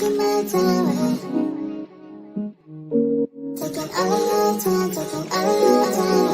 taking my time, taking all your time, taking all your time.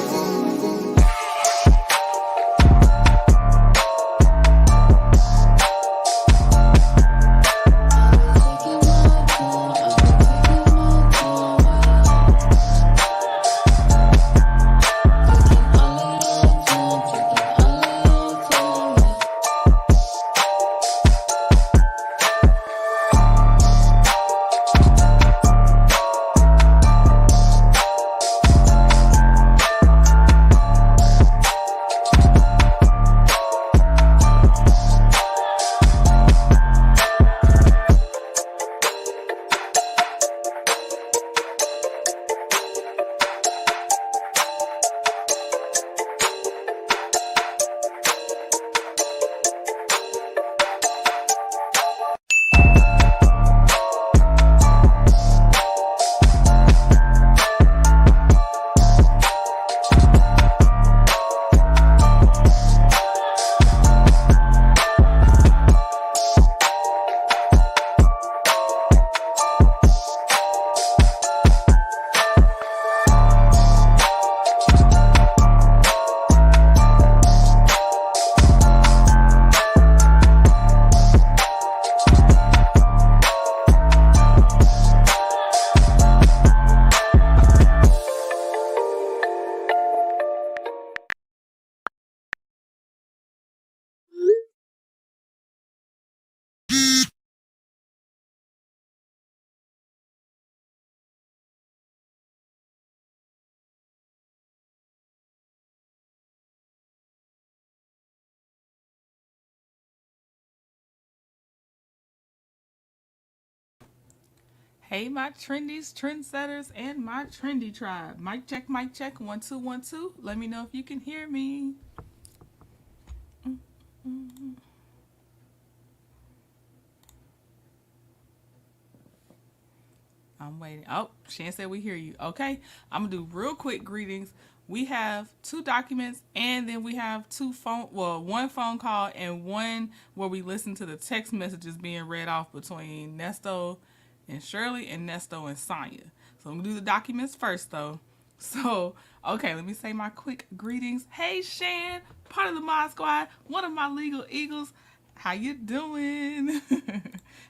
Hey, my trendies, trendsetters, and my trendy tribe. Mic check, mic check. 1 2 1 2. Let me know if you can hear me. I'm waiting. Oh, Shan said we hear you. Okay, I'm gonna do real quick greetings. We have 2 documents, and then we have 2 phone. Well, 1 phone call and 1 where we listen to the text messages being read off between Nesto and Shirley and Nesto and Sonya. So I'm gonna do the documents first, though. So, okay, let me say my quick greetings. Hey, Shan, part of the Mod Squad, one of my legal eagles. How you doing?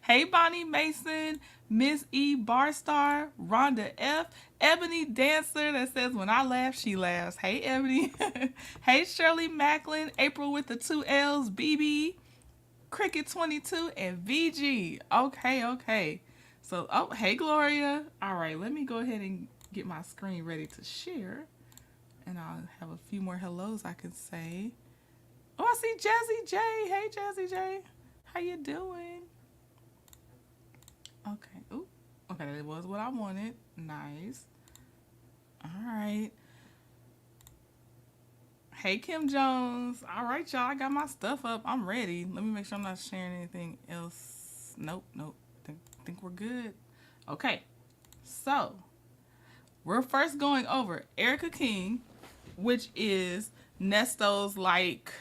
Hey, Bonnie Mason, Miss E Barstar, Rhonda F, Ebony Dancer that says when I laugh, she laughs. Hey, Ebony. Hey, Shirley Macklin, April with the 2 L's, BB, Cricket 22, and VG. Okay, okay. So, oh, hey, Gloria. All right, let me go ahead and get my screen ready to share, and I'll have a few more hellos I can say. Oh, I see Jazzy J. Hey, Jazzy J. How you doing? Okay. Ooh. Okay, that was what I wanted. Nice. All right. Hey, Kim Jones. All right, y'all. I got my stuff up. I'm ready. Let me make sure I'm not sharing anything else. Nope, nope. Think we're good. Okay. So, we're first going over Erica King, which is Nesto's like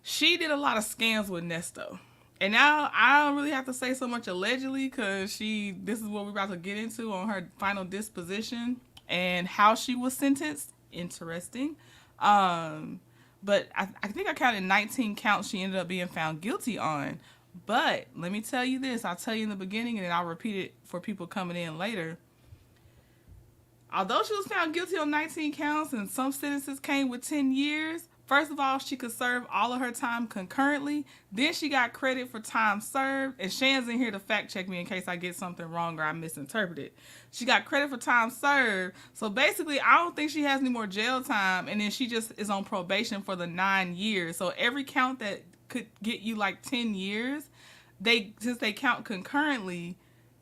she did a lot of scams with Nesto. And now I don't really have to say so much allegedly because this is what we're about to get into on her final disposition and how she was sentenced. Interesting. But I think I counted 19 counts she ended up being found guilty on. But let me tell you this. I'll tell you in the beginning and then I'll repeat it for people coming in later. Although she was found guilty on 19 counts and some sentences came with 10 years, first of all, she could serve all of her time concurrently. Then she got credit for time served. And Shan's in here to fact check me in case I get something wrong or I misinterpret it. She got credit for time served. So basically, I don't think she has any more jail time. And then she just is on probation for the 9 years. So every count that could get you like 10 years, since they count concurrently,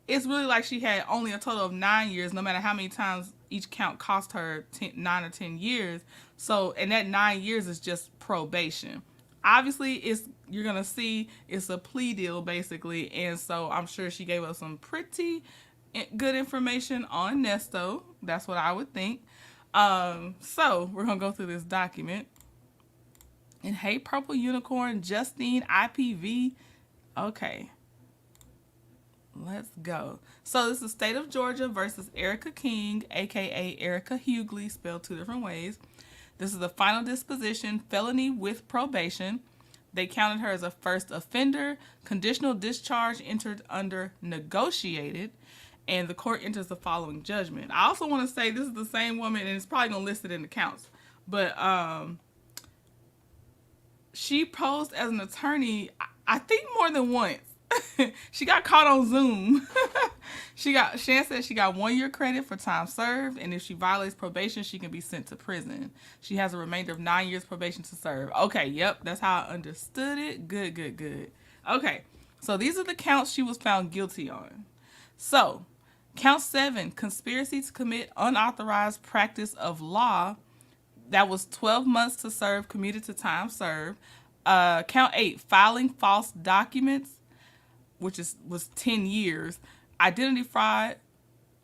it's really like she had only a total of 9 years, no matter how many times each count cost her 9 or 10 years. So, and that 9 years is just probation. Obviously, you're going to see it's a plea deal, basically. And so I'm sure she gave us some pretty good information on Nesto. That's what I would think. So we're going to go through this document. And hey, Purple Unicorn, Justine, IPV. Okay. Let's go. So this is State of Georgia versus Erica King, aka Erica Hughley, spelled two different ways. This is the final disposition, felony with probation. They counted her as a first offender. Conditional discharge entered under negotiated. And the court enters the following judgment. I also want to say this is the same woman, and it's probably going to list it in the counts. But she posed as an attorney, I think more than once. She got caught on Zoom. Shan said she got 1 year credit for time served, and if she violates probation, she can be sent to prison. She has a remainder of 9 years probation to serve. Okay, yep, that's how I understood it. Good. Okay, so these are the counts she was found guilty on. So, count 7, conspiracy to commit unauthorized practice of law. That was 12 months to serve, commuted to time served. Count 8, filing false documents, which was 10 years. Identity fraud,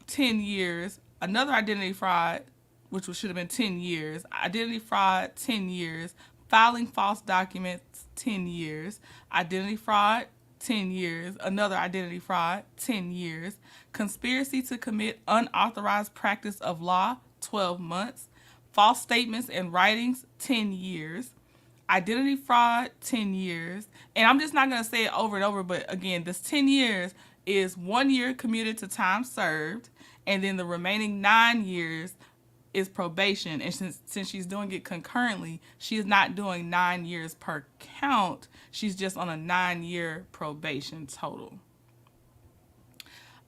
10 years. Another identity fraud, which should have been 10 years. Identity fraud, 10 years. Filing false documents, 10 years. Identity fraud, 10 years. Another identity fraud, 10 years. Conspiracy to commit unauthorized practice of law, 12 months. False statements and writings, 10 years. Identity fraud, 10 years. And I'm just not going to say it over and over, but again, this 10 years is 1 year commuted to time served, and then the remaining 9 years is probation. And since she's doing it concurrently, she is not doing 9 years per count. She's just on a 9-year probation total.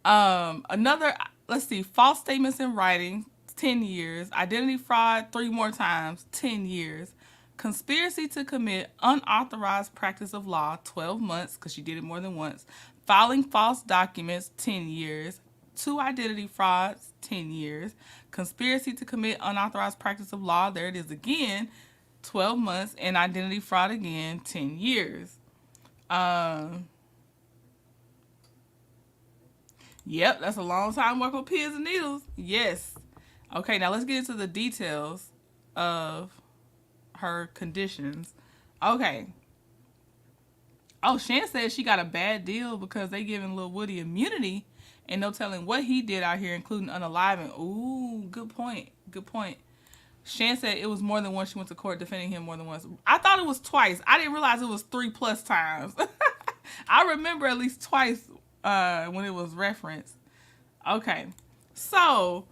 False statements in writing, 10 years. Identity fraud, 3 more times, 10 years. Conspiracy to commit unauthorized practice of law, 12 months, because she did it more than once. Filing false documents, 10 years. 2 identity frauds, 10 years. Conspiracy to commit unauthorized practice of law, there it is again, 12 months. And identity fraud again, 10 years. Yep, that's a long time working with pins and needles. Yes. Okay, now let's get into the details of her conditions. Okay. Oh, Shan said she got a bad deal because they giving Lil Woody immunity and no telling what he did out here, including unaliving. Ooh, good point. Shan said it was more than once she went to court defending him more than once. I thought it was twice. I didn't realize it was 3+ times. I remember at least twice when it was referenced. Okay. So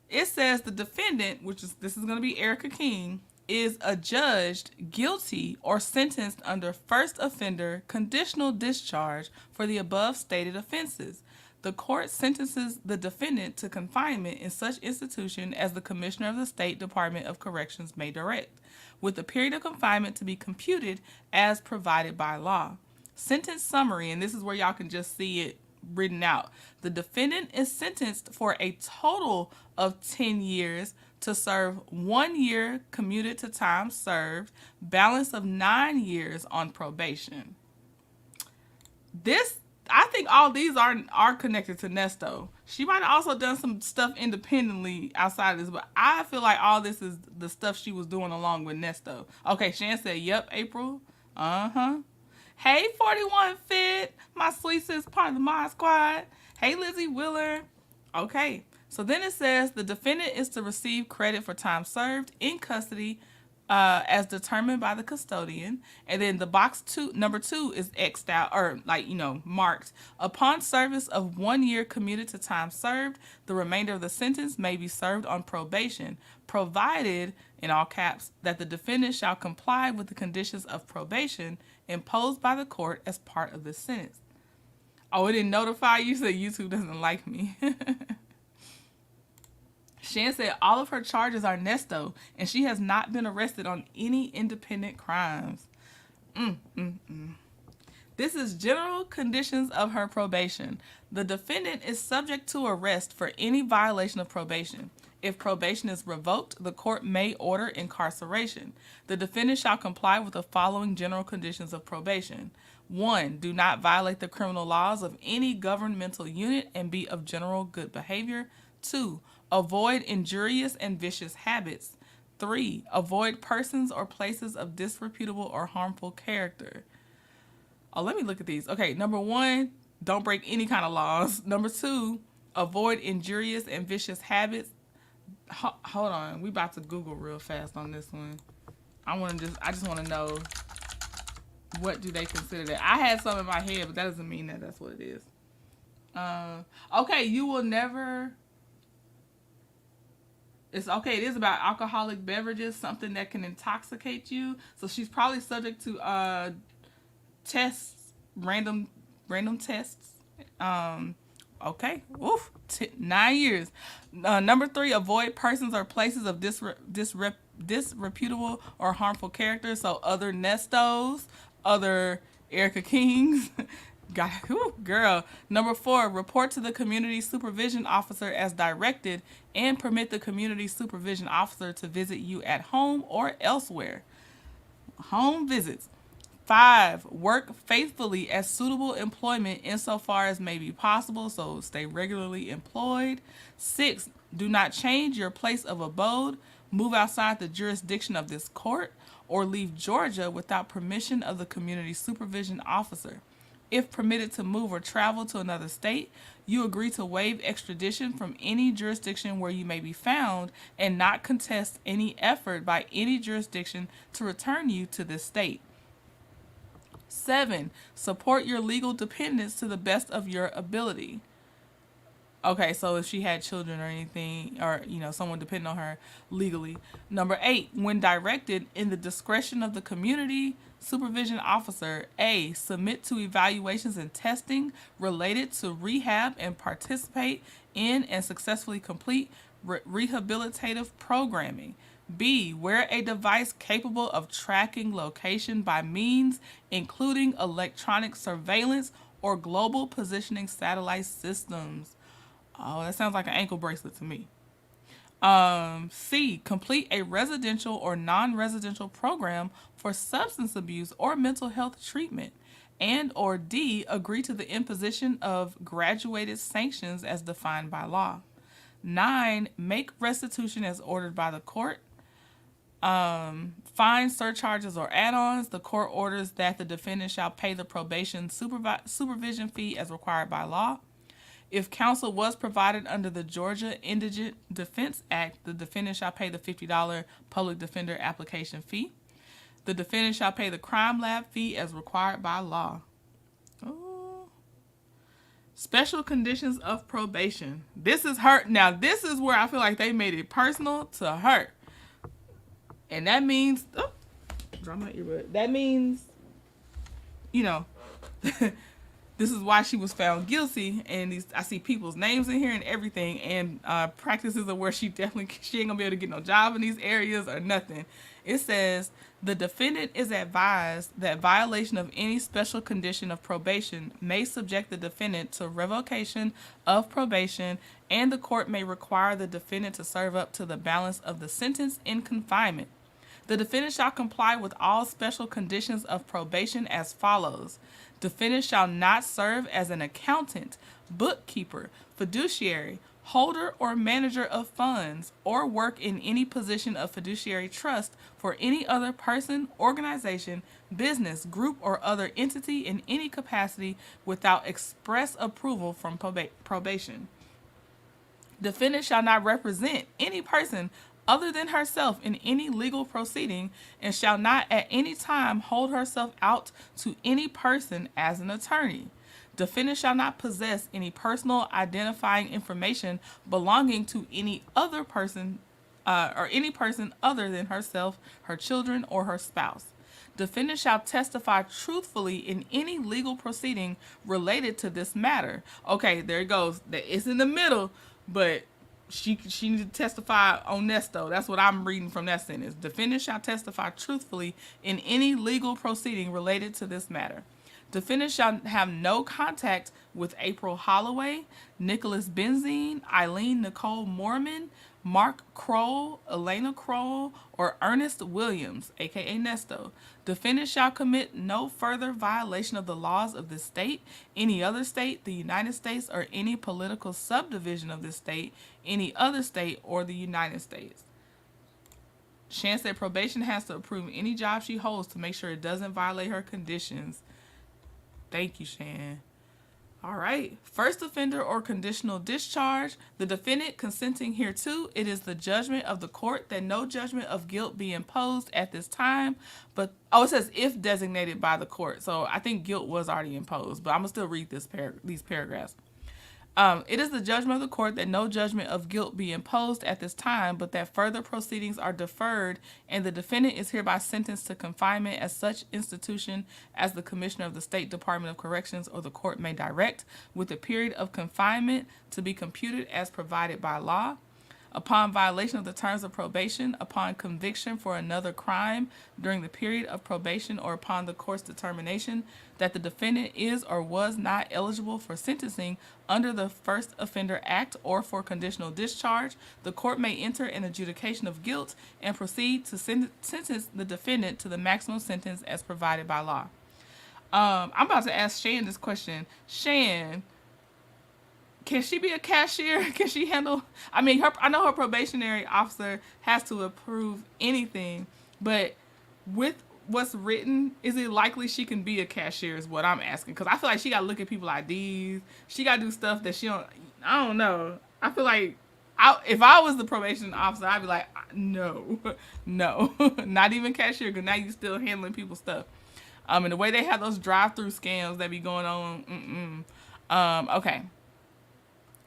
it says the defendant, this is going to be Erica King, is adjudged guilty or sentenced under first offender conditional discharge for the above stated offenses. The court sentences the defendant to confinement in such institution as the Commissioner of the State Department of Corrections may direct, with the period of confinement to be computed as provided by law. Sentence summary, and this is where y'all can just see it written out. The defendant is sentenced for a total of 10 years to serve 1 year commuted to time served, balance of 9 years on probation. I think all these are connected to Nesto. She might have also done some stuff independently outside of this, but I feel like all this is the stuff she was doing along with Nesto. Okay, Shan said, yep, April. Hey, 41 Fit, my sweet sis, part of the Mod Squad. Hey, Lizzie Wheeler. Okay, so then it says the defendant is to receive credit for time served in custody as determined by the custodian. And then the box number 2 is X'd out, or marked. Upon service of 1 year commuted to time served, the remainder of the sentence may be served on probation, provided, in all caps, that the defendant shall comply with the conditions of probation imposed by the court as part of the sentence. Oh, it didn't notify you, so YouTube doesn't like me. Shan said all of her charges are Nesto, and she has not been arrested on any independent crimes. This is general conditions of her probation. The defendant is subject to arrest for any violation of probation. If probation is revoked, the court may order incarceration. The defendant shall comply with the following general conditions of probation. 1. Do not violate the criminal laws of any governmental unit and be of general good behavior. 2. Avoid injurious and vicious habits. 3. Avoid persons or places of disreputable or harmful character. Oh, let me look at these. Okay, number 1, Don't break any kind of laws. Number 2, avoid injurious and vicious habits. Hold on, we about to Google real fast on this one. I just want to know, what do they consider that? I had some in my head, but that doesn't mean that that's what it is. Okay, you will never. It's okay. It is about alcoholic beverages, something that can intoxicate you. So she's probably subject to tests, random tests. Okay. Oof. 9 years. Number 3, avoid persons or places of disreputable or harmful character. So other Nestos, other Erica Kings. God, whew, girl. Number 4, report to the community supervision officer as directed and permit the community supervision officer to visit you at home or elsewhere. Home visits. 5, work faithfully at suitable employment insofar as may be possible, so stay regularly employed. 6, do not change your place of abode, move outside the jurisdiction of this court, or leave Georgia without permission of the community supervision officer. If permitted to move or travel to another state, you agree to waive extradition from any jurisdiction where you may be found and not contest any effort by any jurisdiction to return you to this state. 7, support your legal dependents to the best of your ability. Okay, so if she had children or anything, or, someone depending on her legally. Number 8, when directed in the discretion of the community supervision officer, A, submit to evaluations and testing related to rehab and participate in and successfully complete rehabilitative programming. B, wear a device capable of tracking location by means including electronic surveillance or global positioning satellite systems. Oh, that sounds like an ankle bracelet to me. C, complete a residential or non-residential program for substance abuse or mental health treatment. And or D, agree to the imposition of graduated sanctions as defined by law. 9, make restitution as ordered by the court. Fines, surcharges, or add-ons. The court orders that the defendant shall pay the probation supervision fee as required by law. If counsel was provided under the Georgia Indigent Defense Act, the defendant shall pay the $50 public defender application fee. The defendant shall pay the crime lab fee as required by law. Oh. Special conditions of probation. This is her. Now, this is where I feel like they made it personal to her. And that means, drop my earbud. That means, this is why she was found guilty. And I see people's names in here and everything. And practices of where she ain't gonna be able to get no job in these areas or nothing. It says the defendant is advised that violation of any special condition of probation may subject the defendant to revocation of probation, and the court may require the defendant to serve up to the balance of the sentence in confinement. The defendant shall comply with all special conditions of probation as follows. Defendant shall not serve as an accountant, bookkeeper, fiduciary, holder or manager of funds, or work in any position of fiduciary trust for any other person, organization, business, group, or other entity in any capacity without express approval from probation. Defendant shall not represent any person other than herself in any legal proceeding, and shall not at any time hold herself out to any person as an attorney. Defendant shall not possess any personal identifying information belonging to any other person or any person other than herself, her children, or her spouse. Defendant shall testify truthfully in any legal proceeding related to this matter. Okay, there it goes. It's in the middle, but she needs to testify on Nesto. That's what I'm reading from that sentence. Defendant shall testify truthfully in any legal proceeding related to this matter. Defendant shall have no contact with April Holloway, Nicholas Benzine, Eileen Nicole Mormon, Mark Kroll, Elena Kroll, or Earnest Williams, aka Nesto. Defendant shall commit no further violation of the laws of this state, any other state, the United States, or any political subdivision of this state, any other state, or the United States. Shan said probation has to approve any job she holds to make sure it doesn't violate her conditions. Thank you, Shan. All right. First offender or conditional discharge. The defendant consenting hereto, it is the judgment of the court that no judgment of guilt be imposed at this time. But, it says if designated by the court. So I think guilt was already imposed, but I'm going to still read these paragraphs. It is the judgment of the court that no judgment of guilt be imposed at this time, but that further proceedings are deferred, and the defendant is hereby sentenced to confinement at such institution as the Commissioner of the State Department of Corrections or the court may direct, with a period of confinement to be computed as provided by law. Upon violation of the terms of probation, upon conviction for another crime during the period of probation, or upon the court's determination that the defendant is or was not eligible for sentencing under the First Offender Act or for conditional discharge, the court may enter an adjudication of guilt and proceed to sentence the defendant to the maximum sentence as provided by law. I'm about to ask Shan this question. Shan, can she be a cashier? Can she handle? I mean, I know her probationary officer has to approve anything, but with what's written, is it likely she can be a cashier? Is what I'm asking, because I feel like she got to look at people's IDs. She got to do stuff that she don't. I don't know. I feel like if I was the probation officer, I'd be like, no, not even cashier, because now you still handling people's stuff. And the way they have those drive-through scams that be going on. Okay.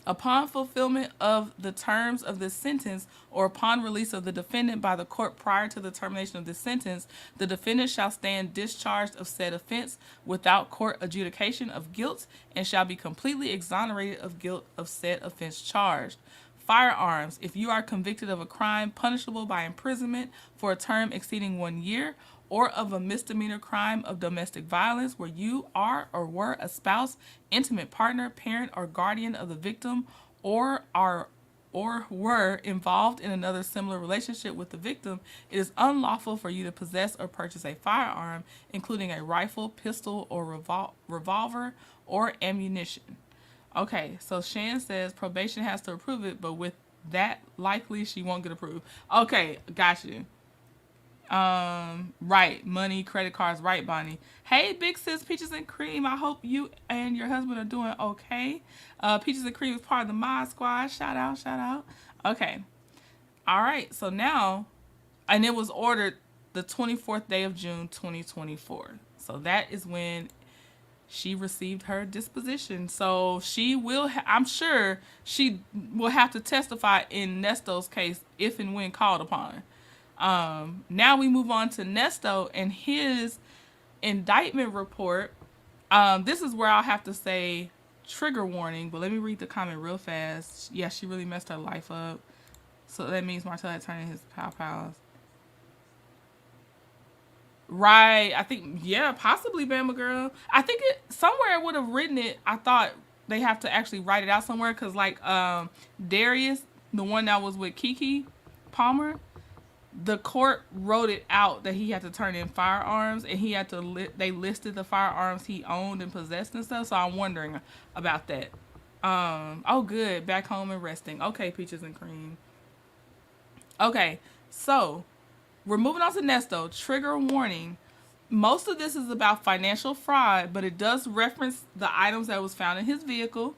Upon fulfillment of the terms of this sentence, or upon release of the defendant by the court prior to the termination of this sentence, the defendant shall stand discharged of said offense without court adjudication of guilt, and shall be completely exonerated of guilt of said offense charged. Firearms. If you are convicted of a crime punishable by imprisonment for a term exceeding 1 year, or of a misdemeanor crime of domestic violence where you are or were a spouse, intimate partner, parent, or guardian of the victim, or were involved in another similar relationship with the victim, it is unlawful for you to possess or purchase a firearm, including a rifle, pistol, or revolver, or ammunition. Okay, so Shan says probation has to approve it, but with that, likely she won't get approved. Okay, got you. Right, money, credit cards, right, Bonnie. Hey, big sis, Peaches and Cream. I hope you and your husband are doing okay. Peaches and Cream is part of the Mod Squad. Shout out. Okay. All right, so now, and it was ordered the 24th day of June, 2024. So that is when she received her disposition. So she will, I'm sure she will have to testify in Nesto's case if and when called upon. Now we move on to Nesto and his indictment report. This is where I'll have to say trigger warning, but let me read the comment real fast. Yeah, she really messed her life up. So that means Martel had turned in his pals. Right, I think, yeah, possibly Bama Girl. I think somewhere it would have written it. I thought they have to actually write it out somewhere, because like Darius, the one that was with Kiki Palmer, the court wrote it out that he had to turn in firearms, and he had to they listed the firearms he owned and possessed and stuff. So I'm wondering about that. Oh, good. Back home and resting. Okay, Peaches and Cream. Okay, so we're moving on to Nesto. Trigger warning. Most of this is about financial fraud, but it does reference the items that was found in his vehicle.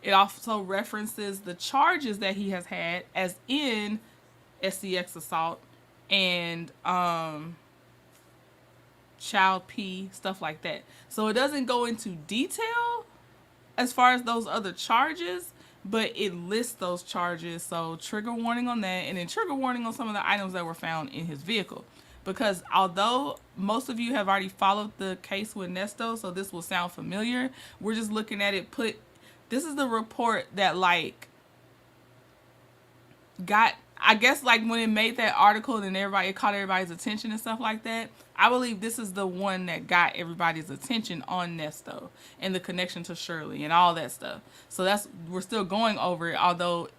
It also references the charges that he has had, as in SCX assault and child P, stuff like that. So it doesn't go into detail as far as those other charges, but it lists those charges. So trigger warning on that, and then trigger warning on some of the items that were found in his vehicle. Because although most of you have already followed the case with Nesto, so this will sound familiar, we're just looking at it this is the report that like got, I guess, like when it made that article and it caught everybody's attention and stuff like that. I believe this is the one that got everybody's attention on Nesto and the connection to Shirley and all that stuff. So we're still going over it, although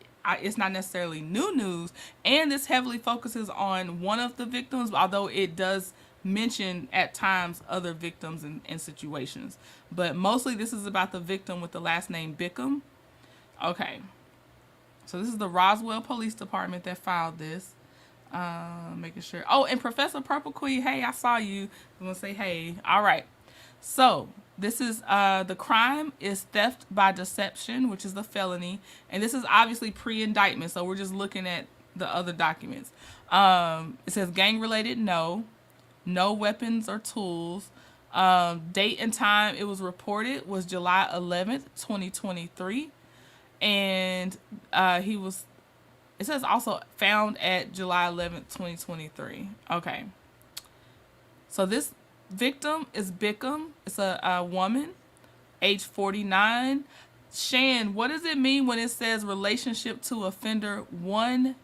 it's not necessarily new news. And this heavily focuses on one of the victims, although it does mention at times other victims and situations. But mostly this is about the victim with the last name Bickham. Okay. So this is the Roswell Police Department that filed this. Making sure. Oh, and Professor Purple Queen, hey, I saw you. I'm going to say hey. All right. So This is the crime is theft by deception, which is the felony, and this is obviously pre-indictment, so we're just looking at the other documents. It says gang related, no weapons or tools. Date and time it was reported was July 11th, 2023, and he was. It says also found at July 11th, 2023. Okay. So this victim is Bickham. It's a woman, age 49. Shan, what does it mean when it says relationship to offender 1FR,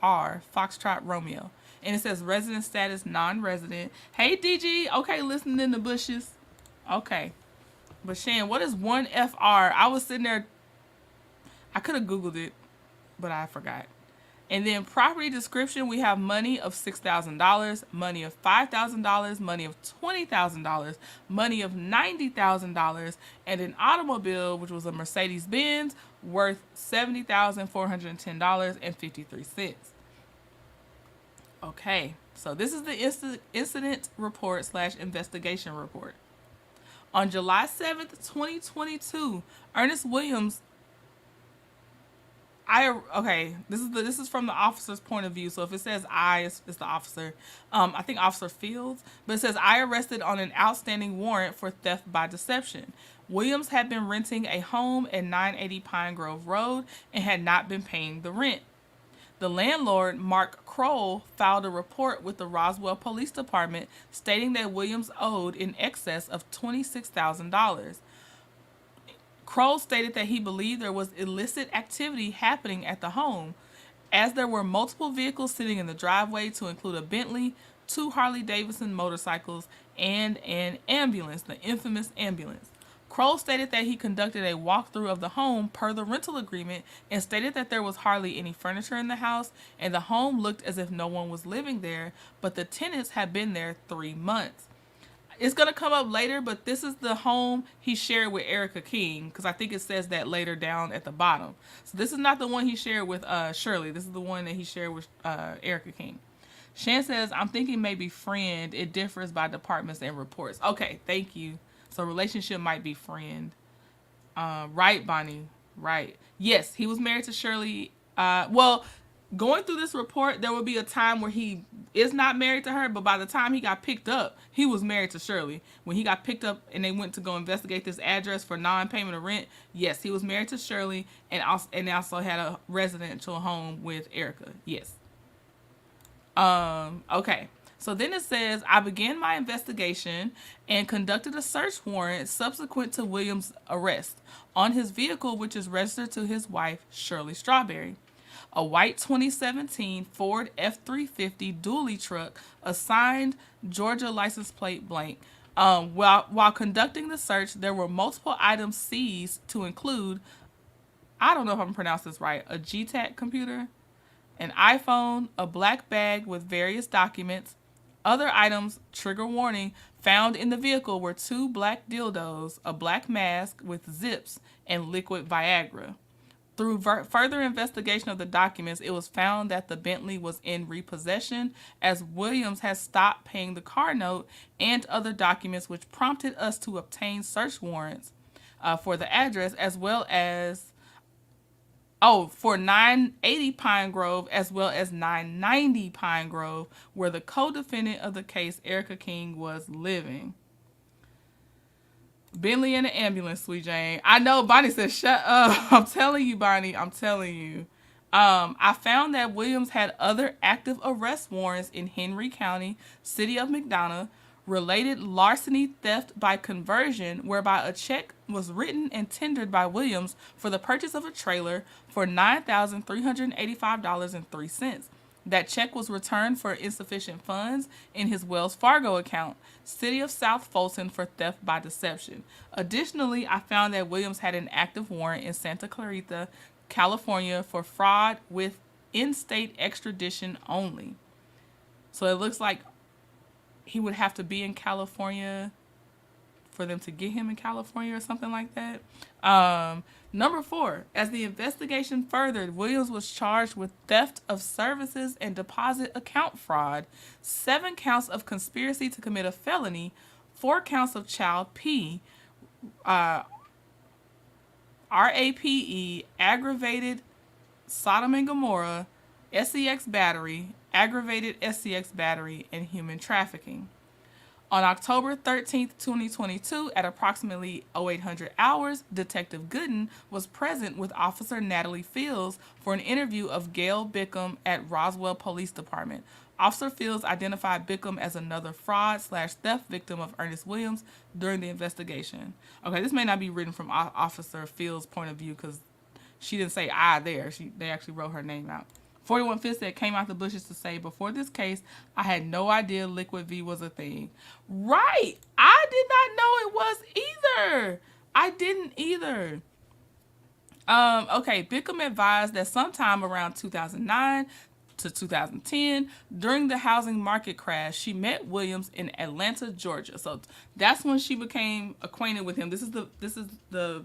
Foxtrot Romeo? And it says resident status non-resident. Hey, DG. Okay, listening in the bushes. Okay. But Shan, what is 1FR? I was sitting there. I could have Googled it, but I forgot. And then property description, we have money of $6,000, money of $5,000, money of $20,000, money of $90,000, and an automobile, which was a Mercedes-Benz, worth $70,410.53. Okay, so this is the incident report / investigation report. On July 7th, 2022, Ernest Williams. This is from the officer's point of view. So if it says it's the officer. I think Officer Fields, but it says I arrested on an outstanding warrant for theft by deception. Williams had been renting a home at 980 Pine Grove Road and had not been paying the rent. The landlord, Mark Kroll, filed a report with the Roswell Police Department stating that Williams owed in excess of $26,000. Kroll stated that he believed there was illicit activity happening at the home, as there were multiple vehicles sitting in the driveway to include a Bentley, 2 Harley-Davidson motorcycles, and an ambulance, the infamous ambulance. Kroll stated that he conducted a walkthrough of the home per the rental agreement and stated that there was hardly any furniture in the house and the home looked as if no one was living there, but the tenants had been there 3 months. It's going to come up later, but this is the home he shared with Erica King, because I think it says that later down at the bottom. So this is not the one he shared with Shirley. This is the one that he shared with Erica King. Shan says, I'm thinking maybe friend. It differs by departments and reports. Okay, thank you. So relationship might be friend. Right, Bonnie. Right. Yes, he was married to Shirley. Going through this report, there would be a time where he is not married to her, but by the time he got picked up, he was married to Shirley. When he got picked up and they went to go investigate this address for non-payment of rent, yes, he was married to Shirley and also had a residential home with Erica. Yes. Okay. So then it says, I began my investigation and conducted a search warrant subsequent to Williams' arrest on his vehicle, which is registered to his wife, Shirley Strawberry. A white 2017 Ford F-350 dually truck assigned Georgia license plate blank. While conducting the search, there were multiple items seized to include, I don't know if I'm pronouncing this right, a GTAC computer, an iPhone, a black bag with various documents. Other items, trigger warning, found in the vehicle were 2 black dildos, a black mask with zips, and liquid Viagra. Through further investigation of the documents, it was found that the Bentley was in repossession as Williams has stopped paying the car note and other documents, which prompted us to obtain search warrants for the address as well as for 980 Pine Grove as well as 990 Pine Grove, where the co-defendant of the case, Erica King, was living. Bentley in an ambulance, Sweet Jane. I know, Bonnie said, shut up. I'm telling you, Bonnie. I'm telling you. I found that Williams had other active arrest warrants in Henry County, City of McDonough, related larceny theft by conversion, whereby a check was written and tendered by Williams for the purchase of a trailer for $9,385.03. That check was returned for insufficient funds in his Wells Fargo account, City of South Fulton, for theft by deception. Additionally, I found that Williams had an active warrant in Santa Clarita, California, for fraud with in-state extradition only. So it looks like he would have to be in California for them to get him in California or something like that. Number 4, as the investigation furthered, Williams was charged with theft of services and deposit account fraud, 7 counts of conspiracy to commit a felony, 4 counts of child P, RAPE, aggravated Sodom and Gomorrah, SEX battery, aggravated SEX battery, and human trafficking. On October 13th, 2022, at approximately 0800 hours, Detective Gooden was present with Officer Natalie Fields for an interview of Gail Bickham at Roswell Police Department. Officer Fields identified Bickham as another fraud/theft victim of Earnest Williams during the investigation. Okay, this may not be written from Officer Fields' point of view because she didn't say I there. They actually wrote her name out. 41 Fifth said, came out the bushes to say, before this case, I had no idea Liquid V was a thing. Right. I did not know it was either. I didn't either. Okay, Bickham advised that sometime around 2009 to 2010, during the housing market crash, she met Williams in Atlanta, Georgia. So that's when she became acquainted with him. This is the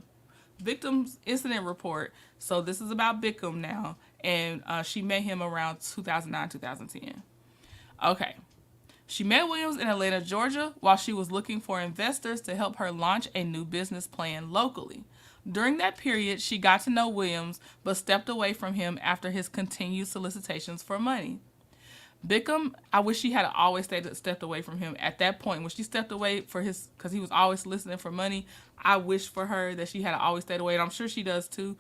victim's incident report. So this is about Bickham now. And she met him around 2009, 2010. Okay. She met Williams in Atlanta, Georgia, while she was looking for investors to help her launch a new business plan locally. During that period, she got to know Williams, but stepped away from him after his continued solicitations for money. Bickham, I wish she had always stepped away from him at that point. When she stepped away because he was always soliciting for money, I wish for her that she had always stayed away, and I'm sure she does too.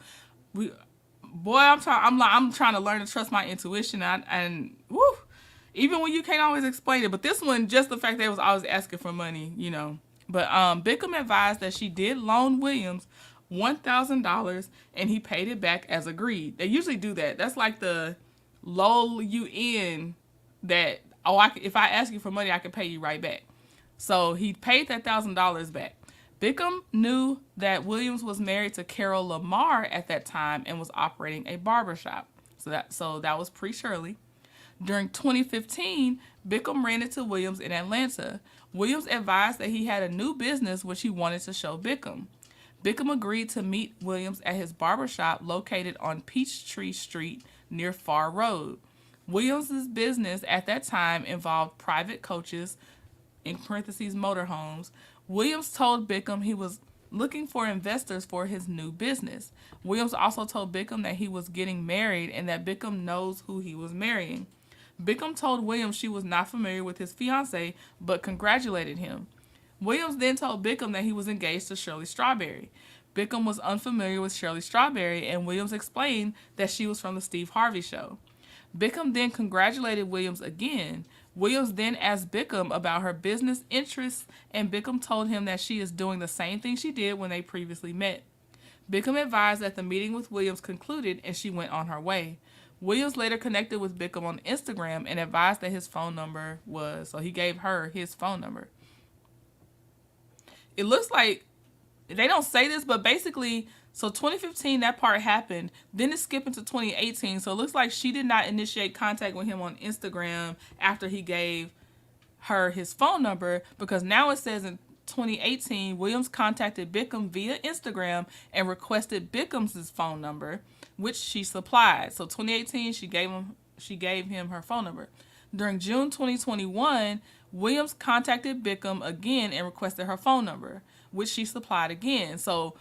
I'm trying to learn to trust my intuition, and woo, even when you can't always explain it. But this one, just the fact that it was always asking for money, you know. But Bickham advised that she did loan Williams $1,000, and he paid it back as agreed. They usually do that. That's like the lull you in that, if I ask you for money, I can pay you right back. So he paid that $1,000 back. Bickham knew that Williams was married to Carol Lamar at that time and was operating a barbershop. So that was pre-Shirley. During 2015, Bickham ran into Williams in Atlanta. Williams advised that he had a new business which he wanted to show Bickham. Bickham agreed to meet Williams at his barbershop located on Peachtree Street near Far Road. Williams' business at that time involved private coaches, in parentheses motorhomes. Williams told Bickham he was looking for investors for his new business. Williams also told Bickham that he was getting married and that Bickham knows who he was marrying. Bickham told Williams she was not familiar with his fiancée, but congratulated him. Williams then told Bickham that he was engaged to Shirley Strawberry. Bickham was unfamiliar with Shirley Strawberry, and Williams explained that she was from the Steve Harvey Show. Bickham then congratulated Williams again. Williams then asked Bickham about her business interests, and Bickham told him that she is doing the same thing she did when they previously met. Bickham advised that the meeting with Williams concluded and she went on her way. Williams later connected with Bickham on Instagram and advised that his phone number was, so he gave her his phone number. It looks like, they don't say this, but basically, so 2015, that part happened. Then it's skipping to 2018. So it looks like she did not initiate contact with him on Instagram after he gave her his phone number, because now it says in 2018, Williams contacted Bickham via Instagram and requested Bickham's phone number, which she supplied. So 2018, she gave him her phone number. During June 2021, Williams contacted Bickham again and requested her phone number, which she supplied again. So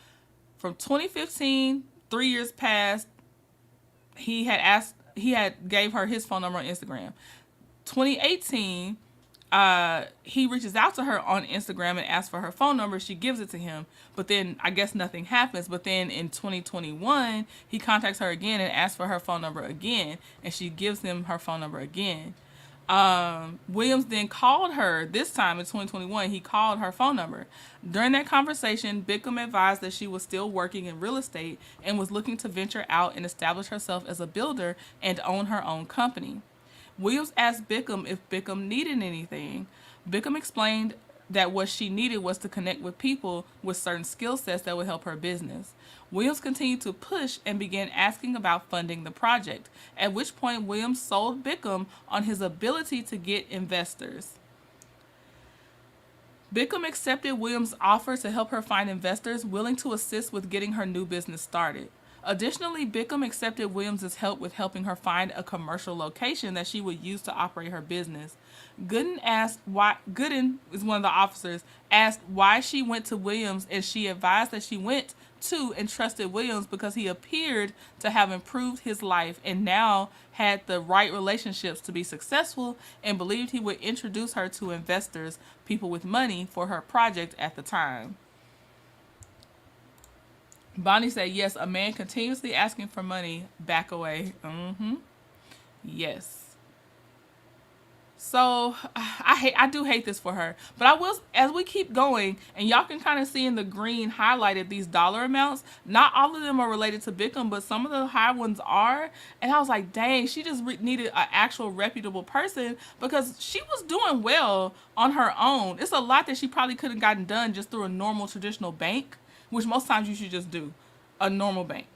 from 2015, 3 years passed. He had gave her his phone number on Instagram. 2018, he reaches out to her on Instagram and asks for her phone number. She gives it to him, but then I guess nothing happens. But then in 2021, he contacts her again and asks for her phone number again, and she gives him her phone number again. Williams then called her. This time in 2021, he called her phone number. During that conversation, Bickham advised that she was still working in real estate and was looking to venture out and establish herself as a builder and own her own company. Williams asked Bickham if Bickham needed anything. Bickham explained that what she needed was to connect with people with certain skill sets that would help her business. Williams continued to push and began asking about funding the project, at which point Williams sold Bickham on his ability to get investors. Bickham accepted Williams' offer to help her find investors willing to assist with getting her new business started. Additionally, Bickham accepted Williams' help with helping her find a commercial location that she would use to operate her business. Gooden is one of the officers, asked why she went to Williams, and she advised that she went to and trusted Williams because he appeared to have improved his life and now had the right relationships to be successful, and believed he would introduce her to investors, people with money, for her project at the time. Bonnie said, yes, a man continuously asking for money, back away. Yes. So I do hate this for her, but I will, as we keep going, and y'all can kind of see in the green highlighted these dollar amounts. Not all of them are related to Bickham, but some of the high ones are. And I was like, dang, she just needed an actual reputable person, because she was doing well on her own. It's a lot that she probably could have gotten done just through a normal traditional bank, which most times you should just do a normal bank.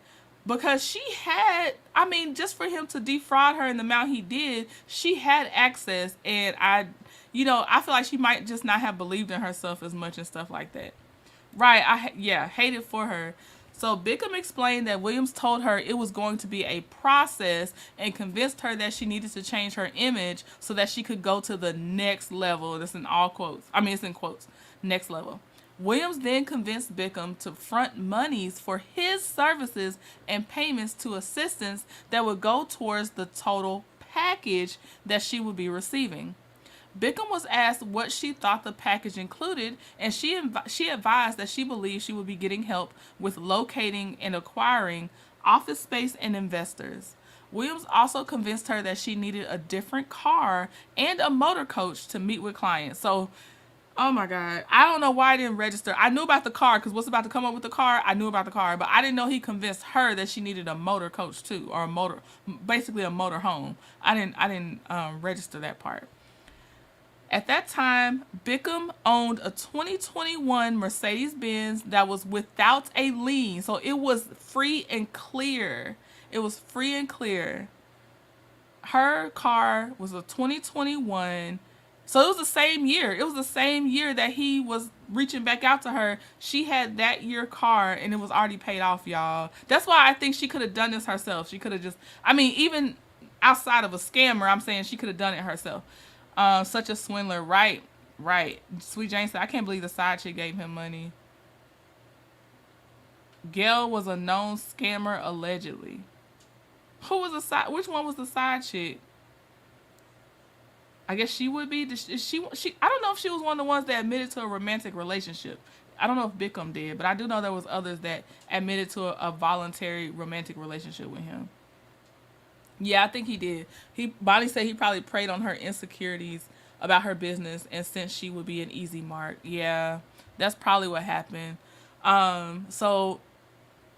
Because she had, I mean, just for him to defraud her in the amount he did, she had access. And I feel like she might just not have believed in herself as much and stuff like that. Right, hate it for her. So Bickham explained that Williams told her it was going to be a process and convinced her that she needed to change her image so that she could go to the next level. That's in all quotes. I mean, it's in quotes. Next level. Williams then convinced Bickham to front monies for his services and payments to assistants that would go towards the total package that she would be receiving. Bickham was asked what she thought the package included, and she advised that she believed she would be getting help with locating and acquiring office space and investors. Williams also convinced her that she needed a different car and a motor coach to meet with clients. So, oh my God, I don't know why I didn't register. I knew about the car because what's about to come up with the car, I knew about the car, but I didn't know he convinced her that she needed a motor coach too, or basically a motor home. I didn't register that part. At that time, Bickham owned a 2021 Mercedes-Benz that was without a lien, so it was free and clear. It was free and clear. Her car was a 2021. So it was the same year. It was the same year that he was reaching back out to her. She had that year car, and it was already paid off, y'all. That's why I think she could have done this herself. She could have just, I mean, even outside of a scammer, I'm saying she could have done it herself. Such a swindler. Right. Sweet Jane said, I can't believe the side chick gave him money. Gail was a known scammer, allegedly. Which one was the side chick? I guess she would be. She. I don't know if she was one of the ones that admitted to a romantic relationship. I don't know if Bickham did, but I do know there was others that admitted to a voluntary romantic relationship with him. Yeah, I think he did. Bonnie said he probably preyed on her insecurities about her business and since she would be an easy mark. Yeah, that's probably what happened. So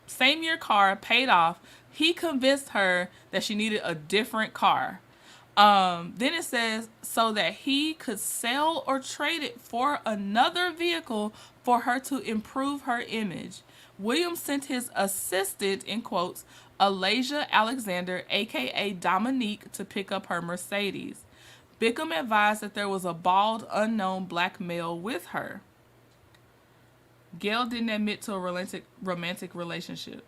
same year car paid off. He convinced her that she needed a different car. Then it says so that he could sell or trade it for another vehicle for her to improve her image. Williams sent his assistant, in quotes, Alasia Alexander, aka Dominique, to pick up her Mercedes. Bickham advised that there was a bald, unknown black male with her. Gail didn't admit to a romantic relationship.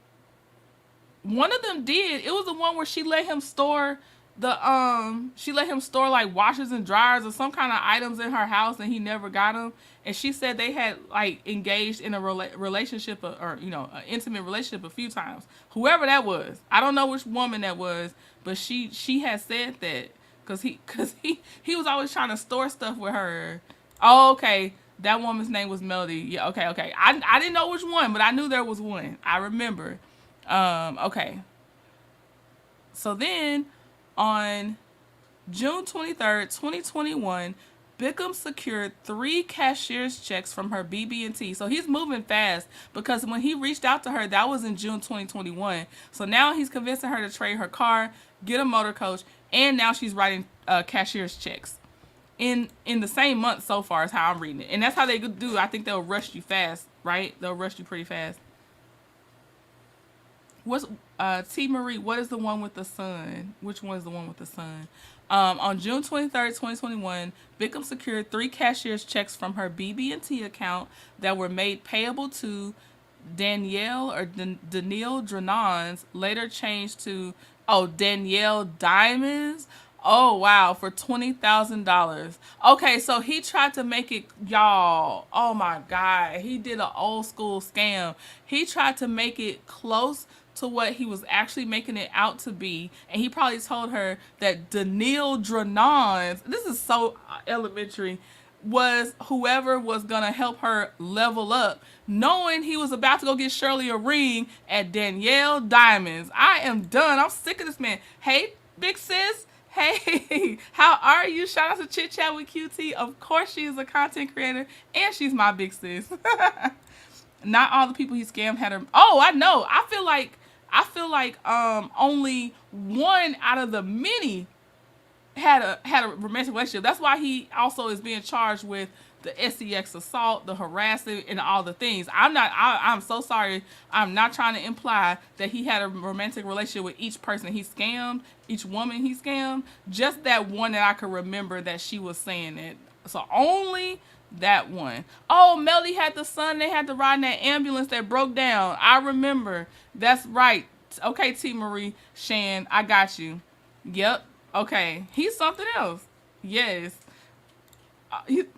One of them did. It was the one where she let him store like washers and dryers or some kind of items in her house, and he never got them. And she said they had like engaged in a relationship or an intimate relationship a few times. Whoever that was, I don't know which woman that was, but she had said that because he was always trying to store stuff with her. Oh, okay. That woman's name was Melody. Yeah, okay. I didn't know which one, but I knew there was one. I remember. Okay. So then, on June 23rd, 2021, Bickham secured 3 cashier's checks from her BB&T. So he's moving fast because when he reached out to her, that was in June 2021. So now he's convincing her to trade her car, get a motor coach, and now she's writing cashier's checks. In the same month so far is how I'm reading it. And that's how they do. I think they'll rush you fast, right? They'll rush you pretty fast. What's T. Marie, what is the one with the sun? Which one is the one with the sun? On June 23rd, 2021, Bickham secured 3 cashier's checks from her BB&T account that were made payable to Danielle or Danielle Drenons, later changed to Danielle Diamonds. Oh wow, for $20,000. Okay, so he tried to make it, y'all. Oh my god, he did an old school scam. He tried to make it close to what he was actually making it out to be, and he probably told her that Danielle Drenons. This is so elementary, was whoever was gonna help her level up, knowing he was about to go get Shirley a ring at Danielle Diamonds. I am done. I'm sick of this man. Hey, big sis. Hey, how are you? Shout out to Chit Chat with QT. Of course, she is a content creator, and she's my big sis. Not all the people he scammed had her. Oh, I know. I feel like only one out of the many had a romantic relationship. That's why he also is being charged with the sex assault, the harassment, and all the things. I'm so sorry. I'm not trying to imply that he had a romantic relationship with each person he scammed, each woman he scammed. Just that one that I could remember that she was saying it. So only that one. Oh, Melly had the son. They had to ride in that ambulance that broke down. I remember. That's right. Okay, T. Marie Shan, I got you. Yep. Okay, he's something else. Yes.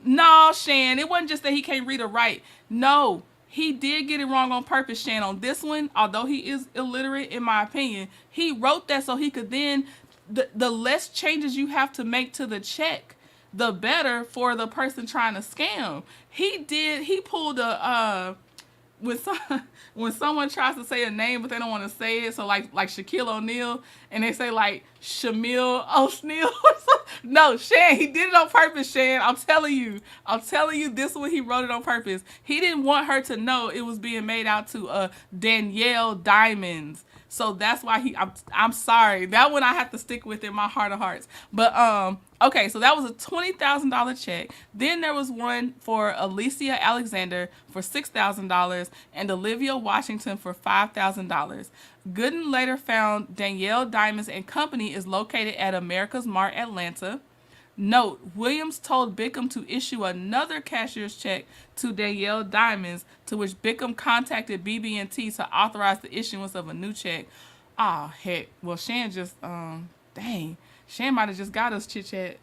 No, Shan, it wasn't just that he can't read or write. No, he did get it wrong on purpose, Shan. On this one, although he is illiterate, in my opinion, he wrote that so he could then, the less changes you have to make to the check, the better for the person trying to scam. He pulled a, when someone tries to say a name but they don't want to say it, so like Shaquille O'Neal, and they say like Shamil O'Sneal. No, Shan, he did it on purpose, Shan. I'm telling you, this one he wrote it on purpose. He didn't want her to know it was being made out to Danielle Diamonds. So that's why I'm sorry. That one I have to stick with in my heart of hearts. But okay, so that was a $20,000 check. Then there was one for Alicia Alexander for $6,000 and Olivia Washington for $5,000. Gooden later found Danielle Diamonds and Company is located at America's Mart, Atlanta. Note, Williams told Bickham to issue another cashier's check to Danielle Diamonds, to which Bickham contacted BB&T to authorize the issuance of a new check. Ah, heck. Well, Shan just, dang. Shan might have just got us Chit Chat.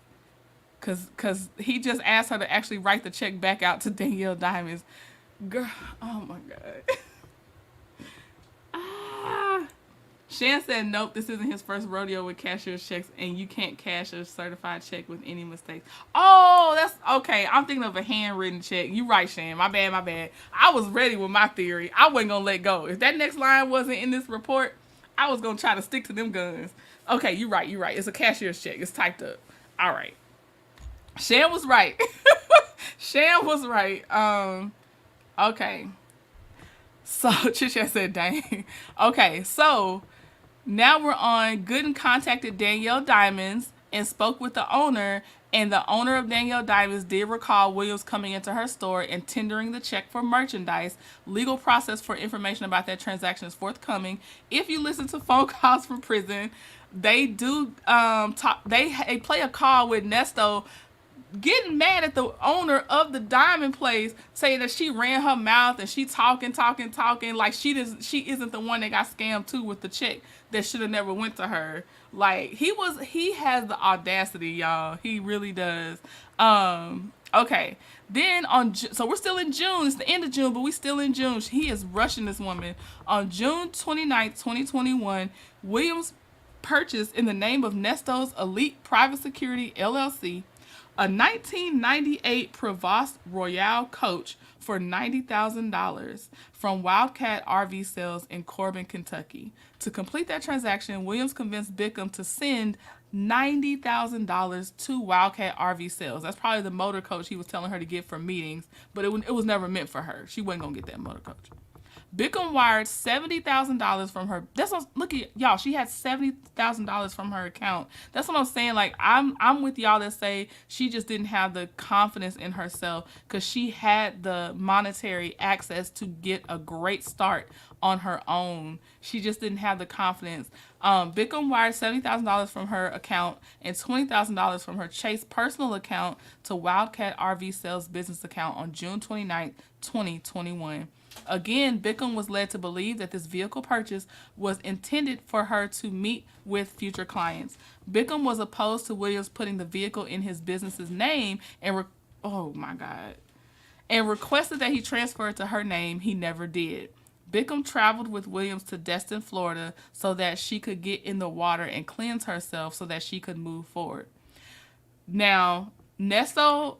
Because he just asked her to actually write the check back out to Danielle Diamonds. Girl, oh my God. Shan said, nope, this isn't his first rodeo with cashier's checks, and you can't cash a certified check with any mistakes. Oh, that's okay. I'm thinking of a handwritten check. You right, Shan. My bad. I was ready with my theory. I wasn't going to let go. If that next line wasn't in this report, I was going to try to stick to them guns. Okay, you're right. It's a cashier's check. It's typed up. All right. Shan was right. Shan was right. Okay. So, Chisha said, dang. Okay, so now we're on. Gooden contacted Danielle Diamonds and spoke with the owner, and the owner of Danielle Diamonds did recall Williams coming into her store and tendering the check for merchandise. Legal process for information about that transaction is forthcoming. If you listen to phone calls from prison, they do they play a call with Nesto, getting mad at the owner of the diamond place, saying that she ran her mouth and she talking like she isn't the one that got scammed too with the check that should have never went to her. Like he has the audacity, y'all. He really does. Okay. Then so we're still in June. It's the end of June, but we still in June. He is rushing this woman. On June 29th, 2021, Williams purchased, in the name of Nesto's Elite Private Security LLC, a 1998 Provost Royale coach for $90,000 from Wildcat RV Sales in Corbin, Kentucky. To complete that transaction, Williams convinced Bickham to send $90,000 to Wildcat RV Sales. That's probably the motor coach he was telling her to get for meetings, but it was never meant for her. She wasn't going to get that motor coach. Bickham wired $70,000 from her. That's what, look at y'all. She had $70,000 from her account. That's what I'm saying. Like I'm with y'all that say she just didn't have the confidence in herself because she had the monetary access to get a great start on her own. She just didn't have the confidence. Bickham wired $70,000 from her account and $20,000 from her Chase personal account to Wildcat RV Sales business account on June 29th, 2021. Again, Bickham was led to believe that this vehicle purchase was intended for her to meet with future clients. Bickham was opposed to Williams putting the vehicle in his business's name oh my God, and requested that he transfer it to her name. He never did. Bickham traveled with Williams to Destin, Florida, so that she could get in the water and cleanse herself so that she could move forward. Now, Nesto,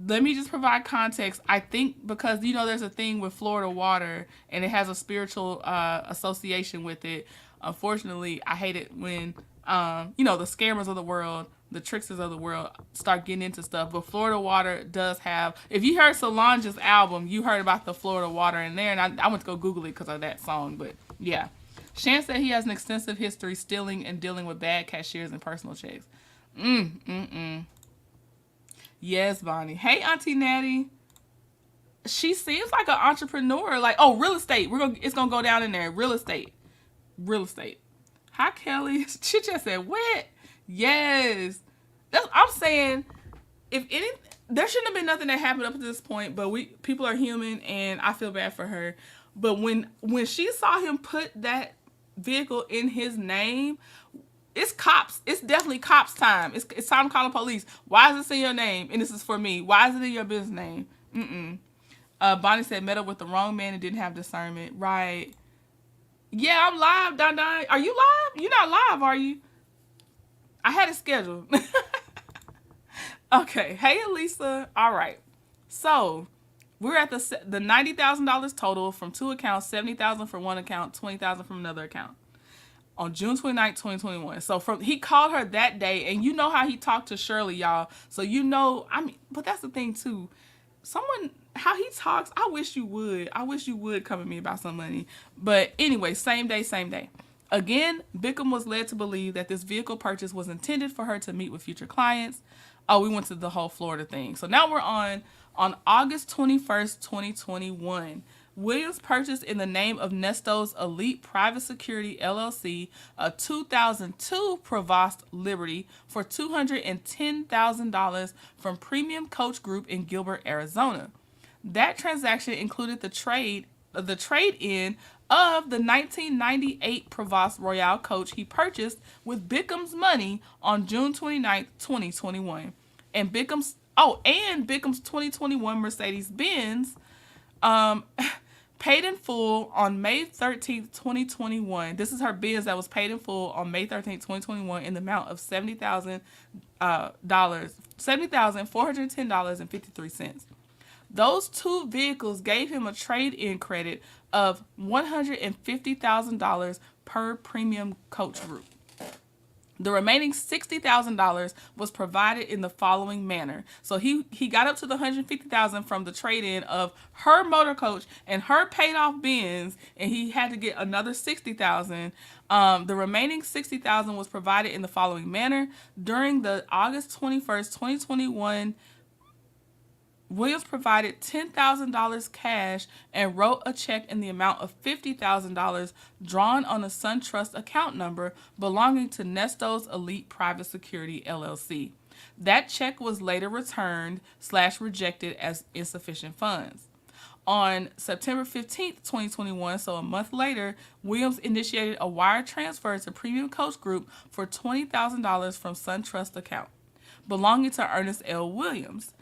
let me just provide context. I think because, there's a thing with Florida water and it has a spiritual association with it. Unfortunately, I hate it when, the scammers of the world, the tricksters of the world start getting into stuff. But Florida water does have, if you heard Solange's album, you heard about the Florida water in there. And I went to go Google it because of that song. But yeah. Shan said he has an extensive history stealing and dealing with bad cashiers and personal checks. Yes, Bonnie. Hey, Auntie Natty. She seems like an entrepreneur. Like, real estate. It's gonna go down in there. Real estate. Hi, Kelly. She just said, what? Yes. I'm saying, there shouldn't have been nothing that happened up to this point, but people are human, and I feel bad for her. But when she saw him put that vehicle in his name, it's cops. It's definitely cops time. It's time to call the police. Why is this in your name? And this is for me. Why is it in your business name? Bonnie said met up with the wrong man and didn't have discernment. Right. Yeah, I'm live, Don Don. Are you live? You're not live, are you? I had it scheduled. Okay. Hey, Elisa. All right. So we're at the $90,000 total from two accounts, $70,000 from one account, $20,000 from another account. On June 29th, 2021. So he called her that day, and you know how he talked to Shirley, y'all. So but that's the thing too. How he talks, I wish you would come at me about some money. But anyway, same day. Again, Bickham was led to believe that this vehicle purchase was intended for her to meet with future clients. Oh, we went to the whole Florida thing. So now we're on August 21st, 2021. Williams purchased in the name of Nesto's Elite Private Security LLC a 2002 Provost Liberty for $210,000 from Premium Coach Group in Gilbert, Arizona. That transaction included the trade-in of the 1998 Provost Royale coach he purchased with Bickham's money on June 29th, 2021. And Bickham's 2021 Mercedes-Benz paid in full on May 13th, 2021. This is her Benz that was paid in full on May 13th, 2021 in the amount of $70,410.53. Those two vehicles gave him a trade-in credit of $150,000 per Premium Coach Group. The remaining $60,000 was provided in the following manner. So he got up to the $150,000 from the trade-in of her motor coach and her paid-off Benz, and he had to get another $60,000. The remaining $60,000 was provided in the following manner. During the August 21st, 2021, Williams provided $10,000 cash and wrote a check in the amount of $50,000 drawn on a SunTrust account number belonging to Nesto's Elite Private Security LLC. That check was later returned/rejected as insufficient funds. On September 15th, 2021, so a month later, Williams initiated a wire transfer to Premium Coach Group for $20,000 from SunTrust account belonging to Ernest L. Williams.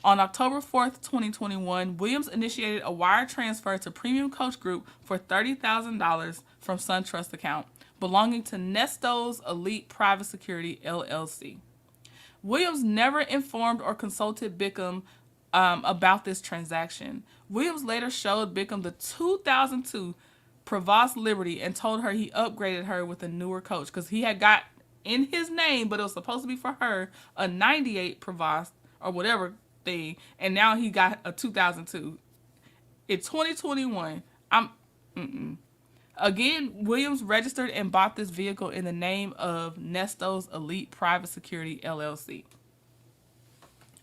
On October 4th, 2021, Williams initiated a wire transfer to Premium Coach Group for $30,000 from SunTrust account belonging to Nesto's Elite Private Security LLC. Williams never informed or consulted Bickham about this transaction. Williams later showed Bickham the 2002 Provost Liberty and told her he upgraded her with a newer coach because he had got in his name, but it was supposed to be for her, a 98 Provost or whatever thing, and now he got a 2002. In 2021, Again, Williams registered and bought this vehicle in the name of Nesto's Elite Private Security LLC.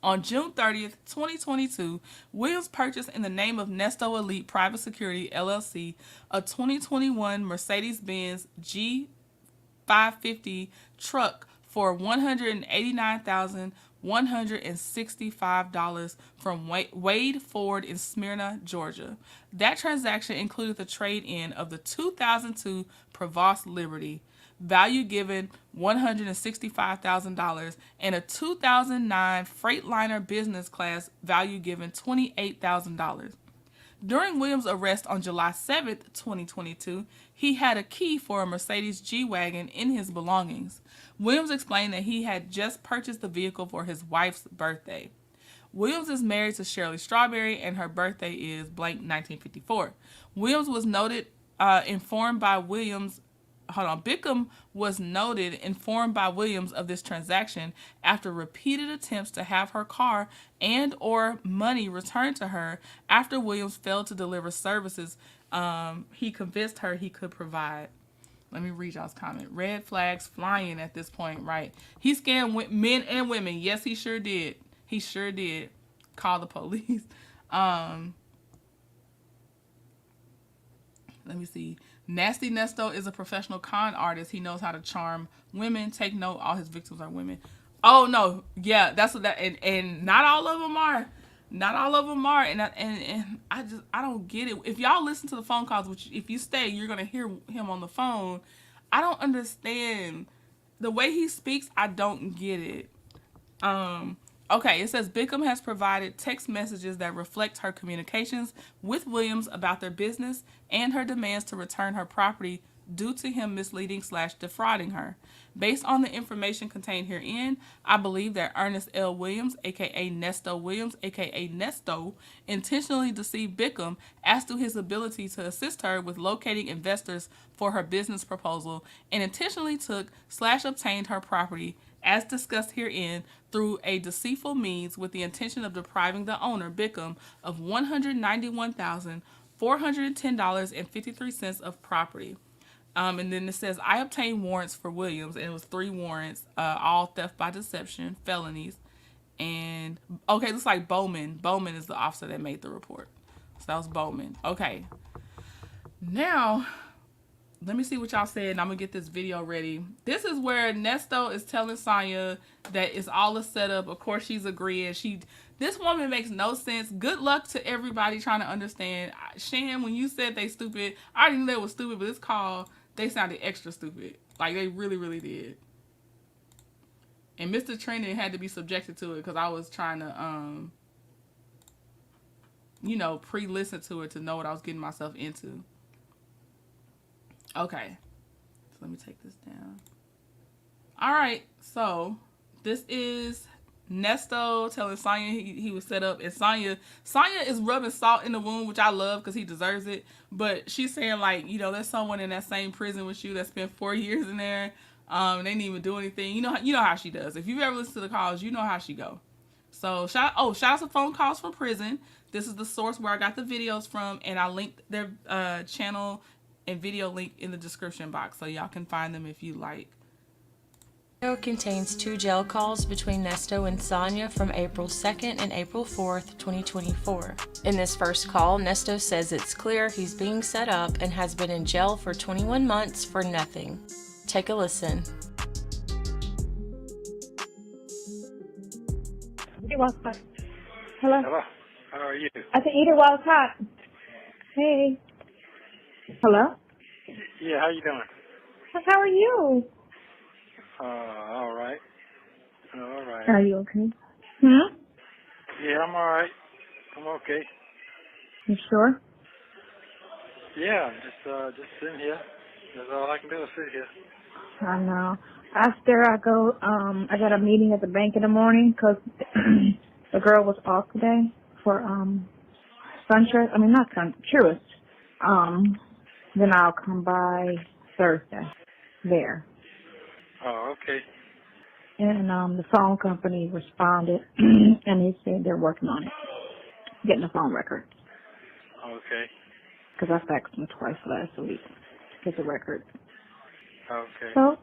On June 30th, 2022, Williams purchased in the name of Nesto Elite Private Security LLC a 2021 Mercedes-Benz G550 truck for $189,100 $165 from Wade Ford in Smyrna, Georgia. That transaction included the trade-in of the 2002 Provost Liberty, value given $165,000, and a 2009 Freightliner business class, value given $28,000. During Williams' arrest on July 7th, 2022, he had a key for a Mercedes G-Wagon in his belongings. Williams explained that he had just purchased the vehicle for his wife's birthday. Williams is married to Shirley Strawberry, and her birthday is blank 1954. Williams was noted, informed by Williams Bickham was noted informed by Williams of this transaction after repeated attempts to have her car and or money returned to her after Williams failed to deliver services he convinced her he could provide. Let me read y'all's comment. Red flags flying at this point, right? He scammed men and women. Yes, he sure did. He sure did. Call the police. Let me see. Nasty Nesto is a professional con artist. He knows how to charm women. Take note, all his victims are women. Oh no, yeah, that's what that. And not all of them are. Not all of them are. And I don't get it. If y'all listen to the phone calls, which if you stay, you're gonna hear him on the phone. I don't understand the way he speaks. I don't get it. Okay, it says Bickham has provided text messages that reflect her communications with Williams about their business and her demands to return her property due to him misleading/defrauding her. Based on the information contained herein, I believe that Ernest L. Williams, aka Nesto Williams, aka Nesto, intentionally deceived Bickham as to his ability to assist her with locating investors for her business proposal and intentionally took/obtained her property as discussed herein, through a deceitful means with the intention of depriving the owner, Bickham, of $191,410.53 of property. And then it says, I obtained warrants for Williams, and it was 3 warrants, all theft by deception, felonies. And, okay, looks like Bowman. Bowman is the officer that made the report. So that was Bowman. Okay. Now, let me see what y'all said, and I'm going to get this video ready. This is where Nesto is telling Sonya that it's all a setup. Of course, she's agreeing. This woman makes no sense. Good luck to everybody trying to understand. Shan, when you said they stupid, I already knew they was stupid, but it's called, they sounded extra stupid. Like, they really, really did. And Mr. Trenton had to be subjected to it because I was trying to, pre-listen to it to know what I was getting myself into. Okay, so let me take this down. All right, so this is Nesto telling Sonya he was set up, and Sonya is rubbing salt in the wound, which I love because he deserves it. But she's saying, like, there's someone in that same prison with you that spent 4 years in there. They didn't even do anything. You know how she does. If you've ever listened to the calls, you know how she go. So shout out to phone calls from prison. This is the source where I got the videos from, and I linked their channel and video link in the description box so y'all can find them if you like. Video contains 2 jail calls between Nesto and Sonya from April 2nd and April 4th, 2024. In this first call, Nesto says it's clear he's being set up and has been in jail for 21 months for nothing. Take a listen. Hello? Hello. How are you? I can eat it while it's hot. Hey. Hello? Yeah, how you doing? How are you? All right. All right. Are you okay? Yeah, I'm all right. I'm okay. You sure? Yeah, just sitting here. That's all I can do is sit here. I know. After I go, I got a meeting at the bank in the morning 'cause the girl was off today for, SunTrust. Truist. Then I'll come by Thursday there. Oh, okay. And, the phone company responded and they said they're working on it. Getting the phone record. Okay. 'Cause I faxed them twice last week to get the record. Okay. So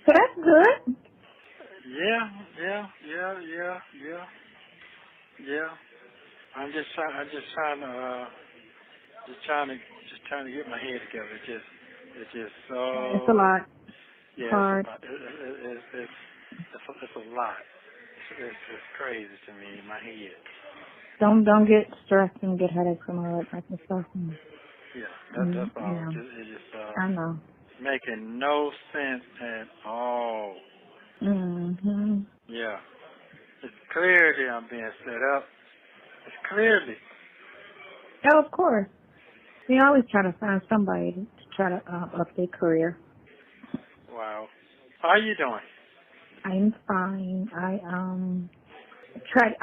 that's good. Yeah. I'm just trying to get my head together. It's just so. It's a lot. Yeah, Hard. it's a lot. It's it's crazy to me in my head. Don't get stressed and get headaches and all that type of stuff. Yeah, that's all. Yeah. It's just I know. making no sense at all. Mhm. Yeah. It's clearly I'm being set up. It's clearly. Oh, of course. We always try to find somebody to try to up their career. Wow. How you doing? I'm fine. I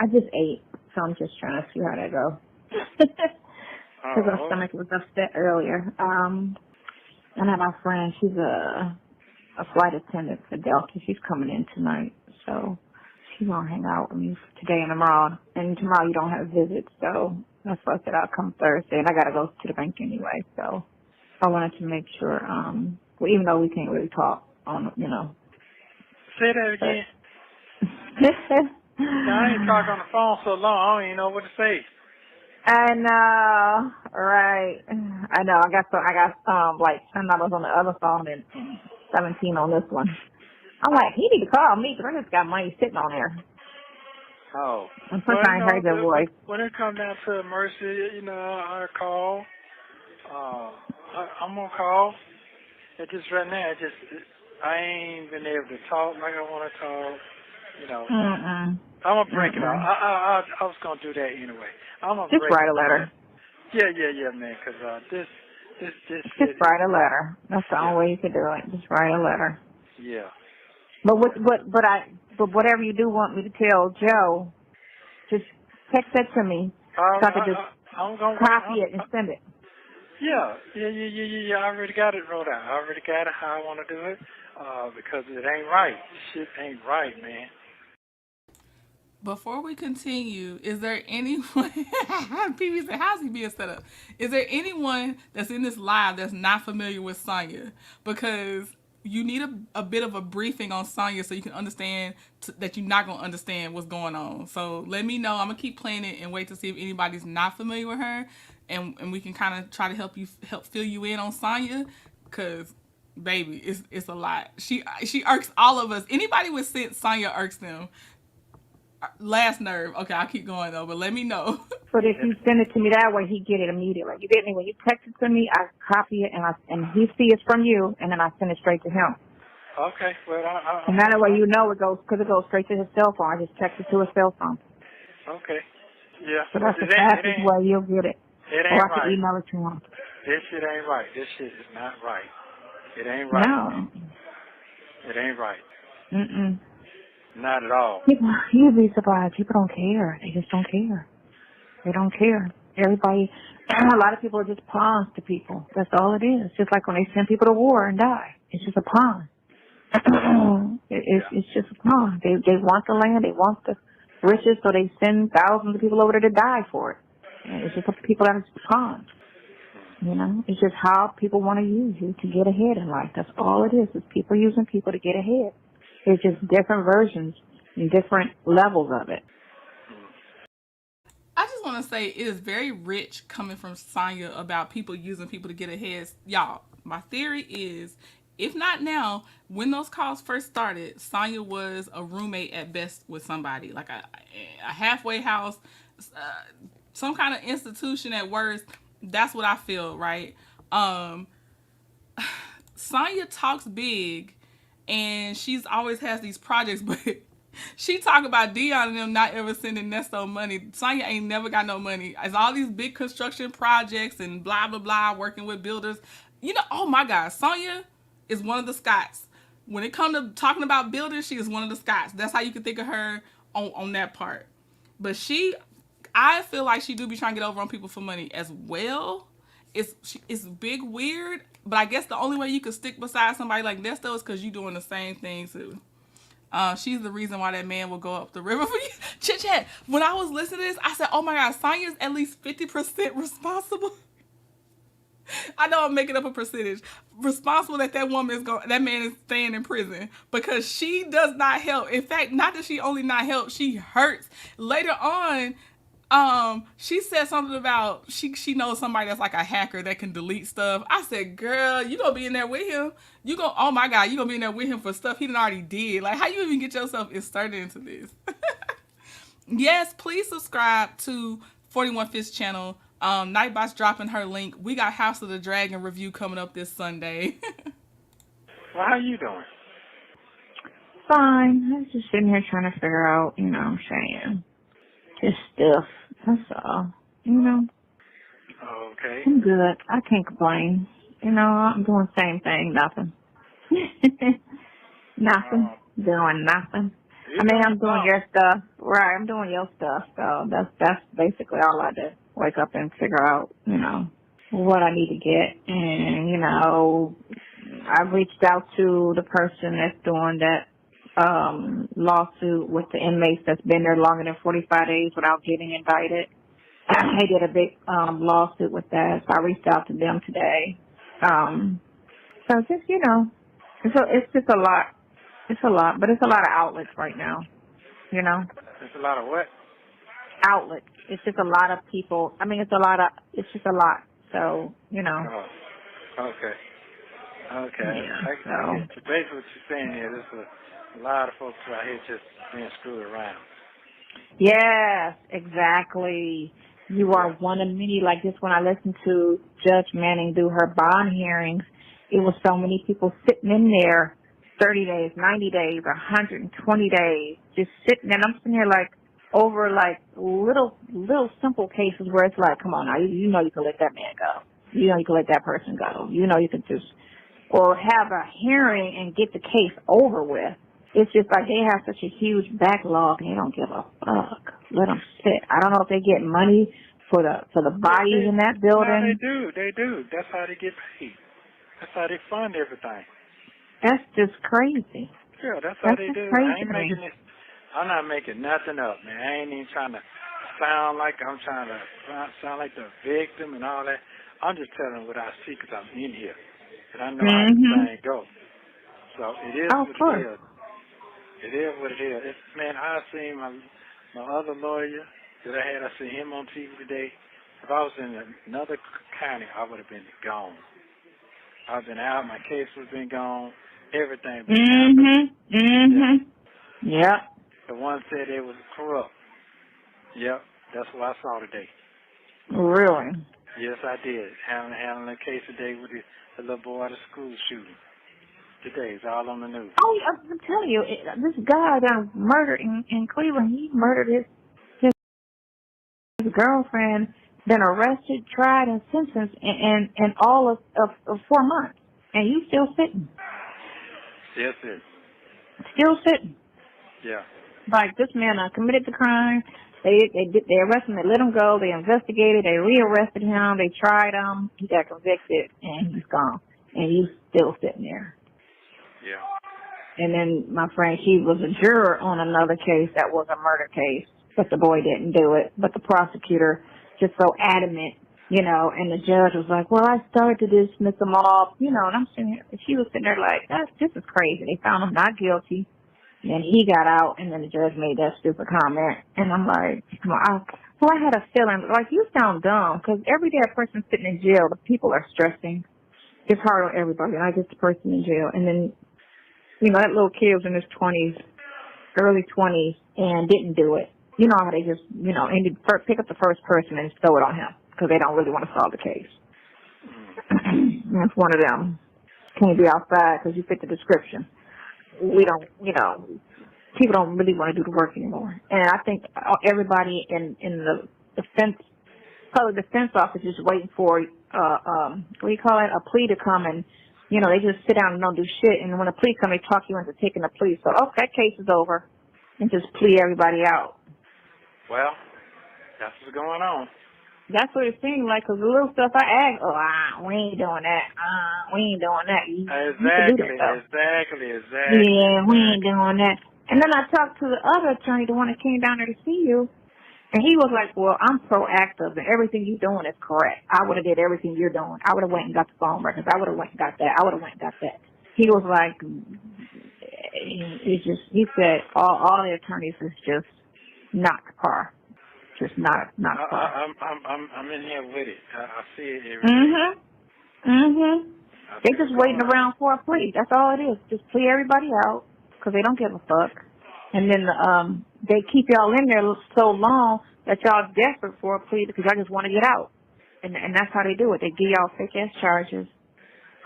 just ate, so I'm just trying to see how that goes. Because my stomach was upset earlier. And I have my friend, she's a flight attendant for Delta. She's coming in tonight, so she's gonna hang out with me today and tomorrow. And tomorrow you don't have visits, so that's why I said I'll come Thursday. And I gotta go to the bank anyway, so I wanted to make sure. Well, even though we can't really talk on, Say that again. I ain't talked on the phone so long, I don't even know what to say. I know, right? I know. I got like $10 on the other phone and 17 on this one. I'm like, he need to call me because I just got money sitting on there. Oh. And plus I heard your voice. When it comes down to emergency, I call. I'm gonna call. It just right now, I ain't been able to talk like I want to talk. I'm gonna break it out. I was gonna do that anyway. I'm gonna just write a letter. Yeah, man. Cause this. Just write a letter. That's the only way you can do it. Just write a letter. Yeah. But whatever you do want me to tell Joe, just text that to me so I can just copy it and send it. Yeah. I already got it wrote out. I already got it how I want to do it. Because it ain't right. Shit ain't right, man. Before we continue, is there anyone, PB said, how's he being set up? Is there anyone that's in this live that's not familiar with Sonya? Because you need a bit of a briefing on Sonya so you can understand that you're not going to understand what's going on. So let me know. I'm going to keep playing it and wait to see if anybody's not familiar with her. And we can kind of try to help fill you in on Sonya. Because, baby, it's a lot. She irks all of us. Anybody with sense, Sonya irks them. Last nerve. Okay, I'll keep going though, but let me know. But if you send it to me that way, he get it immediately. You get me? When you text it to me, I copy it and he sees it's from you, and then I send it straight to him. Okay. Well, and that way it goes straight to his cell phone. I just text it to his cell phone. Okay. Yeah. So that's the fastest way you'll get it. It ain't or I can email it to him. This shit ain't right. This shit is not right. It ain't right. No. It ain't right. Mm-mm. Not at all. You'd be surprised. People don't care. They just don't care. They don't care. Everybody, a lot of people are just pawns to people. That's all it is. Just like when they send people to war and die. It's just a pawn. It's just a pawn. They want the land. They want the riches, so they send thousands of people over there to die for it. And it's just people that are just pawns. It's just how people want to use you to get ahead in life. That's all it is. It's people using people to get ahead. There's just different versions and different levels of it. I just want to say it is very rich coming from Sonya about people using people to get ahead. Y'all, my theory is, if not now, when those calls first started, Sonya was a roommate at best with somebody, like a halfway house, some kind of institution at worst. That's what I feel, right? Sonya talks big, and she's always has these projects, but she talk about Dion and them not ever sending Nesto money. Sonya ain't never got no money. It's all these big construction projects and blah, blah, blah, working with builders. Oh my God, Sonya is one of the Scots. When it comes to talking about builders, she is one of the Scots. That's how you can think of her on that part. But I feel like she do be trying to get over on people for money as well. It's big weird, but I guess the only way you could stick beside somebody like Nesto is because you doing the same thing too. She's the reason why that man will go up the river for you. Chit chat. When I was listening to this, I said, oh my God, Sonya's at least 50% responsible. I know I'm making up a percentage. Responsible that that man is staying in prison because she does not help. In fact, not that she only not help, she hurts. Later on, she said something about she knows somebody that's like a hacker that can delete stuff. I said, girl, you gonna be in there with him. Oh my God, you gonna be in there with him for stuff he done already did. Like, how you even get yourself inserted into this? Yes, please subscribe to 41 Fifth's channel. Nightbot's dropping her link. We got House of the Dragon review coming up this Sunday. Well, how you doing? Fine. I was just sitting here trying to figure out, you know what I'm saying, just stuff. That's all. You know, Okay. I'm good. I can't complain. You know, I'm doing the same thing, nothing. Nothing. Doing nothing. I mean, I'm doing your stuff. Right, I'm doing your stuff. So that's basically all I do. Wake up and figure out, you know, what I need to get. And, you know, I reached out to the person that's doing that lawsuit with the inmates that's been there longer than 45 days without getting indicted. They did a big lawsuit with that, so I reached out to them today. So just, you know, it's just a lot. It's a lot, but it's a lot of outlets right now, you know. There's a lot of what? Outlets. It's just a lot of people. I mean, it's just a lot. So, you know. Oh, okay. Okay. Yeah, I get you. Basically what you're saying here, there's a lot of folks out here just being screwed around. Yes, exactly. You are one of many. Like this, when I listened to Judge Manning do her bond hearings, it was so many people sitting in there 30 days, 90 days, 120 days, just sitting. And I'm sitting here like over like little simple cases where it's like, come on now, you know you can let that man go. You know you can let that person go. You know you can just, or have a hearing and get the case over with. It's just like they have such a huge backlog and they don't give a fuck. Let them sit. I don't know if they get money for the bodies in that building. No, they do. That's how they get paid. That's how they fund everything. That's just crazy. Yeah, that's how they do. Crazy. I'm not making nothing up, man. I ain't even trying to sound like I'm trying to sound like the victim and all that. I'm just telling what I see because I'm in here. And I know how this thing goes. So it is what it is. It is what it is. Man, I seen my other lawyer that I seen him on TV today. If I was in another county, I would have been gone. I've been out. My case would have been gone. Everything been gone. Yep. The one said it was corrupt. Yep. That's what I saw today. Really? Yes, I did. Handling a case today with the little boy at the school shooting. Today, it's all on the news. Oh, I'm telling you, this guy that murdered in Cleveland, he murdered his girlfriend, been arrested, tried, and sentenced in all of 4 months. And you still sitting. Yes, sir. Still sitting. Yeah. Like, this man committed the crime. They arrested him, they let him go, they investigated, they re-arrested him, they tried him, he got convicted, and he's gone. And you still sitting there. Yeah. And then my friend, she was a juror on another case that was a murder case, but the boy didn't do it. But the prosecutor just so adamant, you know, and the judge was like, well, I started to dismiss them all, you know, and I'm sitting here, and she was sitting there like, this is crazy. They found him not guilty. And he got out, and then the judge made that stupid comment. And I'm like, I had a feeling, like, you sound dumb, because every day a person's sitting in jail, the people are stressing. It's hard on everybody, not just the person in jail. And then, you know, that little kid was in his 20s, early 20s, and didn't do it. You know how they just, you know, pick up the first person and just throw it on him, because they don't really want to solve the case. That's one of them. Can't be outside because you fit the description. We don't, you know, people don't really want to do the work anymore. And I think everybody in the public defense office is waiting for, what do you call it, a plea to come, and, you know, they just sit down and don't do shit. And when a plea comes, they talk you into taking a plea. So, that case is over, and just plea everybody out. Well, that's what's going on. That's what it seems like, because the little stuff I ask, we ain't doing that. We ain't doing that. Exactly. Yeah, we ain't doing that. And then I talked to the other attorney, the one that came down there to see you, and he was like, well, I'm proactive, and everything you're doing is correct. I would have did everything you're doing. I would have went and got the phone records. I would have went and got that. I would have went and got that. He was like, he said, all the attorneys is just not par. Just not par. I'm in here with it. I see it every day. They just waiting around for a plea. That's all it is. Just plea everybody out because they don't give a fuck. And then they keep y'all in there so long that y'all desperate for a plea because y'all just want to get out. And that's how they do it. They give y'all fake-ass charges,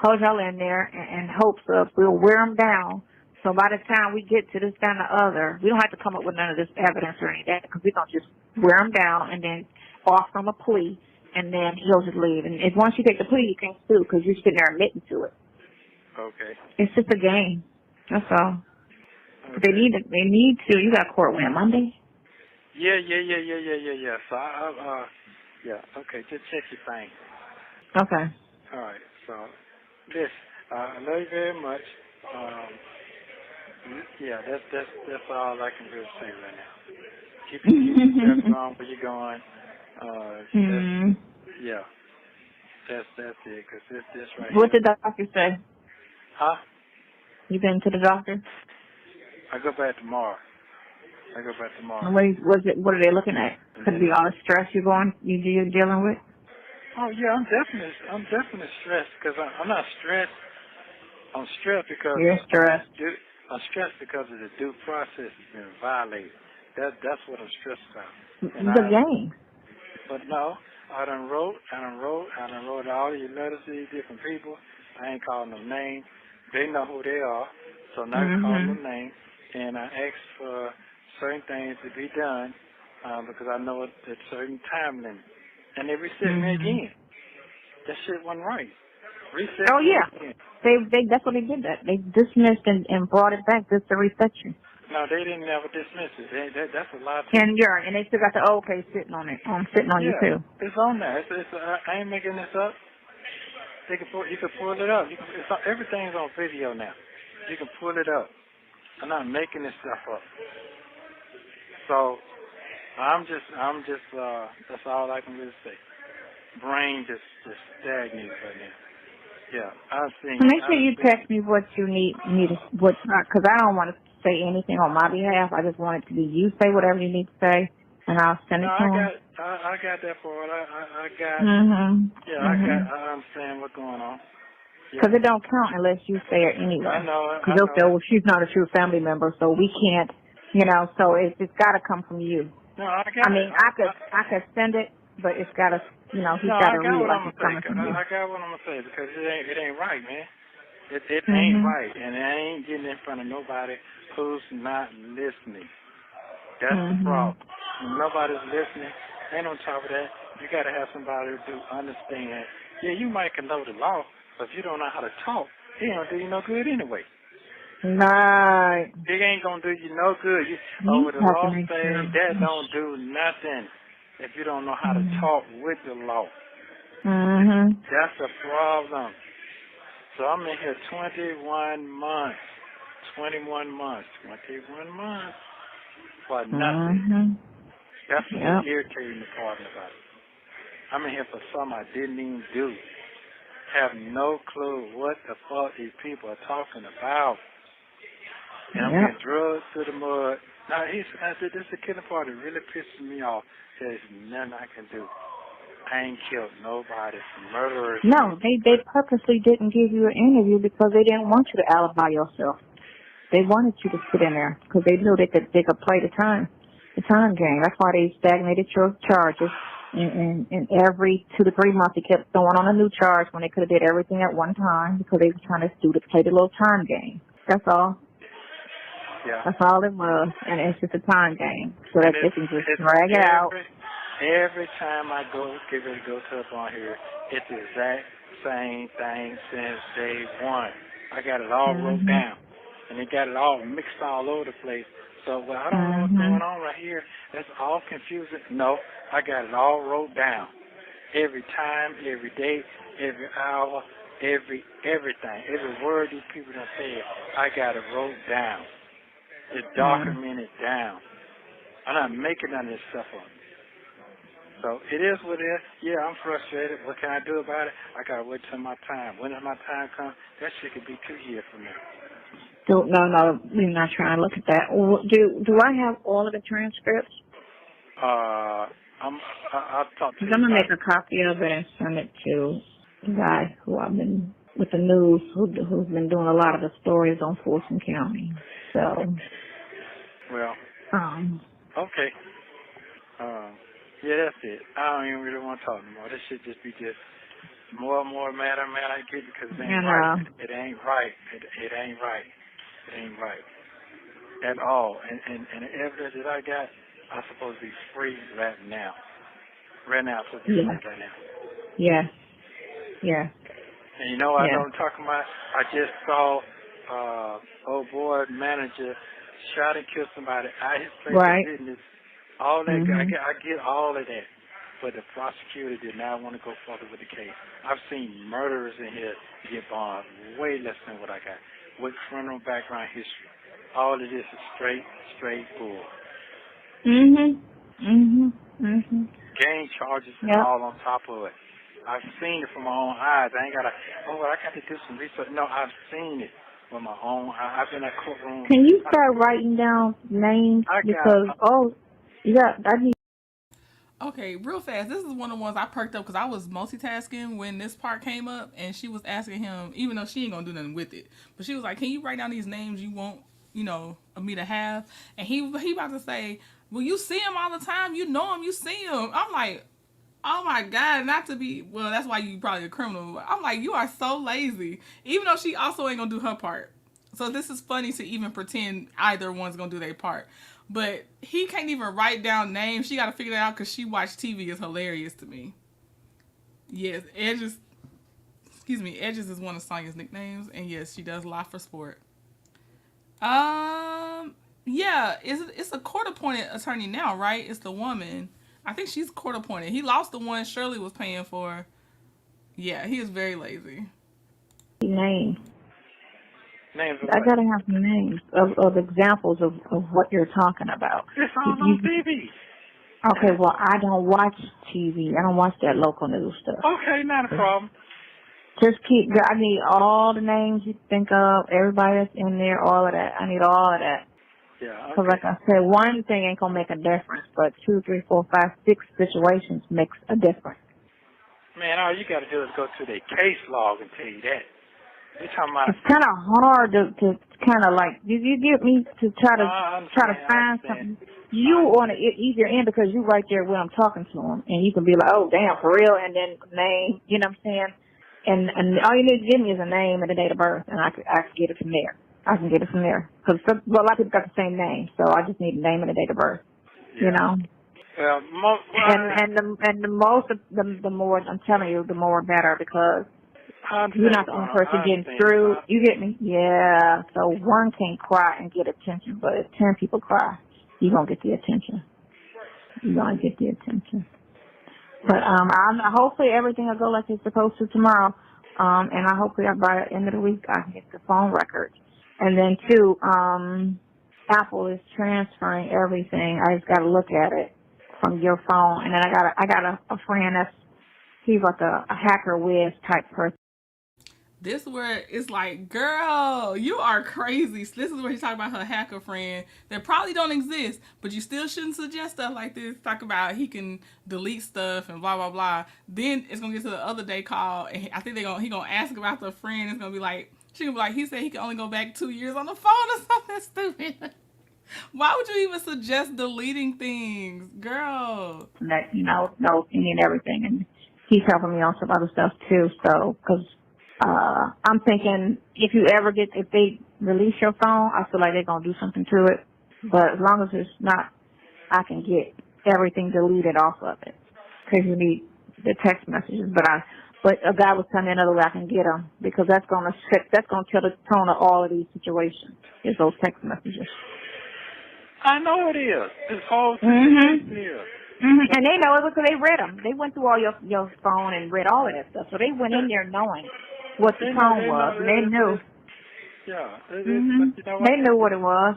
hold y'all in there, and hopes of we'll wear them down. So by the time we get to this, that, and the other, we don't have to come up with none of this evidence or any of that because we're going to just wear him down and then offer him a plea, and then he'll just leave. And if once you take the plea, you can't sue because you're sitting there admitting to it. Okay. It's just a game. That's all. Okay. They need to. You got court when, Monday? Yeah. So, okay, just check your thing. Okay. All right, so, listen, I love you very much. Yeah, that's all I can really say right now. Keep yourself going where you're going. Yeah, that's it, because this right What here. did the doctor say? Huh? You been to the doctor? I go back tomorrow. And what are they looking at? Could it be all the stress you're dealing with? Oh yeah, I'm definitely stressed because I'm not stressed. I'm stressed because You're stressed. I'm stressed because of the due process has been violated. That's what I'm stressed about. The game. But no, I done wrote all these letters to these different people. I ain't calling no name. They know who they are, so I'm not calling them name. And I asked for certain things to be done because I know it's a certain time limit. And they reset me again. That shit wasn't right. Reset Oh, yeah. again. That's what they did that. They dismissed and brought it back just to reset you. No, they didn't ever dismiss it. That's a lie. And they still got the old case sitting on it. Sitting on you, too. It's on there. I ain't making this up. You can pull it up. Everything's on video now. You can pull it up. I'm not making this stuff up. So I'm just that's all I can really say. Brain just stagnated right now. Yeah, I've seen. Make sure you text me what you need because I don't want to say anything on my behalf. I just want it to be you say whatever you need to say, and I'll send it to him. I got that part. I got. I understand what's going on. Because it don't count unless you say it anyway. I know. Because they'll say, well, she's not a true family member, so we can't, so it's got to come from you. No, I got it. I could send it, but it's got to, he's got to read it like it's coming from you. I got what I'm going to say because it ain't right, man. It ain't right, and I ain't getting in front of nobody who's not listening. That's the problem. When nobody's listening, and on top of that, you got to have somebody who understand. Yeah, you might can know the law, but if you don't know how to talk, it ain't going to do you no good anyway. Right. It ain't going to do you no good. Over the law thing, that don't do nothing if you don't know how to talk with the law. That's a problem. So I'm in here 21 months for nothing. That's the irritating part about it. I'm in here for something I didn't even do. Have no clue what the fuck these people are talking about. And I'm getting drugged to the mud. Now, this is the killing part that really pisses me off. There's nothing I can do. I ain't killed nobody. Murderers. No, they purposely didn't give you an interview because they didn't want you to alibi yourself. They wanted you to sit in there because they knew they could play the time game. That's why they stagnated your charges. And every 2 to 3 months, they kept throwing on a new charge when they could have did everything at one time because they were trying to play the little time game. That's all. Yeah. That's all it was, and it's just a time game so that they can just drag it out. Every time I get ready to go up on here, it's the exact same thing since day one. I got it all wrote down, and they got it all mixed all over the place. So I don't know what's going on right here. That's all confusing. No, I got it all wrote down. Every time, every day, every hour, everything. Every word these people done said, I got it wrote down. It's documented down. I'm not making none of this stuff up. So it is what it is. Yeah, I'm frustrated. What can I do about it? I got to wait till my time. When does my time come? That shit could be 2 years from now. No, we're not trying to look at that. Do I have all of the transcripts? I'll talk to you. I'm going to make a copy of it and send it to the guy who I've been with the news, who's been doing a lot of the stories on Fulton County. So. Well, Okay. Yeah, that's it. I don't even really want to talk anymore. This should just be just more and more mad I get because it ain't right. It ain't right. It ain't right. It ain't right at all. And the evidence that I got, I'm supposed to be free right now. Right now, I'm supposed to be free right now. Yeah. Yeah. And you know what I'm talking about? I just saw old boy manager shot and killed somebody out his place of business. All that, I get all of that. But the prosecutor did not want to go further with the case. I've seen murderers in here get bond way less than what I got. With criminal background history. All of this is straight bull. Gang charges and all on top of it. I've seen it from my own eyes. I ain't got to, I got to do some research. No, I've seen it with my own eyes. I've been in a courtroom. Can you start writing down names? I need. Okay, real fast. This is one of the ones I perked up because I was multitasking when this part came up, and she was asking him, even though she ain't gonna do nothing with it, but she was like, "Can you write down these names you want, me to have?" And he about to say, "Well, you see him all the time. You know him. You see him." I'm like, oh my God, not to be, well, that's why you probably a criminal. I'm like, you are so lazy. Even though she also ain't gonna do her part. So this is funny to even pretend either one's gonna do their part. But he can't even write down names. She got to figure that out because she watched TV. Is hilarious to me. Yes, Edges is one of Sonya's nicknames. And yes, she does lie for sport. Yeah, it's a court-appointed attorney now, right? It's the woman. I think she's court-appointed. He lost the one Shirley was paying for. Yeah, he is very lazy. Names. I gotta have names of examples of what you're talking about. It's on TV. Okay, well, I don't watch TV. I don't watch that local news stuff. Okay, not a problem. Just I need all the names you think of, everybody that's in there, all of that. I need all of that. Yeah. Because like I said, one thing ain't gonna make a difference, but 2, 3, 4, 5, 6 situations makes a difference. Man, all you gotta do is go to their case log and tell you that. You're talking about. It's kind of hard to kind of like you get me to try to find something. You on the easier end because you right there when I'm talking to them, and you can be like, oh damn, for real, and then name, you know what I'm saying? And all you need to give me is a name and a date of birth, and I can get it from there. I can get it from there because a lot of people got the same name, so I just need a name and a date of birth. Yeah. You know. Well, the more I'm telling you, the more better because. You're not the only person getting through. You get me? Yeah. So one can cry and get attention, but if 10 people cry, you're going to get the attention. You're going to get the attention. But hopefully everything will go like it's supposed to tomorrow. And I hopefully by the end of the week I can get the phone records. And then too, Apple is transferring everything. I just got to look at it from your phone. And then I got a friend he's like a hacker whiz type person. This where it's like, girl, you are crazy. So this is where he's talking about her hacker friend that probably don't exist, but you still shouldn't suggest stuff like this. Talk about he can delete stuff and blah, blah, blah. Then it's going to get to the other day call, and I think he going to ask about the friend. It's going to be like, she going to be like, he said he can only go back 2 years on the phone or something stupid. Why would you even suggest deleting things? Girl. That, knows any and everything, and he's helping me on some other stuff too, so, because I'm thinking if they release your phone, I feel like they're going to do something to it. But as long as it's not, I can get everything deleted off of it. Because you need the text messages. But a guy was telling me another way I can get them because that's going to tell the tone of all of these situations is those text messages. I know it is. This whole situation is. And they know it because they read them. They went through all your phone and read all of that stuff. So they went in there knowing what the tone was, and they knew. Yeah. But they knew what it was.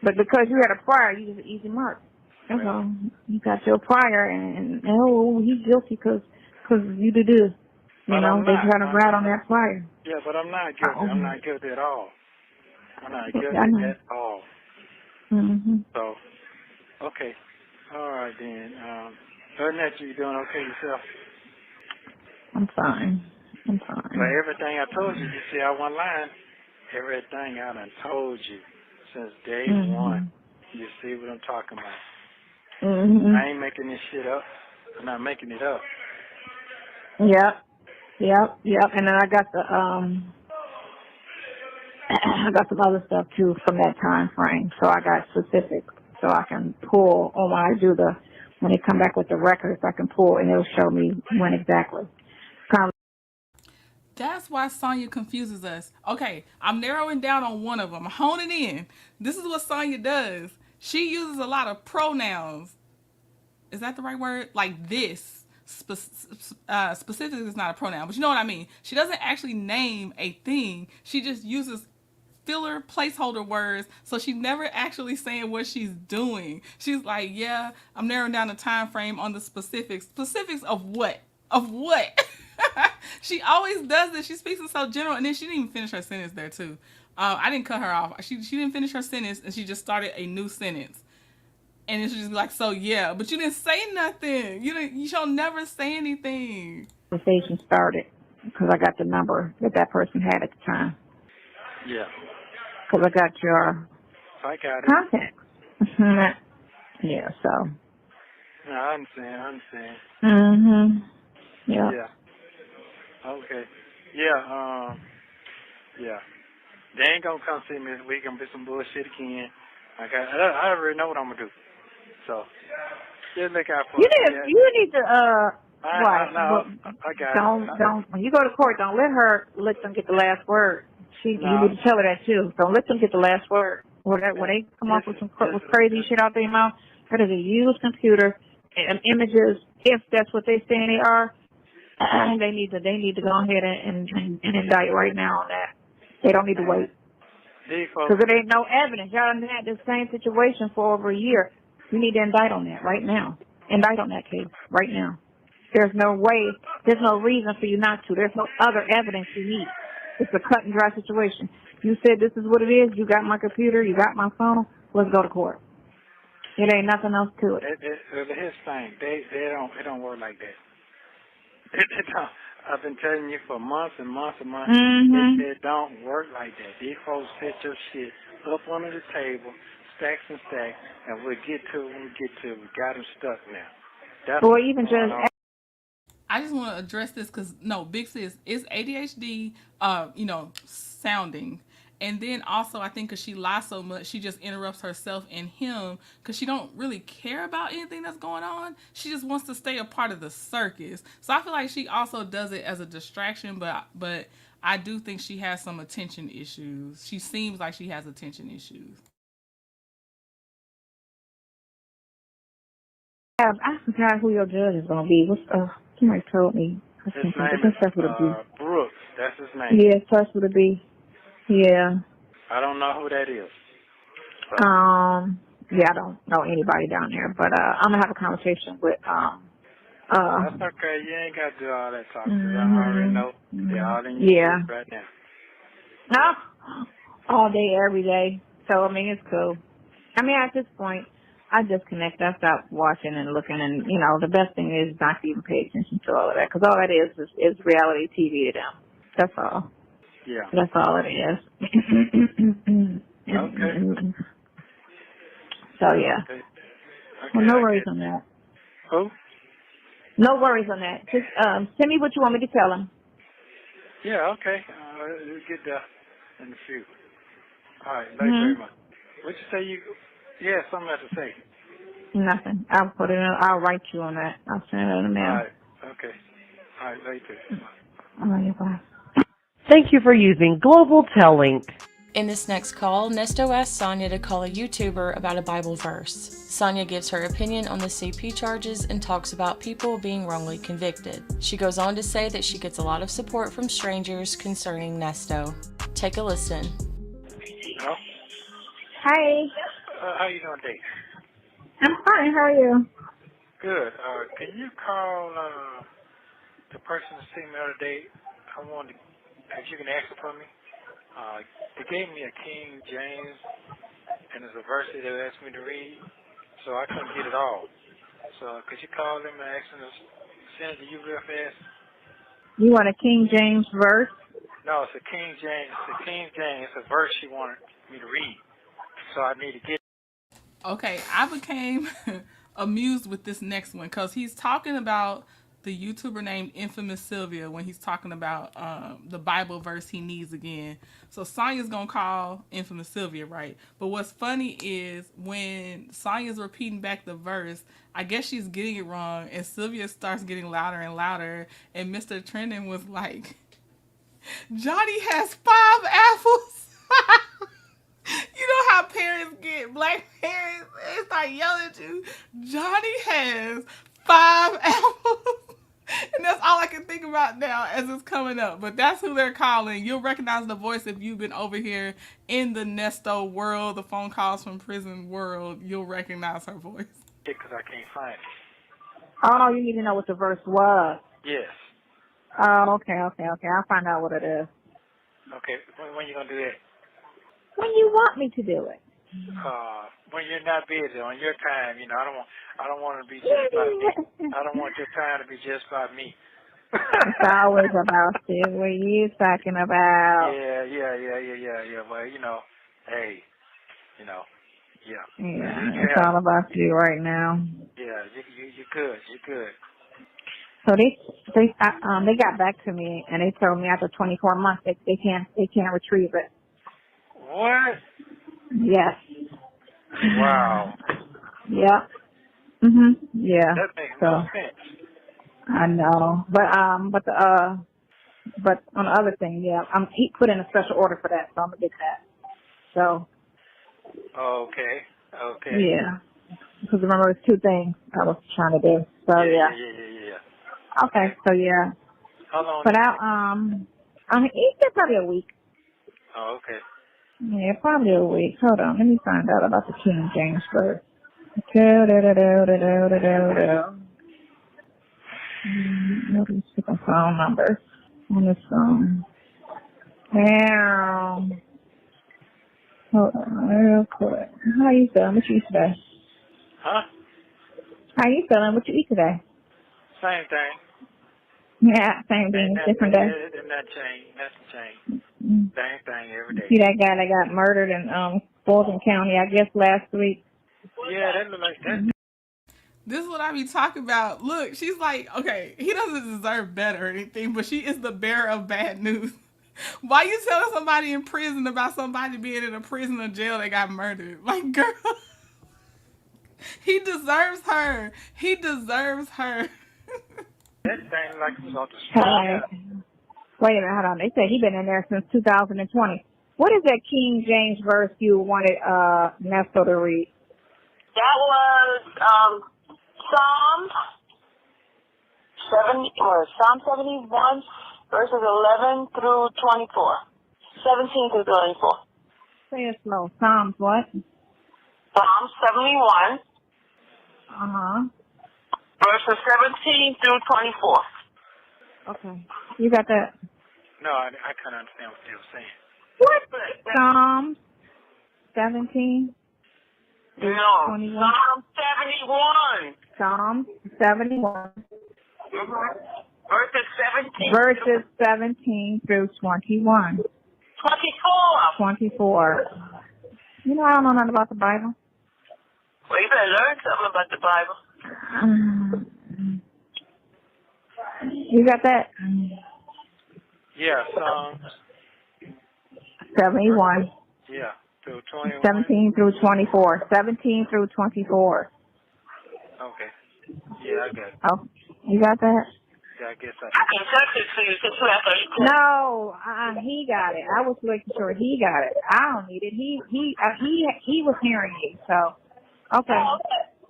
But because you had a prior, you was an easy mark. That's all. You got your prior, and he's guilty because you did this. You know, they try to rat on that prior. Yeah, but I'm not guilty. I'm not guilty at all. I'm not guilty at all. So, okay. All right, then. Earnest, you doing okay yourself? I'm fine. But everything I told you see, I wasn't lying. Everything I done told you since day one. You see what I'm talking about? Mhm. I ain't making this shit up. I'm not making it up. Yep. And then I got the I got some other stuff too from that time frame. So I got specifics so I can pull on when they come back with the records, I can pull and it'll show me when exactly. That's why Sonya confuses us. Okay, I'm narrowing down on one of them. I'm honing in. This is what Sonya does. She uses a lot of pronouns. Is that the right word? Like this. Specific is not a pronoun, but you know what I mean. She doesn't actually name a thing. She just uses filler placeholder words, so she's never actually saying what she's doing. She's like, yeah, I'm narrowing down the time frame on the specifics. Specifics of what? Of what? She always does this. She speaks in so general, and then she didn't even finish her sentence there too. I didn't cut her off. She didn't finish her sentence, and she just started a new sentence. And it's just like, so yeah, but you didn't say nothing. You shall never say anything. Conversation started because I got the number that person had at the time. Yeah. Because I got your I got it. contact. Yeah, so. No, I understand. Mhm. Yeah. Yeah. Okay. Yeah. Yeah. They ain't gonna come see me this week. Gonna be some bullshit again. I already know what I'm gonna do. So just look out for it. You need to I got it. Don't when you go to court, don't let them get the last word. You need to tell her that too. Don't let them get the last word. When they come up with with crazy shit out their mouth, that is a used computer and images. If that's what they saying they are, they need to go ahead and indict right now on that. They don't need to wait. Because there ain't no evidence. Y'all done had this same situation for over a year. You need to indict on that right now. Indict on that case right now. There's no reason for you not to. There's no other evidence you need. It's a cut and dry situation. You said this is what it is. You got my computer. You got my phone. Let's go to court. It ain't nothing else to it. Here's the thing. It don't work like that. It don't. I've been telling you for months and months and months. Mm-hmm. It don't work like that. These folks set your shit up under the table, stacks and stacks, and we'll get to it when we get to it. We got them stuck now. That's or even just. I just want to address this because Big Sis is ADHD, sounding. And then also, I think because she lies so much, she just interrupts herself and him because she don't really care about anything that's going on. She just wants to stay a part of the circus. So I feel like she also does it as a distraction, but I do think she has some attention issues. She seems like she has attention issues. I forgot who your judge is going to be. Somebody told me. His name is Brooks. That's his name. Yeah, it starts with a B. Yeah. I don't know who that is. Yeah, I don't know anybody down there, but I'm gonna have a conversation with That's okay. You ain't got to do all that talking. Cause I already know they're all in your shit right now. No, all day, every day. So I mean, it's cool. I mean, at this point, I disconnect. I stopped watching and looking, and the best thing is not to even pay attention to all of that, because all that is reality TV to them. That's all. Yeah. That's all it is. Okay. So, yeah. Okay. Well, no worries on that. Who? No worries on that. Just send me what you want me to tell him. Yeah, okay. We'll get there in a few. All right. Thanks very much. What'd you say Yeah, something else to say. Nothing. I'll write you on that. I'll send it in the mail. All right. Okay. All right. Later. All right, bye. Thank you for using Global Tellink. In this next call, Nesto asks Sonya to call a YouTuber about a Bible verse. Sonya gives her opinion on the CP charges and talks about people being wrongly convicted. She goes on to say that she gets a lot of support from strangers concerning Nesto. Take a listen. Hello? Hi. How you doing, Dave? I'm fine. How are you? Good. Can you call the person that seen me the other day? I wanted to, if you can ask it for me. They gave me a King James, and there's a verse that they asked me to read, so I couldn't get it all. So could you call them and ask them to send it to you real fast? You want a King James verse? No, it's a King James. It's a verse she wanted me to read, so I need to get it. Okay, I became amused with this next one because he's talking about the YouTuber named Infamous Sylvia when he's talking about the Bible verse he needs again. So Sonya's gonna call Infamous Sylvia, right? But what's funny is when Sonya's repeating back the verse, I guess she's getting it wrong, and Sylvia starts getting louder and louder, and Mr. Trendon was like, Johnny has 5 apples. You know how parents get, black parents, they start yelling at you. Johnny has 5 apples. And that's all I can think about now as it's coming up. But that's who they're calling. You'll recognize the voice if you've been over here in the Nesto world, the phone calls from prison world. You'll recognize her voice. Because I can't find it. Oh, you need to know what the verse was. Yes. Oh, okay. I'll find out what it is. Okay. When you gonna do that? When you want me to do it. When you're not busy, on your time, you know, I don't want to be just by me. I don't want your time to be just by me. It's always about you. What are you talking about? Yeah. Well, you know, hey, you know, yeah. Yeah, it's all about you right now. Yeah, you could. So they got back to me and they told me after 24 months they can't retrieve it. What? Yes. Wow. Yeah. Yeah. That makes no sense. I know, but on the other thing, yeah, he put in a special order for that, so I'm gonna get that. So. Okay. Yeah. Because remember, it's 2 things I was trying to do. So Yeah. Okay. So yeah. How long? But he said probably a week. Oh, okay. Yeah, probably a week. Hold on, let me find out about the King James verse. Nobody's picking phone numbers on this phone. Now, hold on real quick. How you feeling? What you eat today? Huh? How you feeling? What you eat today? Same thing. Yeah, same thing. Different day. Nothing changed. Same thing every day. See that guy that got murdered in Fulton County, I guess last week? Yeah, that look like that. This is what I be talking about. Look, she's like, okay, he doesn't deserve better or anything, but she is the bearer of bad news. Why you telling somebody in prison about somebody being in a prison or jail that got murdered? Like, girl, he deserves her. He deserves her. That thing like it was off the Hi. Wait a minute, hold on. They say he been in there since 2020. What is that King James verse you wanted Nesto to read? That was Psalm 71, verses 11 through 24. 17 through 24. Say it slow. Psalms what? Psalm 71. Verses 17 through 24. Okay. You got that? No, I couldn't understand what they were saying. What? Psalms 17? No. 21. Psalm 71. Psalms 71. Verses 17. Verses 17 through 21. 24. You know, I don't know nothing about the Bible. Well, you better learn something about the Bible. You got that? Yeah, Psalms 71. Yeah, through 21. 17 through 24. 17 through 24. Okay. Yeah, I got it. Oh, you got that? Yeah, I guess I I can text it to you since you have to. No, he got it. I was making sure he got it. I don't need it. He was hearing you, so okay.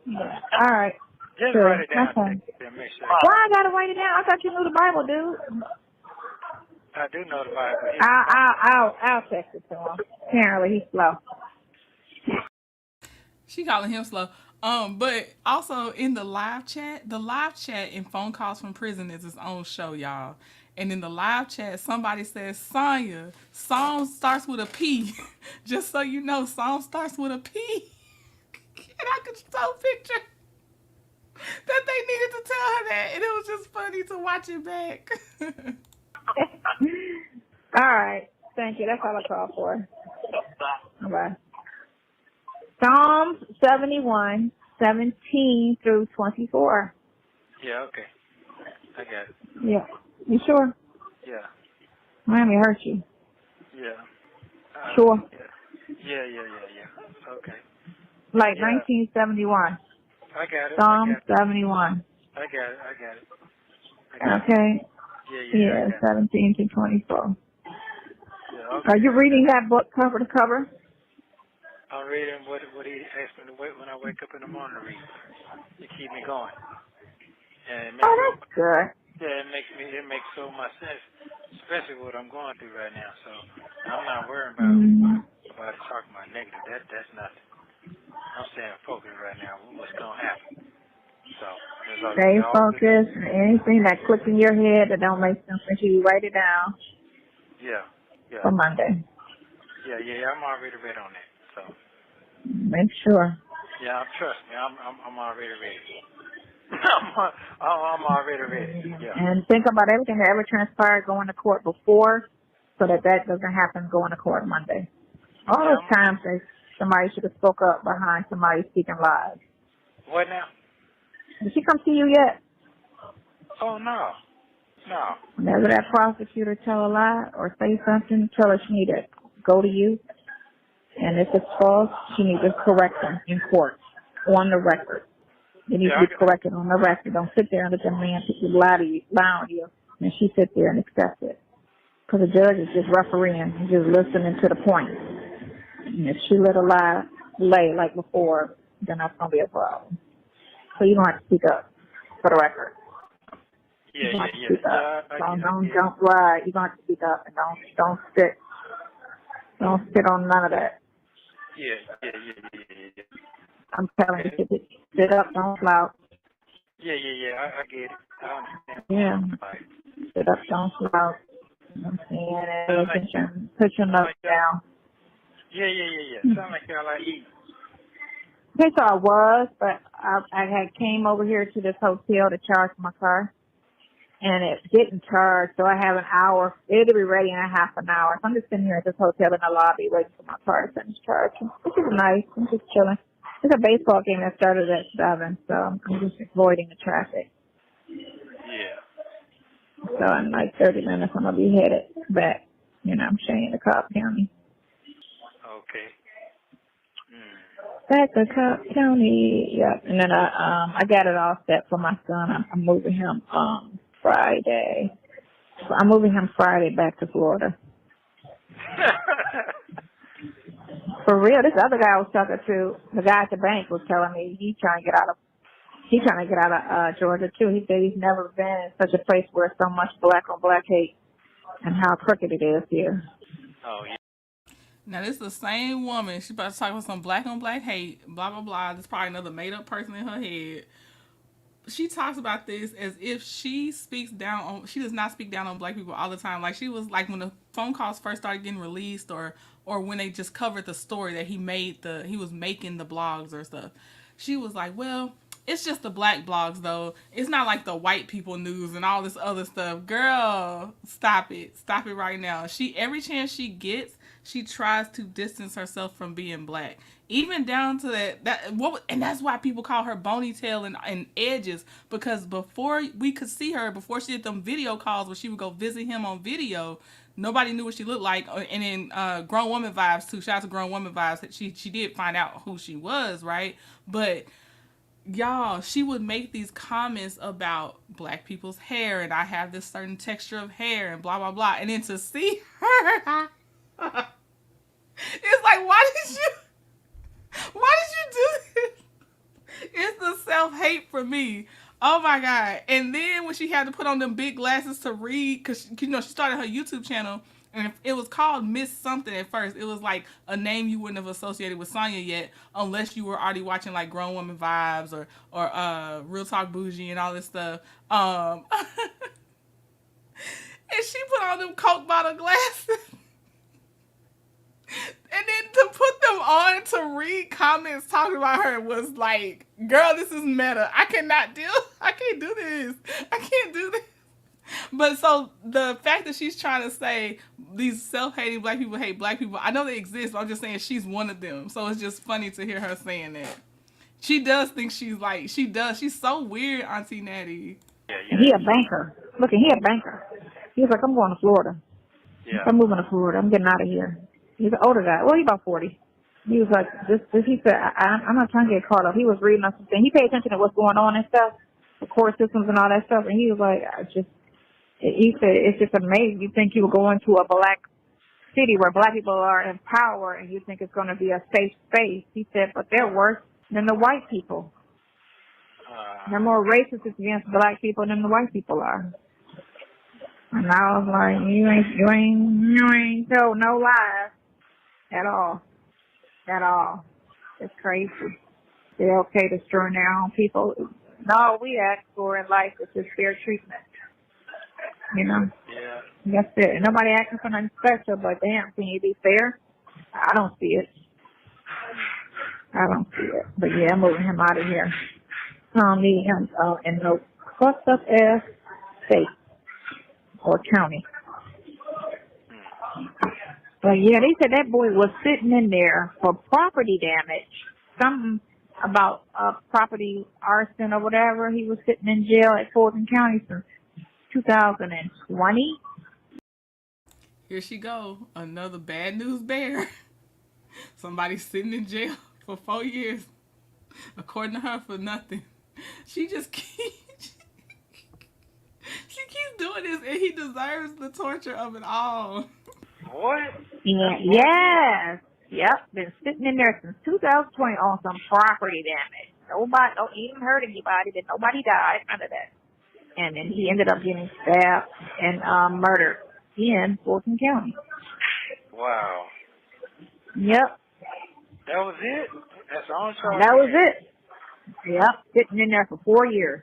Yeah. All right. Just Sure. write it down. Okay. Make sure. Why I gotta write it down? I thought you knew the Bible, dude. I do know the Bible. I'll text it to him. Apparently he's slow. She calling him slow. But also in the live chat in phone calls from prison is its own show, y'all. And in the live chat, somebody says, Sonya, Psalm starts with a P. Just so you know, Psalm starts with a P. And I could so picture that they needed to tell her that. And it was just funny to watch it back. All right. Thank you. That's all I called for. Bye. Psalms 71, 17 through 24. Yeah, okay. I got it. Yeah. You sure? Yeah. Miami hurt you. Yeah. Sure. Yeah. Okay. Like Yeah. 1971. I got it. Psalm 71. I got it. Okay. Yeah. Yeah, 17 to 24. Yeah, okay. Are you reading that book cover to cover? I'm reading what he asked me to wait when I wake up in the morning to read. To keep me going. And it makes Oh, that's good. it makes so much sense, especially what I'm going through right now. So I'm not worrying about talking about negative. That's nothing. I'm staying focused right now. What's gonna happen? So Stay focused. Anything that clicks in your head that don't make sense to you, write it down. Yeah. For Monday. Yeah. I'm already ready on that. So. Make sure. Yeah, trust me. I'm already ready. I'm already ready. Yeah. And think about everything that ever transpired going to court before, so that doesn't happen going to court Monday. All those times that somebody should have spoke up behind somebody speaking lies. What now? Did she come see you yet? Oh, no. Whenever that prosecutor tell a lie or say something, tell her she need to go to you. And if it's false, she needs to correct them in court, on the record. It needs to be corrected on the record. Don't sit there and let the man lie on you, and she sit there and accept it. Because the judge is just refereeing, he's just listening to the point. And if she let a lie lay like before, then that's going to be a problem. So you don't have to speak up for the record. Yeah. Don't lie. You don't have to speak up, and don't sit on none of that. Yeah. I'm telling you, sit up, don't slouch. Yeah. I get it. I understand. Yeah. Sit up, don't slouch. You know what I'm saying? And put your nose down. Yeah. Sound like y'all like eating. Okay, so I was, but I had came over here to this hotel to charge my car. And it didn't charge, so I have an hour. It'll be ready in a half an hour. So I'm just sitting here at this hotel in the lobby waiting for my car to finish charging. This is nice. I'm just chilling. It's a baseball game that started at 7, so I'm just avoiding the traffic. Yeah. So in like 30 minutes, I'm going to be headed back. I'm staying in Cobb County. Okay. Back to Cobb County. Yep. And then I got it all set for my son. I'm moving him Friday. So I'm moving him Friday back to Florida. For real, this other guy I was talking to, the guy at the bank was telling me he's trying to get out of Georgia too. He said he's never been in such a place where so much black on black hate and how crooked it is here. Oh yeah. Now this is the same woman. She's about to talk about some black on black hate, blah blah blah. There's probably another made up person in her head. She talks about this as if she does not speak down on black people all the time. Like she was like when the phone calls first started getting released or when they just covered the story that he was making the blogs or stuff. She was like, well, it's just the black blogs though. It's not like the white people news and all this other stuff. Girl, stop it right now. Every chance she gets, she tries to distance herself from being black. Even down to and that's why people call her Bonytail and Edges, because before we could see her, before she did them video calls where she would go visit him on video, nobody knew what she looked like. And then Grown Woman Vibes too. Shout out to Grown Woman Vibes. She did find out who she was, right? But y'all, she would make these comments about black people's hair and I have this certain texture of hair and blah blah blah. And then to see her, it's like, why did you do this? It's the self-hate for me. Oh my God. And then when she had to put on them big glasses to read, because she started her YouTube channel, and it was called Miss Something at first. It was like a name you wouldn't have associated with Sonya yet, unless you were already watching like Grown Woman Vibes or Real Talk Bougie and all this stuff. And she put on them Coke bottle glasses. And then to put them on to read comments talking about her was like, girl, this is meta. I can't do this. But so the fact that she's trying to say these self-hating black people hate black people, I know they exist, but I'm just saying she's one of them. So it's just funny to hear her saying that. She does think she's like, she does. She's so weird, Auntie Natty. And he a banker. Look, he a banker. He was like, I'm going to Florida. Yeah. I'm moving to Florida. I'm getting out of here. He's an older guy. Well, he's about 40. He was like, he said, I'm not trying to get caught up. He was reading us something. He paid attention to what's going on and stuff, the court systems and all that stuff. And he was like, he said, it's just amazing. You think you were going to a black city where black people are in power and you think it's going to be a safe space. He said, but they're worse than the white people. They're more racist against black people than the white people are. And I was like, you ain't told no lies at all. At all. It's crazy. They're okay destroying their own people. No, we ask for in life is just fair treatment. You know? Yeah. That's it. Nobody asking for nothing special, but damn, can you be fair? I don't see it. I don't see it. But yeah, I'm moving him out of here. Need him in no fucked up ass state or county. But yeah, they said that boy was sitting in there for property damage. Something about property arson or whatever. He was sitting in jail at Fulton County since 2020. Here she go, another bad news bear. Somebody sitting in jail for 4 years, according to her, for nothing. She just keeps doing this, and he deserves the torture of it all. What? Yeah, yes. Yep. Been sitting in there since 2020 on some property damage. Nobody, don't even hurt anybody. Then nobody died. None of that. And then he ended up getting stabbed and murdered in Fulton County. Wow. Yep. That was it? That's the only charge? That was it. Yep. Sitting in there for 4 years.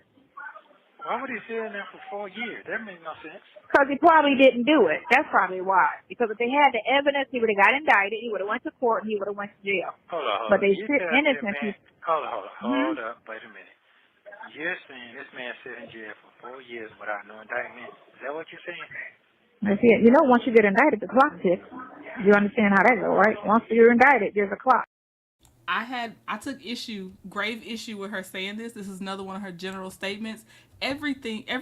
Why would he sit in there for 4 years? That makes no sense. Because he probably didn't do it. That's probably why. Because if they had the evidence, he would have got indicted. He would have went to court, and he would have went to jail. Hold on. But they You sit tell me, innocent. man. Hold up. Wait a minute. You're saying this man sat in jail for 4 years without no indictment? Is that what you're saying? That's it. You know, once you get indicted, the clock ticks. You understand how that goes, right? Once you're indicted, there's a clock. I took grave issue with her saying this. This is another one of her general statements. Every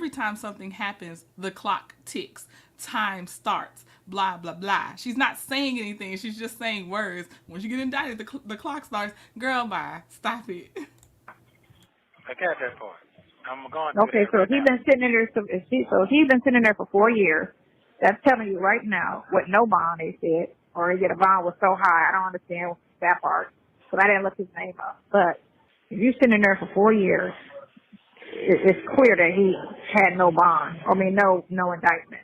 time something happens, the clock ticks. Time starts. Blah, blah, blah. She's not saying anything. She's just saying words. Once you get indicted, the clock starts. Girl, bye. Stop it. I got that part. I'm going Okay, so if he's been sitting in there, so if he's been sitting in there for 4 years, that's telling you right now what no bond they said, or he get a bond was so high. I don't understand that part, because I didn't look his name up. But if you're sitting in there for 4 years, it's clear that he had no bond. I mean, no indictment,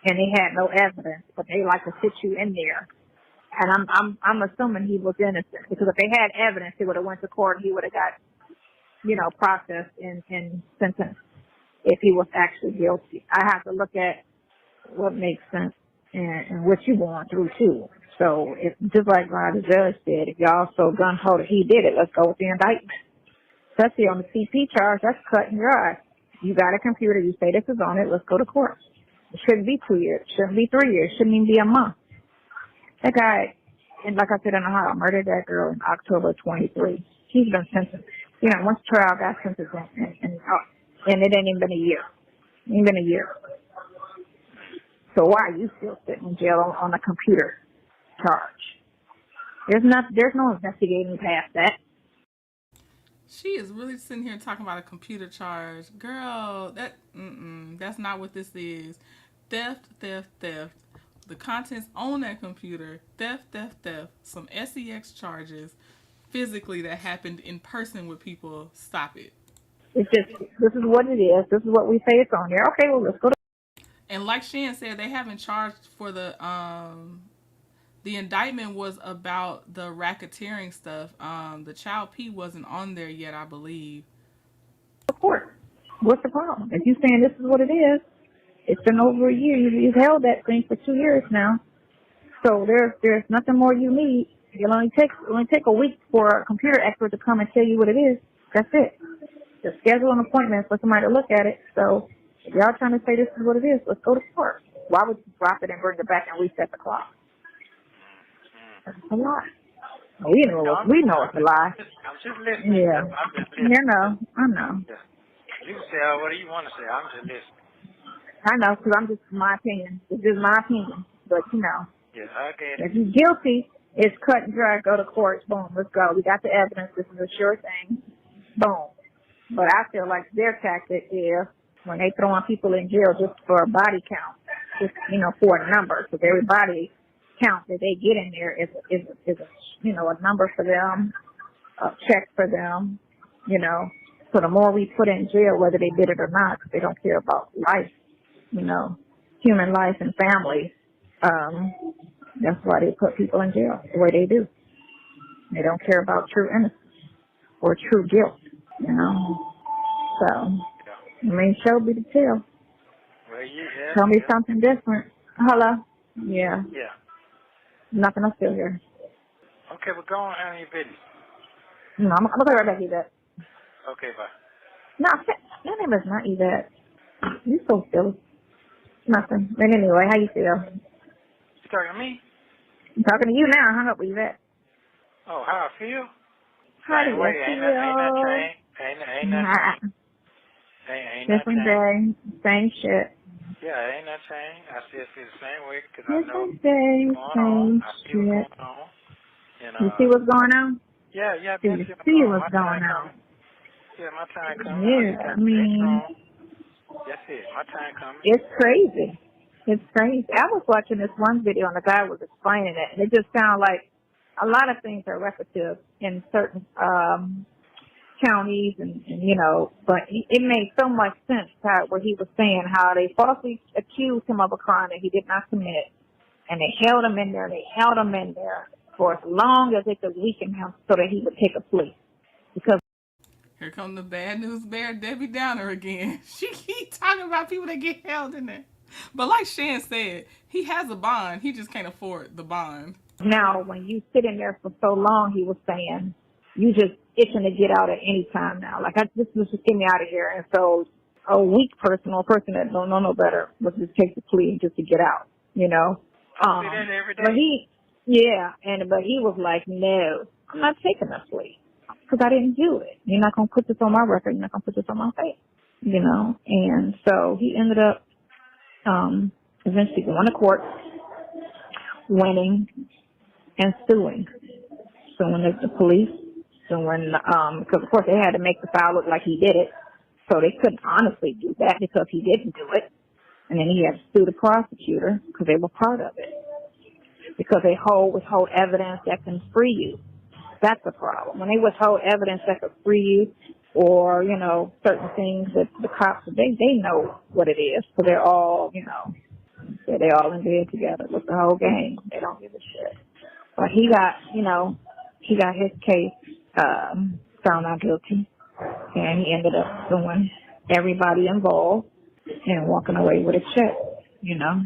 and he had no evidence. But they like to sit you in there, and I'm assuming he was innocent, because if they had evidence, he would have went to court. He would have got, processed and sentenced if he was actually guilty. I have to look at what makes sense and what you're going through too. So if, just like the judge said, if y'all so gun-ho that he did it, let's go with the indictment. Especially on the CP charge, that's cut and dry. You got a computer, you say this is on it, let's go to court. It shouldn't be 2 years, shouldn't be 3 years, shouldn't even be a month. That guy, and like I said in Ohio, murdered that girl in October 23. He's been sentenced. Once trial got sentenced and it ain't even been a year. Ain't been a year. So why are you still sitting in jail on a computer charge? There's no investigating past that. She is really sitting here talking about a computer charge. Girl, that's not what this is. Theft. The contents on that computer. Theft. Some SEX charges. Physically that happened in person with people. Stop it. It's just, this is what it is. This is what we say it's on there. Okay, well, let's go to. And like Shan said, they haven't charged for the indictment was about the racketeering stuff. The child P wasn't on there yet, I believe. Of course. What's the problem? If you're saying this is what it is, it's been over a year. You've held that thing for 2 years now. So there's nothing more you need. It'll only take a week for a computer expert to come and tell you what it is. That's it. Just schedule an appointment for somebody to look at it. So If y'all trying to say this is what it is, let's go to court. Why would you drop it and bring it back and reset the clock? That's a lie. We know it's a lie. I'm just listening. Yeah. I'm just listening. You know, I know. Yeah. You can say whatever you want to say. I'm just listening. I know, because I'm just my opinion. It's just my opinion. But, you know, Yeah, I get it. if you're guilty, it's cut and dry. Go to court. Boom, let's go. We got the evidence. This is a sure thing. Boom. But I feel like their tactic is when they throwing people in jail just for a body count, just, you know, for a number. Because every body count that they get in there is a, you know, a number for them, a check for them, you know. So the more we put in jail, whether they did it or not, because they don't care about life, you know, human life and family. That's why they put people in jail the way they do. They don't care about true innocence or true guilt, you know. So, I mean, show me the tell. Well, yeah. Tell me something different. Hello? Yeah. Yeah. Nothing else still here. Okay, well, go on handle your business. No, I'm going to go right back to that. Okay, bye. No, your name is not Yvette. You so silly. Nothing. But anyway, how you feel? You talking to me? I'm talking to you now. I hung up with Yvette. Oh, how I feel? How do you Wait, ain't that feel? changed? Ain't that changed? Ain't that Different changed? day, same shit. Yeah, ain't that changed? I still feel the same way because I know Different day, what's going on. same I see what's shit. going on. And, You see what's going on? Yeah, Do you see what's going on? Yeah, my time coming. Yeah, I mean, That's it. My time coming. it's crazy. It's crazy. I was watching this one video and the guy was explaining it, and it just sounded like a lot of things are repetitive in certain counties, and you know, but it made so much sense how where he was saying how they falsely accused him of a crime that he did not commit, and they held him in there. They held him in there for as long as they could weaken him so that he would take a plea. Because here come the bad news bear, Debbie Downer again. She keep talking about people that get held in there. But like Shan said, he has a bond. He just can't afford the bond. now, when you sit in there for so long, he was saying, you just itching to get out at any time now. Like, this was just get me out of here. And so a weak person or a person that don't know no better would just take the plea just to get out, you know? I see that every day. But but he was like, no, I'm not taking a plea because I didn't do it. You're not going to put this on my record. You're not going to put this on my face, you know? And so he ended up eventually going to court, winning, and suing the police, because of course they had to make the file look like he did it, so they couldn't honestly do that because he didn't do it, and then he had to sue the prosecutor because they were part of it, because they withhold evidence that can free you. That's the problem. When they withhold evidence that could free you, or you know certain things that the cops they know what it is, so they're all they all in bed together with the whole gang. They don't give a shit. But he got his case found not guilty, and he ended up suing everybody involved and walking away with a check, you know,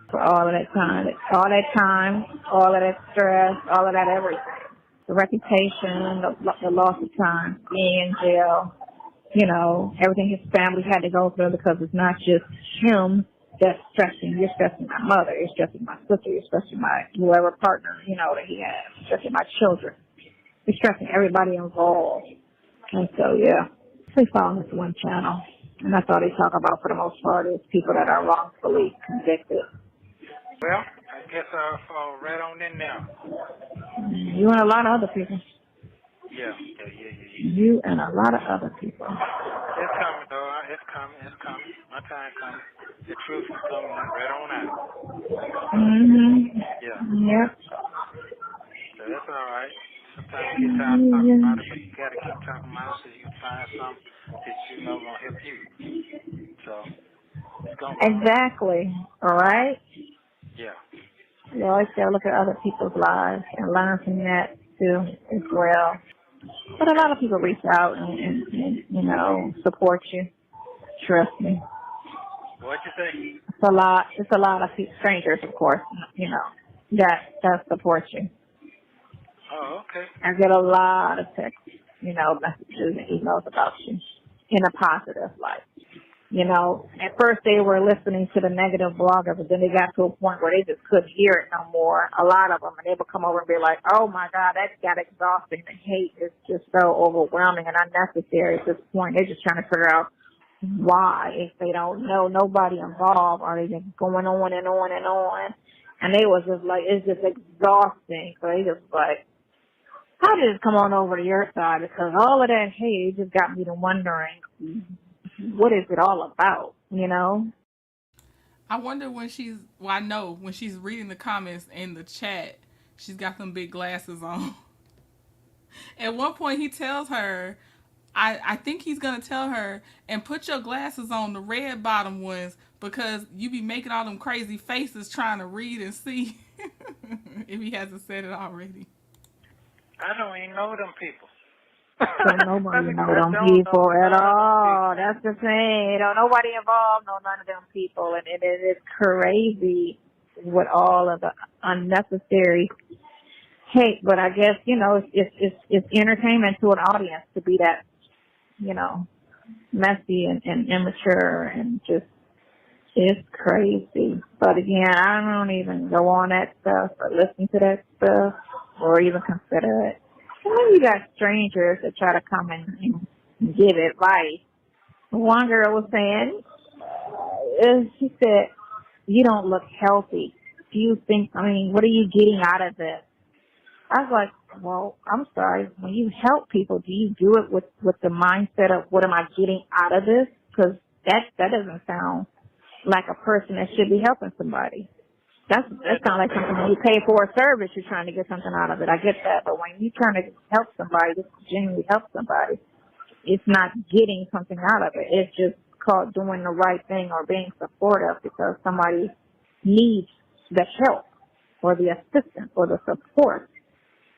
for all of that time, all of that stress, all of that everything. The reputation, the loss of time, being in jail, you know, everything his family had to go through, because it's not just him that's stressing. You're stressing my mother, you're stressing my sister, you're stressing my whoever partner, you know, that he has, you're stressing my children. You're stressing everybody involved. And so, yeah, we follow this one channel. And that's all they talk about for the most part is people that are wrongfully convicted. Well, I guess I'll fall right on in now. You and a lot of other people. Yeah. You and a lot of other people. It's coming, though. It's coming. My time coming. The truth is coming right on out. Mm-hmm. Yeah. Yep. So that's all right. Sometimes you get tired of talking about it, but you got to keep talking about it so you can find something that you know going to help you. So it's going to be Exactly. All right? Yeah. You always got to look at other people's lives and learn from that, too, as well. But a lot of people reach out and you know, support you. Trust me. What'd you say? It's a lot of strangers, of course, you know, that support you. Oh, okay. I get a lot of texts, you know, messages and emails about you in a positive light. You know, at first they were listening to the negative blogger, but then they got to a point where they just couldn't hear it no more. A lot of them, and they would come over and be like, "Oh my God, that got exhausting. The hate is just so overwhelming and unnecessary at this point." They're just trying to figure out why, if they don't know nobody involved, are they just going on and on and on? And they was just like, it's just exhausting. So they just like, I just come on over to your side because all of that hate just got me to wondering, what is it all about, you know? I wonder when I know when she's reading the comments in the chat, she's got them big glasses on. At one point he tells her, I think he's going to tell her, and put your glasses on, the red bottom ones, because you be making all them crazy faces trying to read and see. If he hasn't said it already. I don't even know them people. Don't nobody know them people at all. That's the thing. Don't nobody involved, no none of them people. And it is crazy with all of the unnecessary hate. But I guess, you know, it's entertainment to an audience to be that, you know, messy and immature and just, it's crazy. But again, I don't even go on that stuff or listen to that stuff or even consider it. And then you got strangers that try to come and give advice. One girl was saying, she said, "You don't look healthy. Do you think, what are you getting out of this?" I was like, well, I'm sorry. When you help people, do you do it with the mindset of what am I getting out of this? Because that doesn't sound like a person that should be helping somebody. That's kind of like something when you pay for a service, you're trying to get something out of it. I get that. But when you're trying to help somebody, just genuinely help somebody, it's not getting something out of it. It's just called doing the right thing or being supportive because somebody needs the help or the assistance or the support.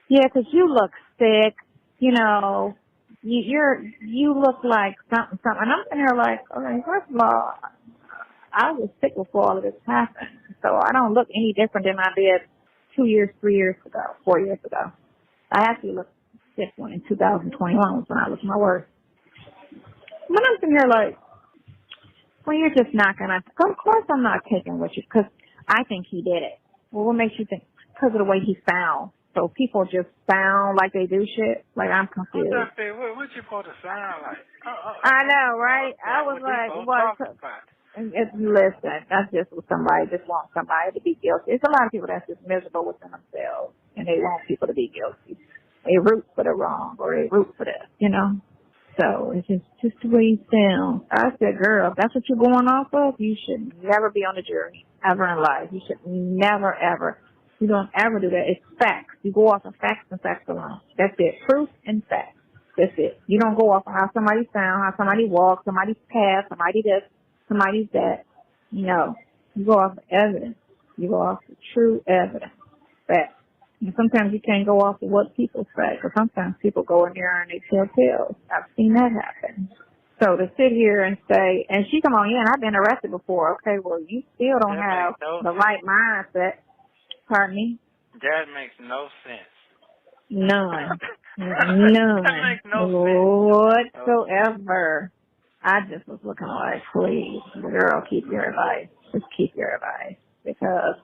Yeah, because you look sick, you know, you look like something. And I'm sitting here like, okay, first of all, I was sick before all of this happened. So I don't look any different than I did 2 years, 3 years ago, 4 years ago. I actually looked sick in 2021 was when I was my worst. But I'm sitting here like, well, you're just not going to, of course I'm not taking with you because I think he did it. Well, what makes you think? Because of the way he sounds. So people just sound like they do shit. Like, I'm confused. What you supposed to sound like? I know, right? I was like, what? Listen, that's just what somebody just wants somebody to be guilty. It's a lot of people that's just miserable within themselves, and they want people to be guilty. They root for the wrong, or they root for this, you know? So it's just the way you sound. I said, girl, if that's what you're going off of, you should never be on the jury, ever in life. You should never, ever. You don't ever do that. It's facts. You go off of facts and facts alone. That's it. Proof and facts. That's it. You don't go off of how somebody sounds, how somebody walks, somebody's past, somebody this, somebody's that. No. You go off of evidence. You go off of true evidence. Facts. And sometimes you can't go off of what people say, because sometimes people go in there and they tell tales. I've seen that happen. So to sit here and say, and she come on, yeah, and I've been arrested before. Okay, well, you still don't have the right mindset. Pardon me? That makes no sense. None. That makes no sense. Whatsoever. I just was looking like, please, girl, keep your advice. Just keep your advice. Because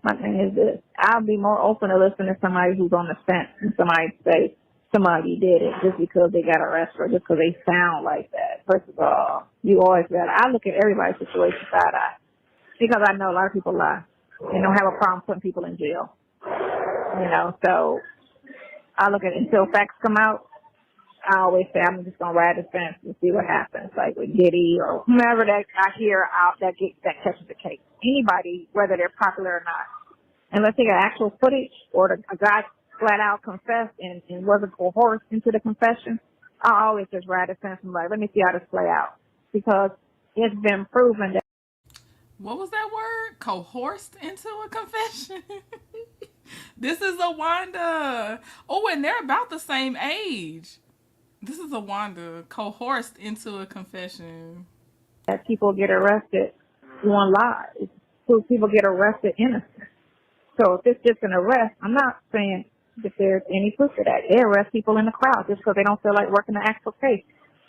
my thing is this, I'll be more open to listen to somebody who's on the fence than somebody say somebody did it just because they got arrested or just because they sound like that. First of all, you always I look at everybody's situation side-eye because I know a lot of people lie and don't have a problem putting people in jail. You know, so I look at it until facts come out. I always say I'm just gonna ride the fence and see what happens, like with Diddy or whomever that I hear out that catches the case. Anybody, whether they're popular or not, unless they got actual footage or a guy flat out confessed and wasn't coerced into the confession, I always just ride the fence and like, let me see how this play out, because it's been proven that. What was that word? Coerced into a confession? This is a Wanda. Oh, and they're about the same age. This is a Wanda coerced into a confession. That people get arrested doing lies. People get arrested innocent. So if it's just an arrest, I'm not saying that there's any proof of that. They arrest people in the crowd just because they don't feel like working the actual case.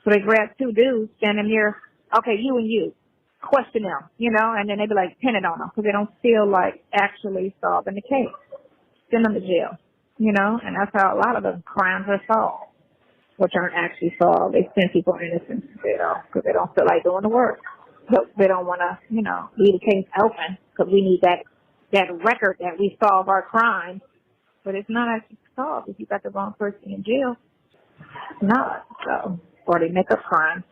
So they grab two dudes standing near okay, you and you, question them, you know, and then they be like, pin it on them because they don't feel like actually solving the case. Send them to jail, you know, and that's how a lot of the crimes are solved, which aren't actually solved. They send people innocent to jail because they don't feel like doing the work. But they don't want to, you know, leave the case open because we need that record that we solve our crimes. But it's not actually solved if you got the wrong person in jail. It's not. So, or they make up crimes.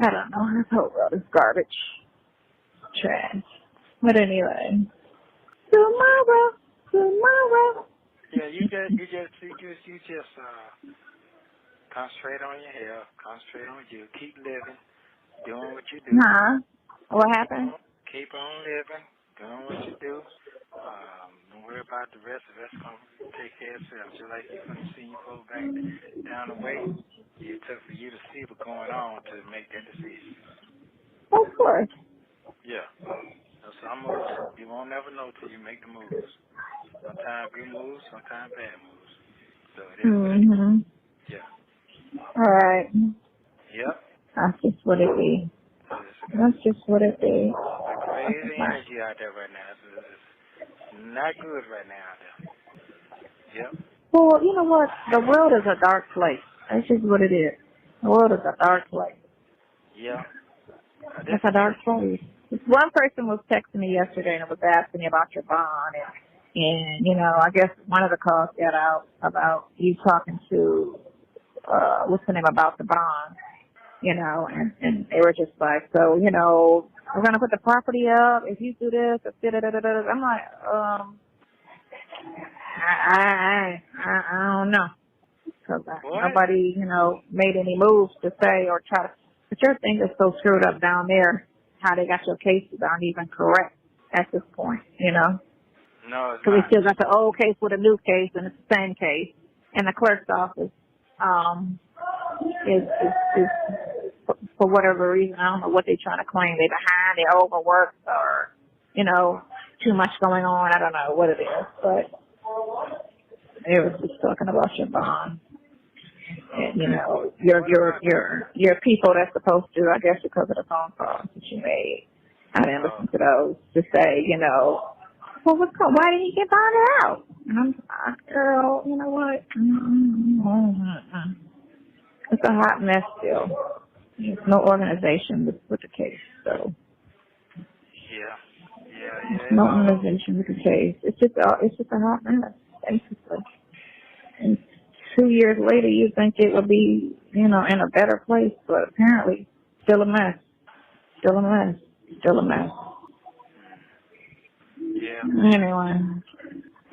I don't know. This whole world is garbage. Trash. But anyway. Tomorrow. Yeah, you just concentrate on your health, concentrate on you, keep living, doing what you do. Huh? What happened? Keep on living, doing what you do. Don't worry about the rest. The rest gonna take care of itself. Just like you're gonna see you folks back down the way. It took for you to see what's going on to make that decision. Of course. Yeah. So some moves you won't never know till you make the moves. Sometimes good moves, sometimes bad moves. So it is what it is. Yeah. All right. Yep. That's just what it be. That's just what it be. Crazy energy out there right now. It's not good right now out there. Yep. Well, you know what? The world is a dark place. That's just what it is. The world is a dark place. Yeah. It's a dark place. One person was texting me yesterday and was asking me about your bond, and you know, I guess one of the calls got out about you talking to what's the name about the bond, you know, and they were just like, so you know, we're gonna put the property up if you do this. I'm like, I don't know, because nobody, you know, made any moves to say or try to. But your thing is so screwed up down there. How they got your cases aren't even correct at this point, you know. No, it's because we not. still got the old case with a new case, and it's the same case. And the clerk's office is for whatever reason, I don't know what they're trying to claim. They're behind, they're overworked, or you know, too much going on. I don't know what it is, but they were just talking about your bond. And, you know, your people that's supposed to, I guess because of the phone calls that you made, I didn't listen to those to say, you know, well, why didn't you get bonded out? And I'm like, girl, you know what? It's a hot mess still. There's no organization with the case, so. Yeah. No organization with the case. It's just a hot mess, basically. And 2 years later, you think it would be, you know, in a better place, but apparently, still a mess. Still a mess. Still a mess. Yeah. Anyway,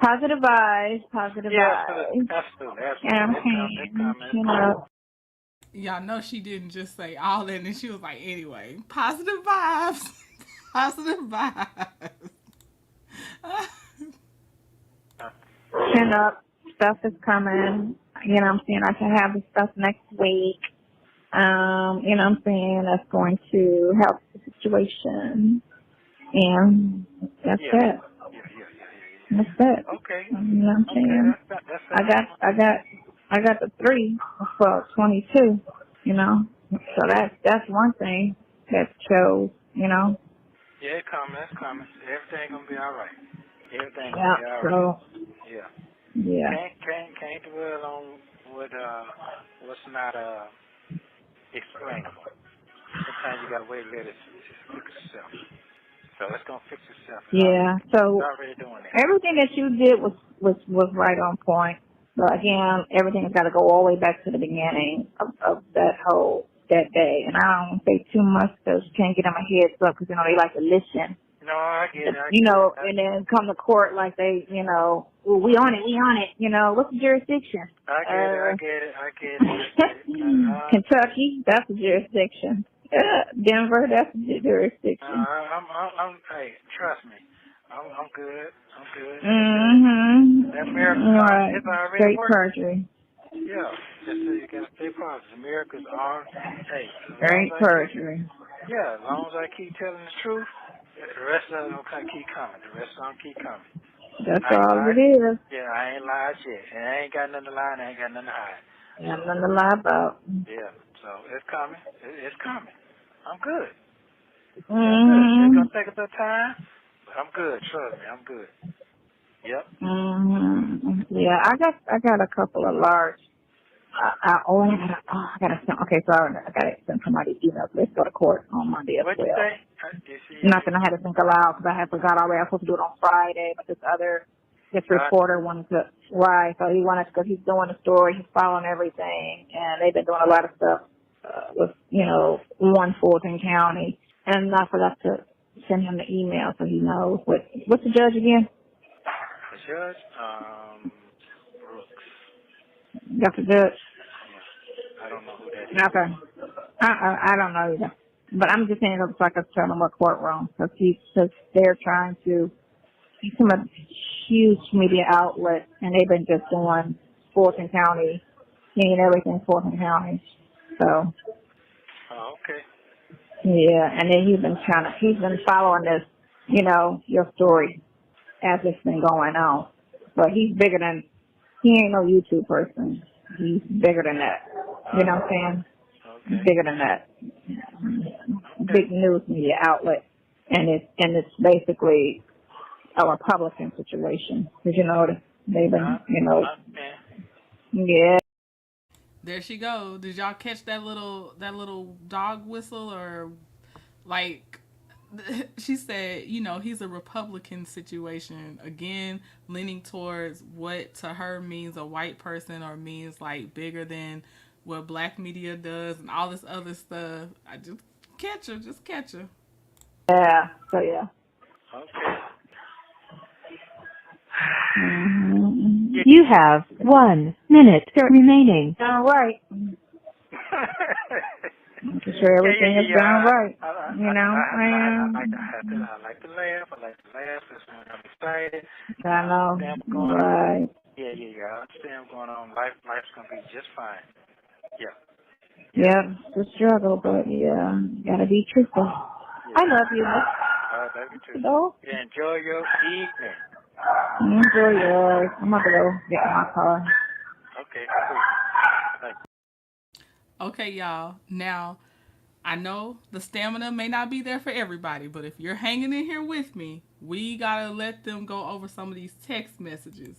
positive vibes. Positive vibes. Absolutely. Campaign, you know. Y'all know she didn't just say all that, and she was like, anyway, positive vibes. Positive vibes. Chin up. Stuff is coming. You know what I'm saying? I can have the stuff next week. You know what I'm saying? That's going to help the situation. And that's it. That's it. Okay. You know what I'm saying? I got the 3 for 22, you know. So that's one thing that shows, you know. Yeah, it's coming. Everything gonna be all right. Everything Yeah, gonna be all right. Yeah. Yeah. Can't dwell on what's not explainable. Sometimes you gotta wait and let it fix itself. So it's gonna fix itself. Yeah. So it's already doing that. Everything that you did was right on point. But again, everything has got to go all the way back to the beginning of that day. And I don't say too much because you can't get on my head up because, you know, they like to listen. No, I get it. You know, and then come to court like they, you know, well, we on it. You know, what's the jurisdiction? I get it. Kentucky, that's the jurisdiction. Denver, that's the jurisdiction. Hey, trust me. I'm good. Mm-hmm. That miracle right. It's already Straight working. perjury. Yeah. Just so you gotta stay positive. Miracles are, Straight perjury. As long as I keep telling the truth, the rest of them gonna keep coming. That's all it is. Yeah, I ain't lied yet. And I ain't got nothing to lie and I ain't got nothing to hide. Got nothing to lie about. Yeah, so it's coming. It's coming. I'm good. It's gonna take a little time, but I'm good. Trust me, I'm good. Yep. Yeah, I got a couple of large. I gotta send. Okay, so I gotta send somebody emails. Let's go to court on Monday as What'd well. you say? Nothing. I had to think aloud because I had forgot already. I was supposed to do it on Friday, but this reporter wanted to. Why? So he wanted because he's doing the story. He's following everything, and they've been doing a lot of stuff with one Fulton County, and I forgot to send him the email so he knows what's the judge again. The judge, Brooks. That's the judge. Yeah. I don't know who that is. Okay. I don't know either. But I'm just saying it looks like I tell them what courtroom because they're trying to. He's from a huge media outlet, and they've been just doing Fulton County, seeing everything Fulton County. So. Oh, okay. Yeah, and then he's been following this, your story as it's been going on. But he ain't no YouTube person. He's bigger than that. You know what I'm saying? Okay. He's bigger than that. Big news media outlet. And it's basically a Republican situation. Because, they've been, yeah. There she go. Did y'all catch that little dog whistle or like she said, he's a Republican situation. Again, leaning towards what to her means a white person or means like bigger than what black media does and all this other stuff. I just catch her. Yeah, so yeah. Okay. You have 1 minute remaining. All right. I'm sure everything is done right. I like to laugh. I'm excited. I know. Right. Yeah. I understand what's going on. Life's going to be just fine. Yeah. Yeah, it's a struggle, but yeah, gotta be truthful. Yeah. I love you. I love you too. Hello? Yeah, enjoy your evening. Enjoy yours. I'm about to go get in my car. Okay, cool. Thank you. Okay, y'all. Now, I know the stamina may not be there for everybody, but if you're hanging in here with me, we gotta let them go over some of these text messages.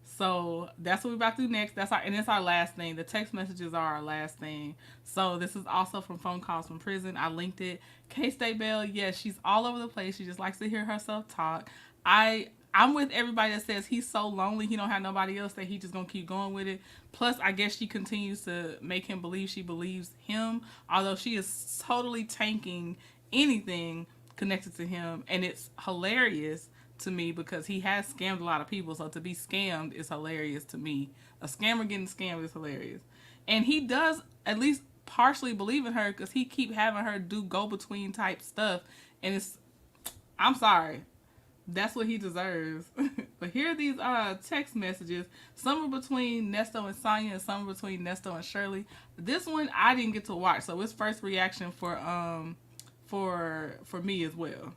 So that's what we're about to do next. It's our last thing. The text messages are our last thing. So this is also from phone calls from prison. I linked it. K-State Bell, yes, she's all over the place. She just likes to hear herself talk. I'm with everybody that says he's so lonely he don't have nobody else that he just gonna keep going with it. Plus, I guess she continues to make him believe she believes him, although she is totally tanking anything connected to him, and it's hilarious to me because he has scammed a lot of people. So to be scammed is hilarious to me. A scammer getting scammed is hilarious, and he does at least partially believe in her because he keep having her do go-between type stuff, and I'm sorry. That's what he deserves. But here are these text messages. Some are between Nesto and Sonya, and some are between Nesto and Shirley. This one I didn't get to watch, so it's first reaction for me as well.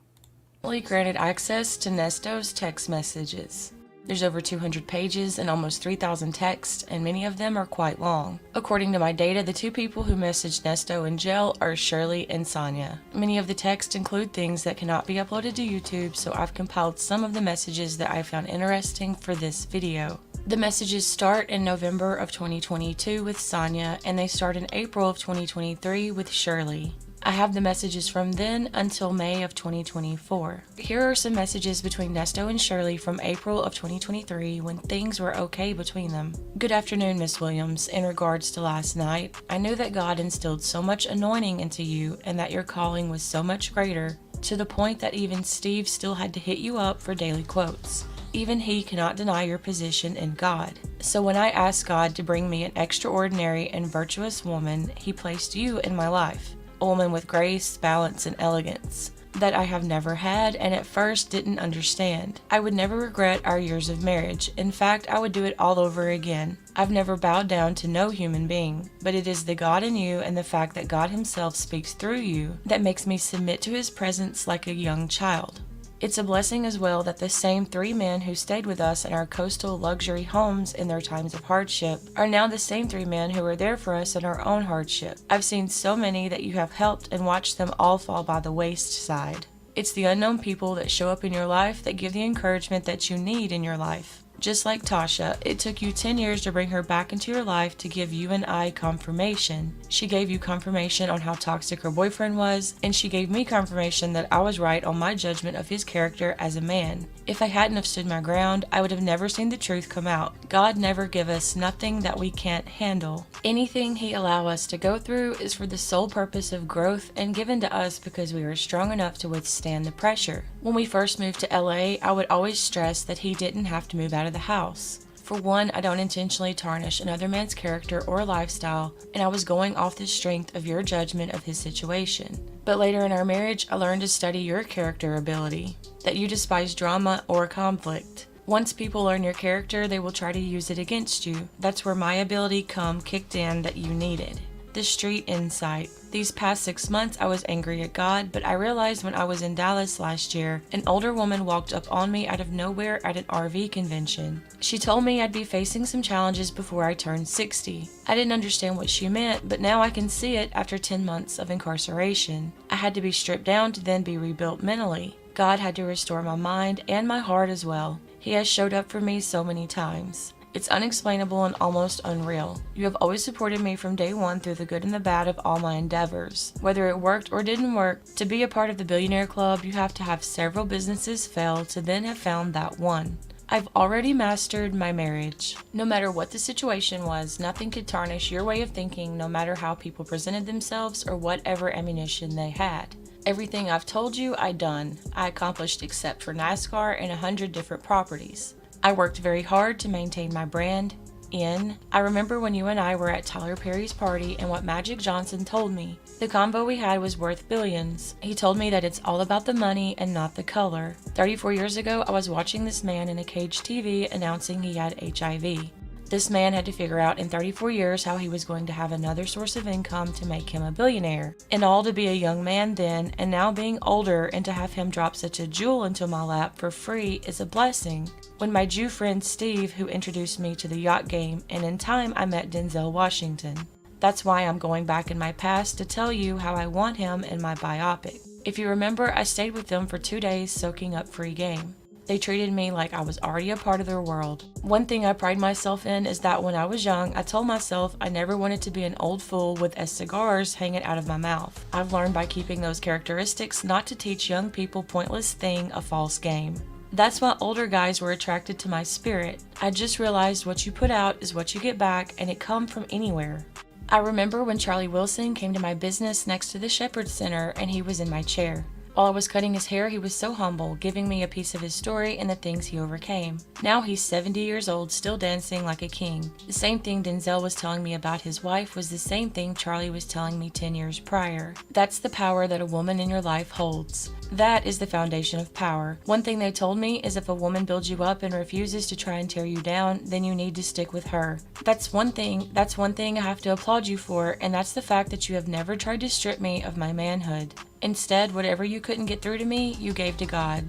Granted access to Nesto's text messages. There's over 200 pages and almost 3,000 texts, and many of them are quite long. According to my data, the two people who messaged Nesto in jail are Shirley and Sonya. Many of the texts include things that cannot be uploaded to YouTube, so I've compiled some of the messages that I found interesting for this video. The messages start in November of 2022 with Sonya, and they start in April of 2023 with Shirley. I have the messages from then until May of 2024. Here are some messages between Nesto and Shirley from April of 2023 when things were okay between them. Good afternoon, Miss Williams. In regards to last night, I knew that God instilled so much anointing into you and that your calling was so much greater, to the point that even Steve still had to hit you up for daily quotes. Even he cannot deny your position in God. So when I asked God to bring me an extraordinary and virtuous woman, he placed you in my life. A woman with grace, balance, and elegance that I have never had and at first didn't understand. I would never regret our years of marriage. In fact, I would do it all over again. I've never bowed down to no human being, but it is the God in you and the fact that God himself speaks through you that makes me submit to his presence like a young child. It's a blessing as well that the same 3 men who stayed with us in our coastal luxury homes in their times of hardship are now the same 3 men who were there for us in our own hardship. I've seen so many that you have helped and watched them all fall by the wayside. It's the unknown people that show up in your life that give the encouragement that you need in your life. Just like Tasha, it took you 10 years to bring her back into your life to give you and I confirmation. She gave you confirmation on how toxic her boyfriend was, and she gave me confirmation that I was right on my judgment of his character as a man. If I hadn't have stood my ground, I would have never seen the truth come out. God never give us nothing that we can't handle. Anything He allow us to go through is for the sole purpose of growth and given to us because we are strong enough to withstand the pressure. When we first moved to LA, I would always stress that he didn't have to move out of the house. For one, I don't intentionally tarnish another man's character or lifestyle, and I was going off the strength of your judgment of his situation. But later in our marriage, I learned to study your character ability, that you despise drama or conflict. Once people learn your character, they will try to use it against you. That's where my ability kicked in that you needed. The street insight. These past 6 months, I was angry at God, but I realized when I was in Dallas last year, an older woman walked up on me out of nowhere at an RV convention. She told me I'd be facing some challenges before I turned 60. I didn't understand what she meant, but now I can see it after 10 months of incarceration. I had to be stripped down to then be rebuilt mentally. God had to restore my mind and my heart as well. He has showed up for me so many times. It's unexplainable and almost unreal. You have always supported me from day one through the good and the bad of all my endeavors. Whether it worked or didn't work, to be a part of the Billionaire Club, you have to have several businesses fail to then have found that one. I've already mastered my marriage. No matter what the situation was, nothing could tarnish your way of thinking, no matter how people presented themselves or whatever ammunition they had. Everything I've told you, I done. I accomplished except for NASCAR and 100 different properties. I worked very hard to maintain my brand. I remember when you and I were at Tyler Perry's party and what Magic Johnson told me. The convo we had was worth billions. He told me that it's all about the money and not the color. 34 years ago, I was watching this man in a cage TV announcing he had HIV. This man had to figure out in 34 years how he was going to have another source of income to make him a billionaire. And all to be a young man then, and now being older, and to have him drop such a jewel into my lap for free is a blessing. When my Jew friend Steve, who introduced me to the yacht game, and in time I met Denzel Washington. That's why I'm going back in my past to tell you how I want him in my biopic. If you remember, I stayed with them for 2 days soaking up free game. They treated me like I was already a part of their world. One thing I pride myself in is that when I was young, I told myself I never wanted to be an old fool with cigars hanging out of my mouth. I've learned by keeping those characteristics not to teach young people pointless thing a false game. That's why older guys were attracted to my spirit. I just realized what you put out is what you get back, and it come from anywhere. I remember when Charlie Wilson came to my business next to the Shepherd Center and he was in my chair. While I was cutting his hair, he was so humble, giving me a piece of his story and the things he overcame. Now he's 70 years old, still dancing like a king. The same thing Denzel was telling me about his wife was the same thing Charlie was telling me 10 years prior. That's the power that a woman in your life holds. That is the foundation of power. One thing they told me is if a woman builds you up and refuses to try and tear you down, then you need to stick with her. That's one thing I have to applaud you for, and that's the fact that you have never tried to strip me of my manhood. Instead, whatever you couldn't get through to me, you gave to God.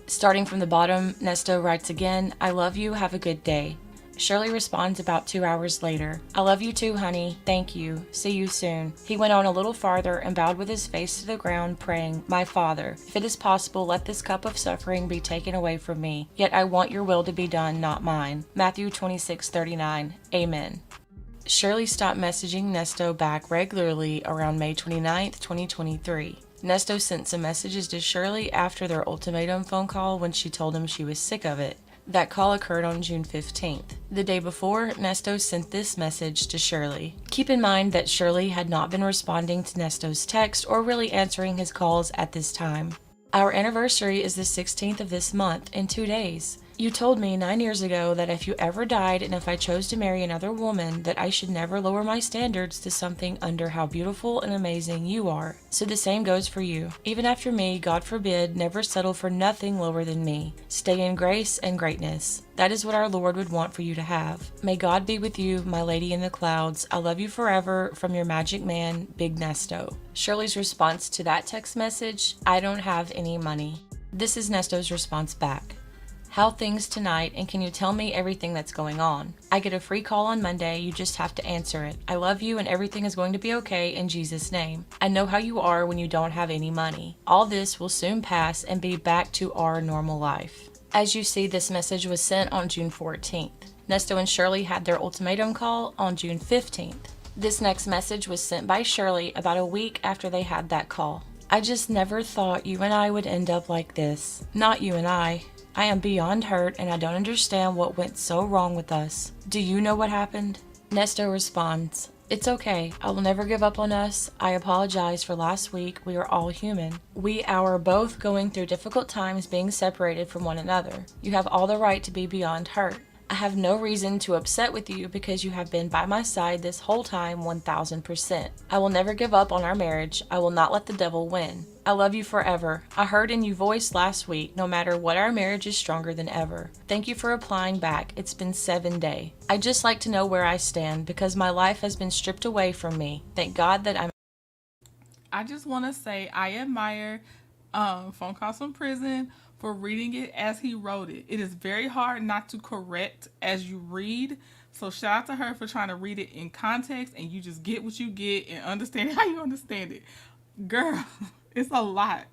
Starting from the bottom, Nesto writes again, I love you, have a good day. Shirley responds about 2 hours later. I love you too, honey. Thank you. See you soon. He went on a little farther and bowed with his face to the ground, praying, My Father, if it is possible, let this cup of suffering be taken away from me. Yet I want your will to be done, not mine. Matthew 26:39. Amen. Shirley stopped messaging Nesto back regularly around May 29th, 2023. Nesto sent some messages to Shirley after their ultimatum phone call when she told him she was sick of it. That call occurred on June 15th. The day before, Nesto sent this message to Shirley. Keep in mind that Shirley had not been responding to Nesto's text or really answering his calls at this time. Our anniversary is the 16th of this month in 2 days. You told me 9 years ago that if you ever died and if I chose to marry another woman, that I should never lower my standards to something under how beautiful and amazing you are. So the same goes for you. Even after me, God forbid, never settle for nothing lower than me. Stay in grace and greatness. That is what our Lord would want for you to have. May God be with you, my lady in the clouds. I love you forever, from your magic man, Big Nesto. Shirley's response to that text message, I don't have any money. This is Nesto's response back. How things tonight, and can you tell me everything that's going on? I get a free call on Monday, you just have to answer it. I love you and everything is going to be okay in Jesus' name. I know how you are when you don't have any money. All this will soon pass and be back to our normal life. As you see, this message was sent on June 14th. Nesto and Shirley had their ultimatum call on June 15th. This next message was sent by Shirley about a week after they had that call. I just never thought you and I would end up like this. Not you and I. I am beyond hurt and I don't understand what went so wrong with us. Do you know what happened? Nesto responds, it's okay. I will never give up on us. I apologize for last week. We are all human. We are both going through difficult times being separated from one another. You have all the right to be beyond hurt. I have no reason to upset with you because you have been by my side this whole time 1000%. I will never give up on our marriage. I will not let the devil win. I love you forever. I heard in your voice last week, no matter what, our marriage is stronger than ever. Thank you for replying back. It's been 7 days. I just like to know where I stand because my life has been stripped away from me. Thank God that I just want to say I admire Phone Calls from Prison for reading it as he wrote it. It is very hard not to correct as you read. So shout out to her for trying to read it in context and you just get what you get and understand how you understand it. Girl, it's a lot.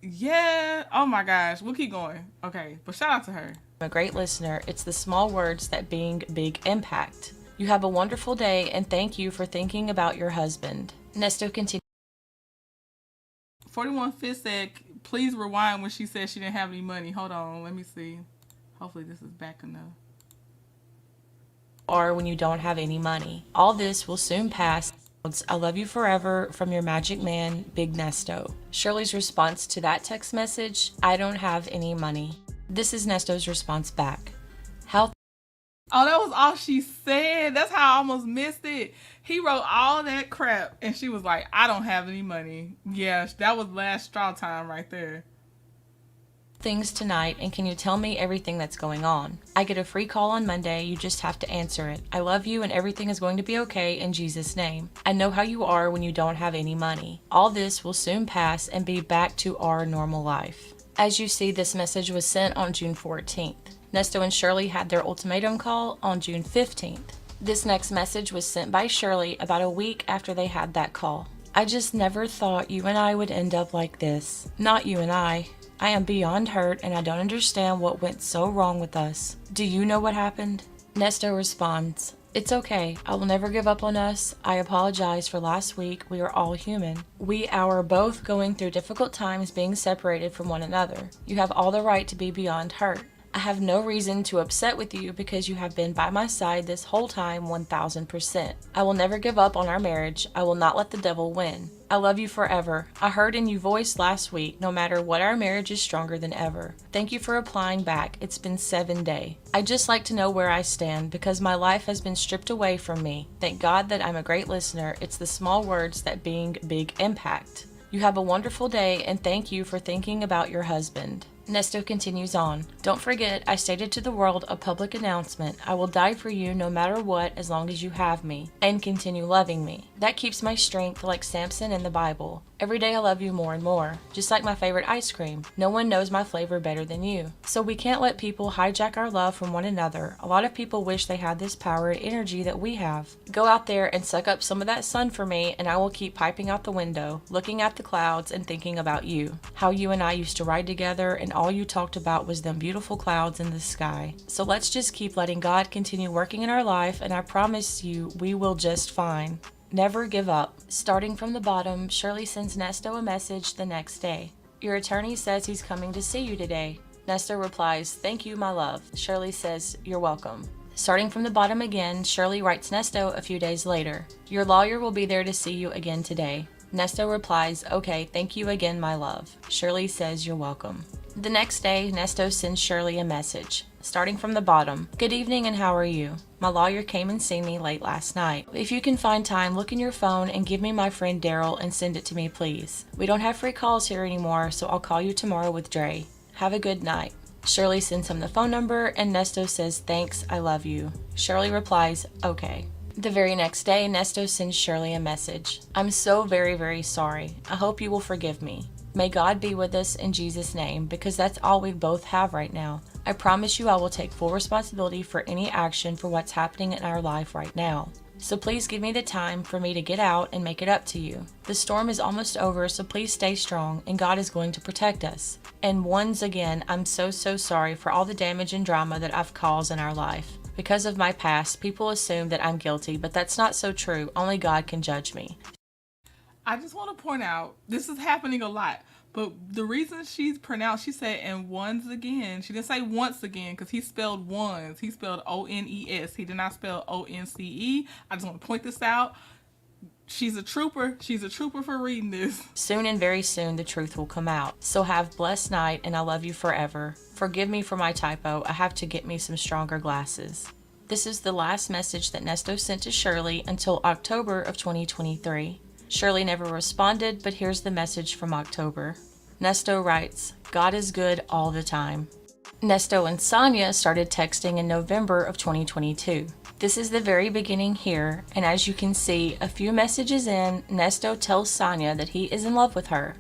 Yeah. Oh my gosh. We'll keep going. Okay. But shout out to her. I'm a great listener. It's the small words that bring big impact. You have a wonderful day and thank you for thinking about your husband. Nesto continues. 41 Fifth said, please rewind when she said she didn't have any money. Hold on. Let me see. Hopefully this is back enough. Or when you don't have any money. All this will soon pass. I love you forever from your magic man, Big Nesto. Shirley's response to that text message, I don't have any money. This is Nesto's response back. How Oh, that was all she said. That's how I almost missed it. He wrote all that crap and she was like, I don't have any money. Yeah, that was last straw time right there. Things tonight, and can you tell me everything that's going on? I get a free call on Monday, you just have to answer it. I love you and everything is going to be okay in Jesus' name. I know how you are when you don't have any money. All this will soon pass and be back to our normal life. As you see, this message was sent on June 14th. Nesto and Shirley had their ultimatum call on June 15th. This next message was sent by Shirley about a week after they had that call. I just never thought you and I would end up like this. Not you and I. I am beyond hurt and I don't understand what went so wrong with us. Do you know what happened? Nesto responds, it's okay. I will never give up on us. I apologize for last week. We are all human. We are both going through difficult times being separated from one another. You have all the right to be beyond hurt. I have no reason to upset with you because you have been by my side this whole time 1000%. I will never give up on our marriage. I will not let the devil win. I love you forever. I heard in your voice last week, no matter what, our marriage is stronger than ever. Thank you for replying back. It's been 7 days. I just like to know where I stand because my life has been stripped away from me. Thank God that I'm a great listener. It's the small words that bring big impact. You have a wonderful day and thank you for thinking about your husband. Nesto continues on. Don't forget, I stated to the world a public announcement. I will die for you no matter what as long as you have me and continue loving me. That keeps my strength like Samson in the Bible. Every day I love you more and more, just like my favorite ice cream. No one knows my flavor better than you. So we can't let people hijack our love from one another. A lot of people wish they had this power and energy that we have. Go out there and suck up some of that sun for me and I will keep piping out the window, looking at the clouds and thinking about you. How you and I used to ride together and all you talked about was them beautiful clouds in the sky. So let's just keep letting God continue working in our life and I promise you we will just fine. Never give up. Starting from the bottom, Shirley sends Nesto a message the next day. Your attorney says he's coming to see you today. Nesto replies, thank you, my love. Shirley says, you're welcome. Starting from the bottom again, Shirley writes Nesto a few days later. Your lawyer will be there to see you again today. Nesto replies, okay, thank you again, my love. Shirley says, you're welcome. The next day, Nesto sends Shirley a message. Starting from the bottom, good evening and how are you? My lawyer came and seen me late last night. If you can find time, look in your phone and give me my friend Daryl and send it to me, please. We don't have free calls here anymore, so I'll call you tomorrow with Dre. Have a good night. Shirley sends him the phone number and Nesto says, thanks, I love you. Shirley replies, okay. The very next day, Nesto sends Shirley a message. I'm so very, very sorry. I hope you will forgive me. May God be with us in Jesus' name, because that's all we both have right now. I promise you I will take full responsibility for any action for what's happening in our life right now. So please give me the time for me to get out and make it up to you. The storm is almost over, so please stay strong, and God is going to protect us. And once again, I'm so sorry for all the damage and drama that I've caused in our life. Because of my past, people assume that I'm guilty, but that's not so true. Only God can judge me. I just want to point out, this is happening a lot. But the reason she said, and once again. She didn't say once again, because he spelled ones. He spelled O-N-E-S. He did not spell O-N-C-E. I just want to point this out. She's a trooper. She's a trooper for reading this. Soon and very soon the truth will come out. So have a blessed night, and I love you forever. Forgive me for my typo. I have to get me some stronger glasses. This is the last message that Nesto sent to Shirley until October of 2023. Shirley never responded, but here's the message from October. Nesto writes, God is good all the time. Nesto and Sonya started texting in November of 2022. This is the very beginning here, and as you can see, a few messages in, Nesto tells Sonya that he is in love with her.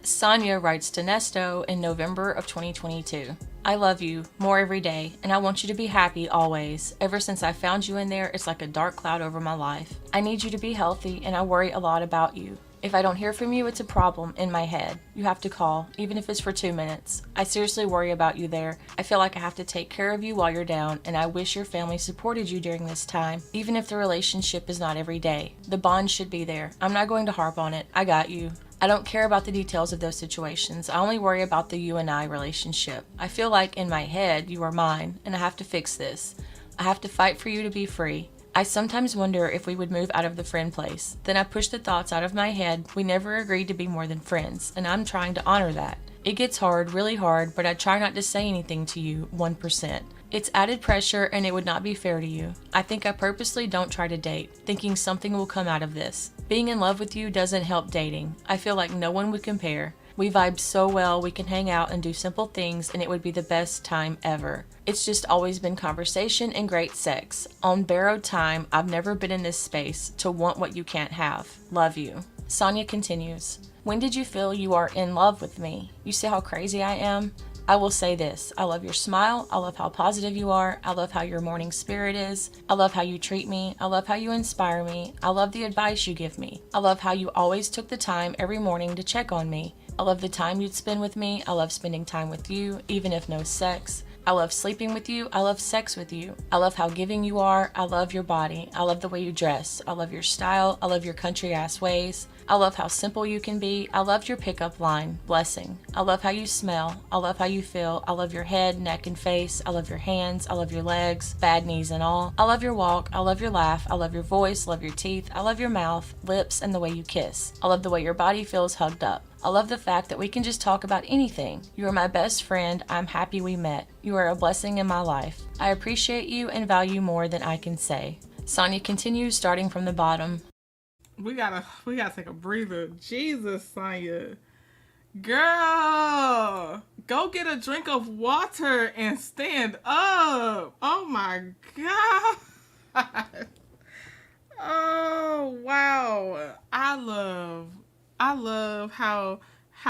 Sonya writes to Nesto in November of 2022. I love you more every day, and I want you to be happy always. Ever since I found you in there, it's like a dark cloud over my life. I need you to be healthy, and I worry a lot about you. If I don't hear from you, it's a problem in my head. You have to call, even if it's for 2 minutes. I seriously worry about you there. I feel like I have to take care of you while you're down, and I wish your family supported you during this time, even if the relationship is not every day. The bond should be there. I'm not going to harp on it. I got you. I don't care about the details of those situations. I only worry about the you and I relationship. I feel like in my head, you are mine, and I have to fix this. I have to fight for you to be free. I sometimes wonder if we would move out of the friend place. Then I push the thoughts out of my head. We never agreed to be more than friends, and I'm trying to honor that. It gets hard, really hard, but I try not to say anything to you, 1%. It's added pressure, and it would not be fair to you. I think I purposely don't try to date, thinking something will come out of this. Being in love with you doesn't help dating. I feel like no one would compare. We vibe so well, we can hang out and do simple things, and it would be the best time ever. It's just always been conversation and great sex. On borrowed time, I've never been in this space to want what you can't have. Love you. Sonya continues. When did you feel you are in love with me? You see how crazy I am? I will say this, I love your smile, I love how positive you are, I love how your morning spirit is, I love how you treat me, I love how you inspire me, I love the advice you give me, I love how you always took the time every morning to check on me, I love the time you'd spend with me, I love spending time with you, even if no sex, I love sleeping with you, I love sex with you, I love how giving you are, I love your body, I love the way you dress, I love your style, I love your country ass ways, I love how simple you can be. I love your pickup line, blessing. I love how you smell. I love how you feel. I love your head, neck, and face. I love your hands. I love your legs, bad knees and all. I love your walk. I love your laugh. I love your voice. Love your teeth. I love your mouth, lips, and the way you kiss. I love the way your body feels hugged up. I love the fact that we can just talk about anything. You are my best friend. I'm happy we met. You are a blessing in my life. I appreciate you and value more than I can say. Sonya continues, starting from the bottom. We gotta take a breather. Jesus, Sonya. Girl, go get a drink of water and stand up. Oh my God. Oh wow. I love how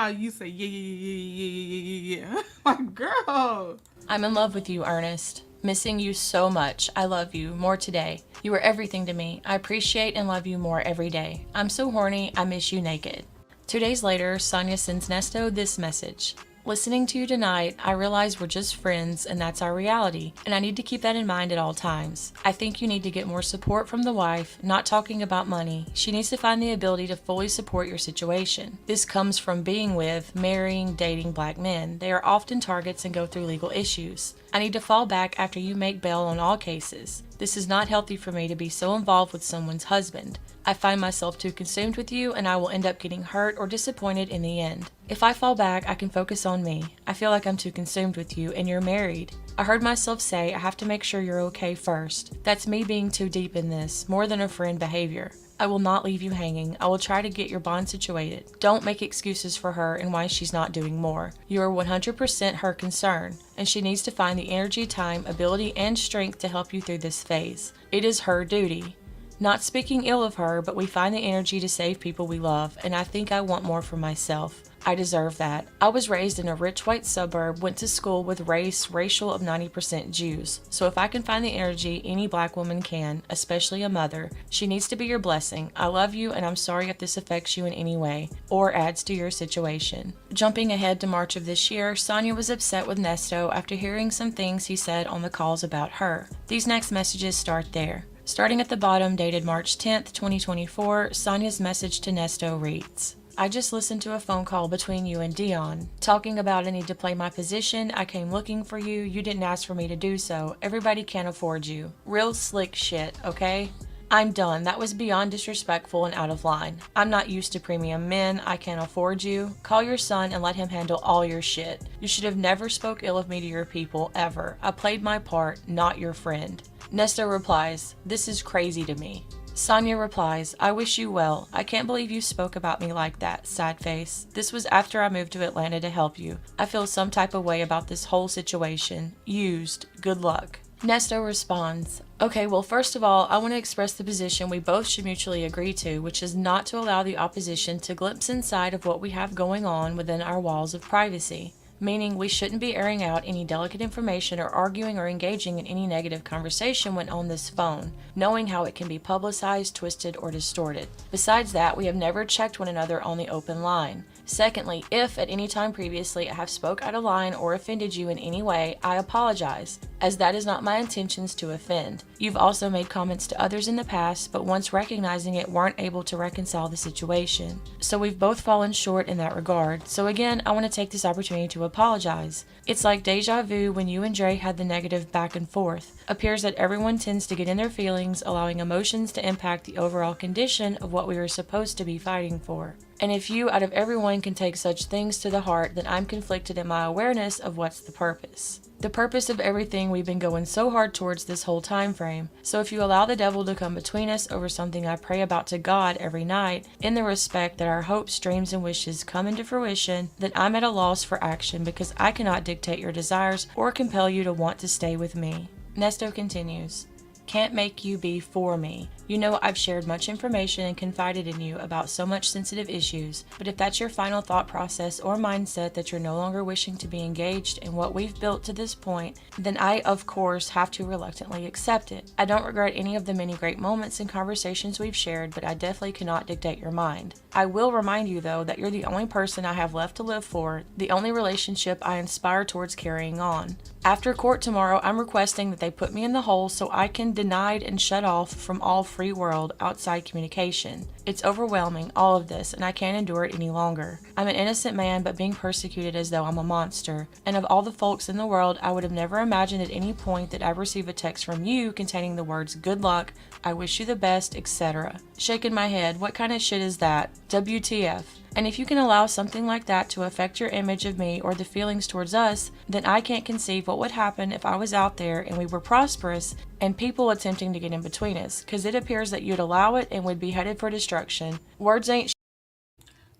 you say yeah. Like, girl. I'm in love with you, Earnest. Missing you so much. I love you more today. You are everything to me. I appreciate and love you more every day. I'm so horny, I miss you naked. 2 days later, Sonya sends Nesto this message. Listening to you tonight, I realize we're just friends and that's our reality, and I need to keep that in mind at all times. I think you need to get more support from the wife, not talking about money. She needs to find the ability to fully support your situation. This comes from being with, marrying, dating black men. They are often targets and go through legal issues. I need to fall back after you make bail on all cases. This is not healthy for me to be so involved with someone's husband. I find myself too consumed with you and I will end up getting hurt or disappointed in the end. If I fall back, I can focus on me. I feel like I'm too consumed with you and you're married. I heard myself say I have to make sure you're okay first. That's me being too deep in this, more than a friend behavior. I will not leave you hanging. I will try to get your bond situated. Don't make excuses for her and why she's not doing more. You are 100% her concern, and she needs to find the energy, time, ability, and strength to help you through this phase. It is her duty. Not speaking ill of her, but we find the energy to save people we love, and I think I want more for myself. I deserve that. I was raised in a rich white suburb, went to school with racial of 90% Jews. So if I can find the energy any black woman can, especially a mother, she needs to be your blessing. I love you and I'm sorry if this affects you in any way or adds to your situation. Jumping ahead to March of this year, Sonya was upset with Nesto after hearing some things he said on the calls about her. These next messages start there. Starting at the bottom, dated March 10th, 2024, Sonya's message to Nesto reads, I just listened to a phone call between you and Dion. Talking about I need to play my position, I came looking for you, you didn't ask for me to do so. Everybody can't afford you. Real slick shit, okay? I'm done. That was beyond disrespectful and out of line. I'm not used to premium men. I can't afford you. Call your son and let him handle all your shit. You should have never spoke ill of me to your people, ever. I played my part, not your friend. Nesto replies, this is crazy to me. Sonya replies, I wish you well. I can't believe you spoke about me like that, sad face. This was after I moved to Atlanta to help you. I feel some type of way about this whole situation. Used. Good luck. Nesto responds, okay, well, first of all, I want to express the position we both should mutually agree to, which is not to allow the opposition to glimpse inside of what we have going on within our walls of privacy. Meaning we shouldn't be airing out any delicate information or arguing or engaging in any negative conversation when on this phone, knowing how it can be publicized, twisted, or distorted. Besides that, we have never checked one another on the open line. Secondly, if at any time previously I have spoke out of line or offended you in any way, I apologize, as that is not my intentions to offend. You've also made comments to others in the past, but once recognizing it, weren't able to reconcile the situation. So we've both fallen short in that regard. So again, I want to take this opportunity to apologize. It's like deja vu when you and Dre had the negative back and forth. Appears that everyone tends to get in their feelings, allowing emotions to impact the overall condition of what we were supposed to be fighting for. And if you, out of everyone, can take such things to the heart, then I'm conflicted in my awareness of what's the purpose. The purpose of everything we've been going so hard towards this whole time frame. So if you allow the devil to come between us over something I pray about to God every night, in the respect that our hopes, dreams, and wishes come into fruition, then I'm at a loss for action because I cannot dictate your desires or compel you to want to stay with me. Nesto continues, can't make you be for me. You know I've shared much information and confided in you about so much sensitive issues, but if that's your final thought process or mindset that you're no longer wishing to be engaged in what we've built to this point, then I, of course, have to reluctantly accept it. I don't regret any of the many great moments and conversations we've shared, but I definitely cannot dictate your mind. I will remind you, though, that you're the only person I have left to live for, the only relationship I inspire towards carrying on. After court tomorrow, I'm requesting that they put me in the hole so I can denied and shut off from all free world outside communication. It's overwhelming, all of this, and I can't endure it any longer. I'm an innocent man, but being persecuted as though I'm a monster. And of all the folks in the world, I would have never imagined at any point that I'd receive a text from you containing the words, good luck, I wish you the best, etc. Shaking my head, what kind of shit is that? WTF. And if you can allow something like that to affect your image of me or the feelings towards us, then I can't conceive what would happen if I was out there and we were prosperous and people attempting to get in between us, because it appears that you'd allow it and would be headed for destruction. Words ain't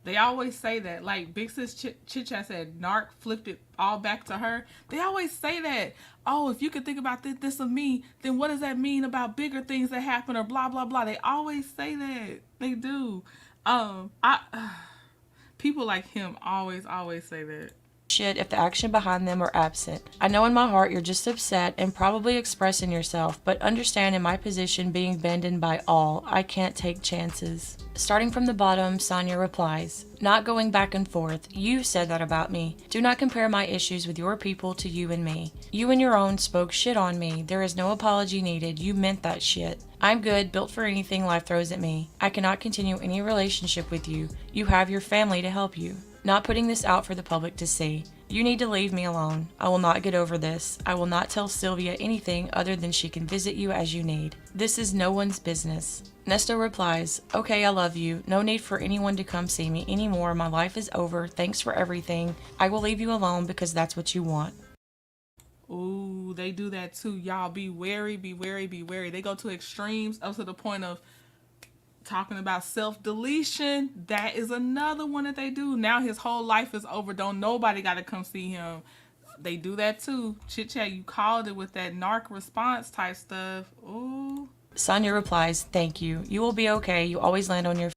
They always say that, like Big Sis Chit Chat said, Narc flipped it all back to her. They always say that, oh, if you could think about this of me, then what does that mean about bigger things that happen or blah, blah, blah. They always say that. They do. People like him always say that. Shit if the action behind them are absent. I know in my heart you're just upset and probably expressing yourself, but understand in my position being abandoned by all, I can't take chances. Starting from the bottom, Sonya replies, not going back and forth. You said that about me. Do not compare my issues with your people to you and me. You and your own spoke shit on me. There is no apology needed. You meant that shit. I'm good, built for anything life throws at me. I cannot continue any relationship with you. You have your family to help you. Not putting this out for the public to see. You need to leave me alone. I will not get over this. I will not tell Sylvia anything other than she can visit you as you need. This is no one's business. Nesto replies, okay, I love you. No need for anyone to come see me anymore. My life is over. Thanks for everything. I will leave you alone because that's what you want. Ooh, they do that too. Y'all be wary, be wary, be wary. They go to extremes up to the point of talking about self-deletion. That is another one that they do. Now his whole life is over. Don't nobody got to come see him. They do that too. Chit Chat, you called it with that narc response type stuff. Ooh. Sonya replies, thank you. You will be okay. You always land on your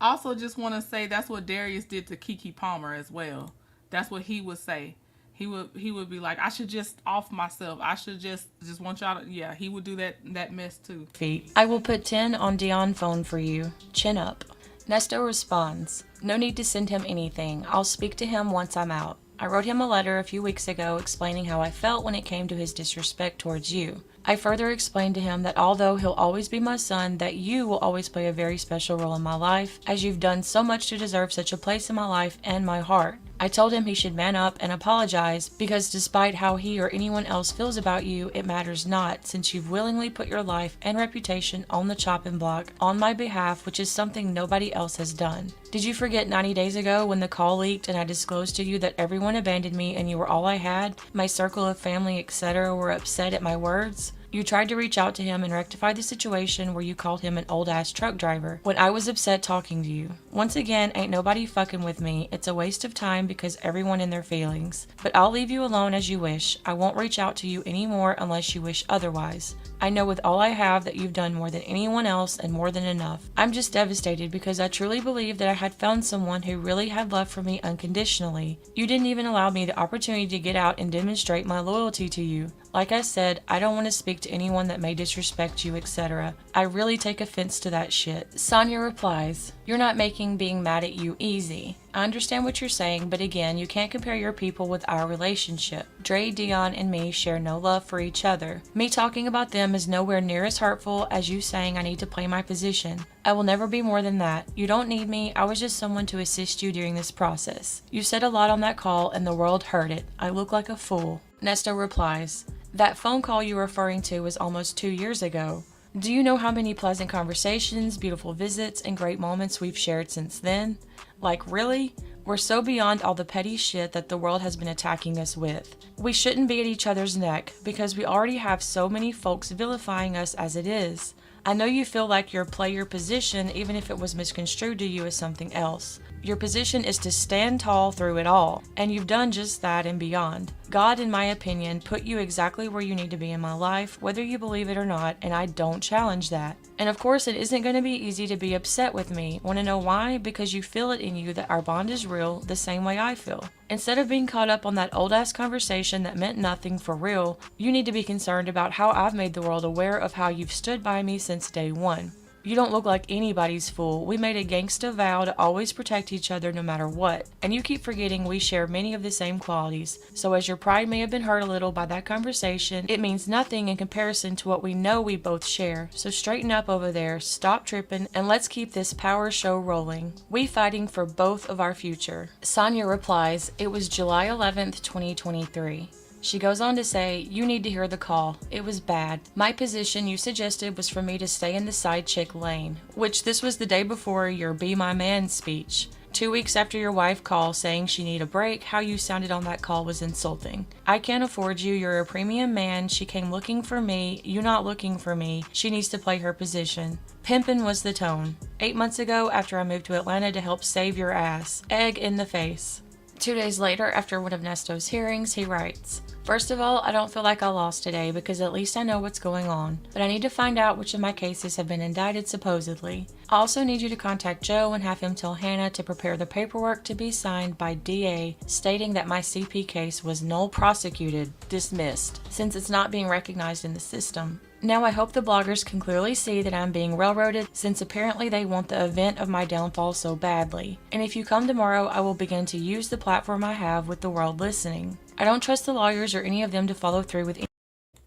Also, just want to say that's what Darius did to Keke Palmer as well. That's what he would say. He would be like, I should just off myself. I should just want y'all to, yeah, he would do that mess too. Feet. I will put 10 on Dion phone for you. Chin up. Nesto responds, no need to send him anything. I'll speak to him once I'm out. I wrote him a letter a few weeks ago explaining how I felt when it came to his disrespect towards you. I further explained to him that although he'll always be my son, that you will always play a very special role in my life, as you've done so much to deserve such a place in my life and my heart. I told him he should man up and apologize, because despite how he or anyone else feels about you, it matters not, since you've willingly put your life and reputation on the chopping block on my behalf, which is something nobody else has done. Did you forget 90 days ago when the call leaked and I disclosed to you that everyone abandoned me and you were all I had? My circle of family, etc. were upset at my words? You tried to reach out to him and rectify the situation where you called him an old-ass truck driver when I was upset talking to you. Once again, ain't nobody fucking with me. It's a waste of time because everyone in their feelings. But I'll leave you alone as you wish. I won't reach out to you anymore unless you wish otherwise. I know with all I have that you've done more than anyone else and more than enough. I'm just devastated because I truly believe that I had found someone who really had love for me unconditionally. You didn't even allow me the opportunity to get out and demonstrate my loyalty to you. Like I said, I don't want to speak to anyone that may disrespect you, etc. I really take offense to that shit. Sonya replies, you're not making being mad at you easy. I understand what you're saying, but again, you can't compare your people with our relationship. Dre, Dion, and me share no love for each other. Me talking about them is nowhere near as hurtful as you saying I need to play my position. I will never be more than that. You don't need me. I was just someone to assist you during this process. You said a lot on that call and the world heard it. I look like a fool. Nesto replies, that phone call you're referring to was almost 2 years ago. Do you know how many pleasant conversations, beautiful visits, and great moments we've shared since then? Like, really? We're so beyond all the petty shit that the world has been attacking us with. We shouldn't be at each other's neck because we already have so many folks vilifying us as it is. I know you feel like you're play your position even if it was misconstrued to you as something else. Your position is to stand tall through it all, and you've done just that and beyond. God, in my opinion, put you exactly where you need to be in my life, whether you believe it or not, and I don't challenge that. And of course, it isn't going to be easy to be upset with me. Want to know why? Because you feel it in you that our bond is real, the same way I feel. Instead of being caught up on that old-ass conversation that meant nothing for real, you need to be concerned about how I've made the world aware of how you've stood by me since day one. You don't look like anybody's fool. We made a gangsta vow to always protect each other no matter what. And you keep forgetting we share many of the same qualities. So as your pride may have been hurt a little by that conversation, it means nothing in comparison to what we know we both share. So straighten up over there, stop tripping, and let's keep this power show rolling. We fighting for both of our future. Sonya replies, it was July 11th, 2023. She goes on to say, you need to hear the call. It was bad. My position you suggested was for me to stay in the side chick lane, which this was the day before your Be My Man speech. 2 weeks after your wife called saying she need a break, how you sounded on that call was insulting. I can't afford you, you're a premium man, she came looking for me, you not looking for me, she needs to play her position. Pimpin' was the tone. 8 months ago, after I moved to Atlanta to help save your ass. Egg in the face. 2 days later, after one of Nesto's hearings, he writes, first of all, I don't feel like I lost today because at least I know what's going on, but I need to find out which of my cases have been indicted supposedly. I also need you to contact Joe and have him tell Hannah to prepare the paperwork to be signed by DA stating that my CP case was null prosecuted, dismissed, since it's not being recognized in the system. Now I hope the bloggers can clearly see that I'm being railroaded since apparently they want the event of my downfall so badly. And if you come tomorrow, I will begin to use the platform I have with the world listening. I don't trust the lawyers or any of them to follow through with any.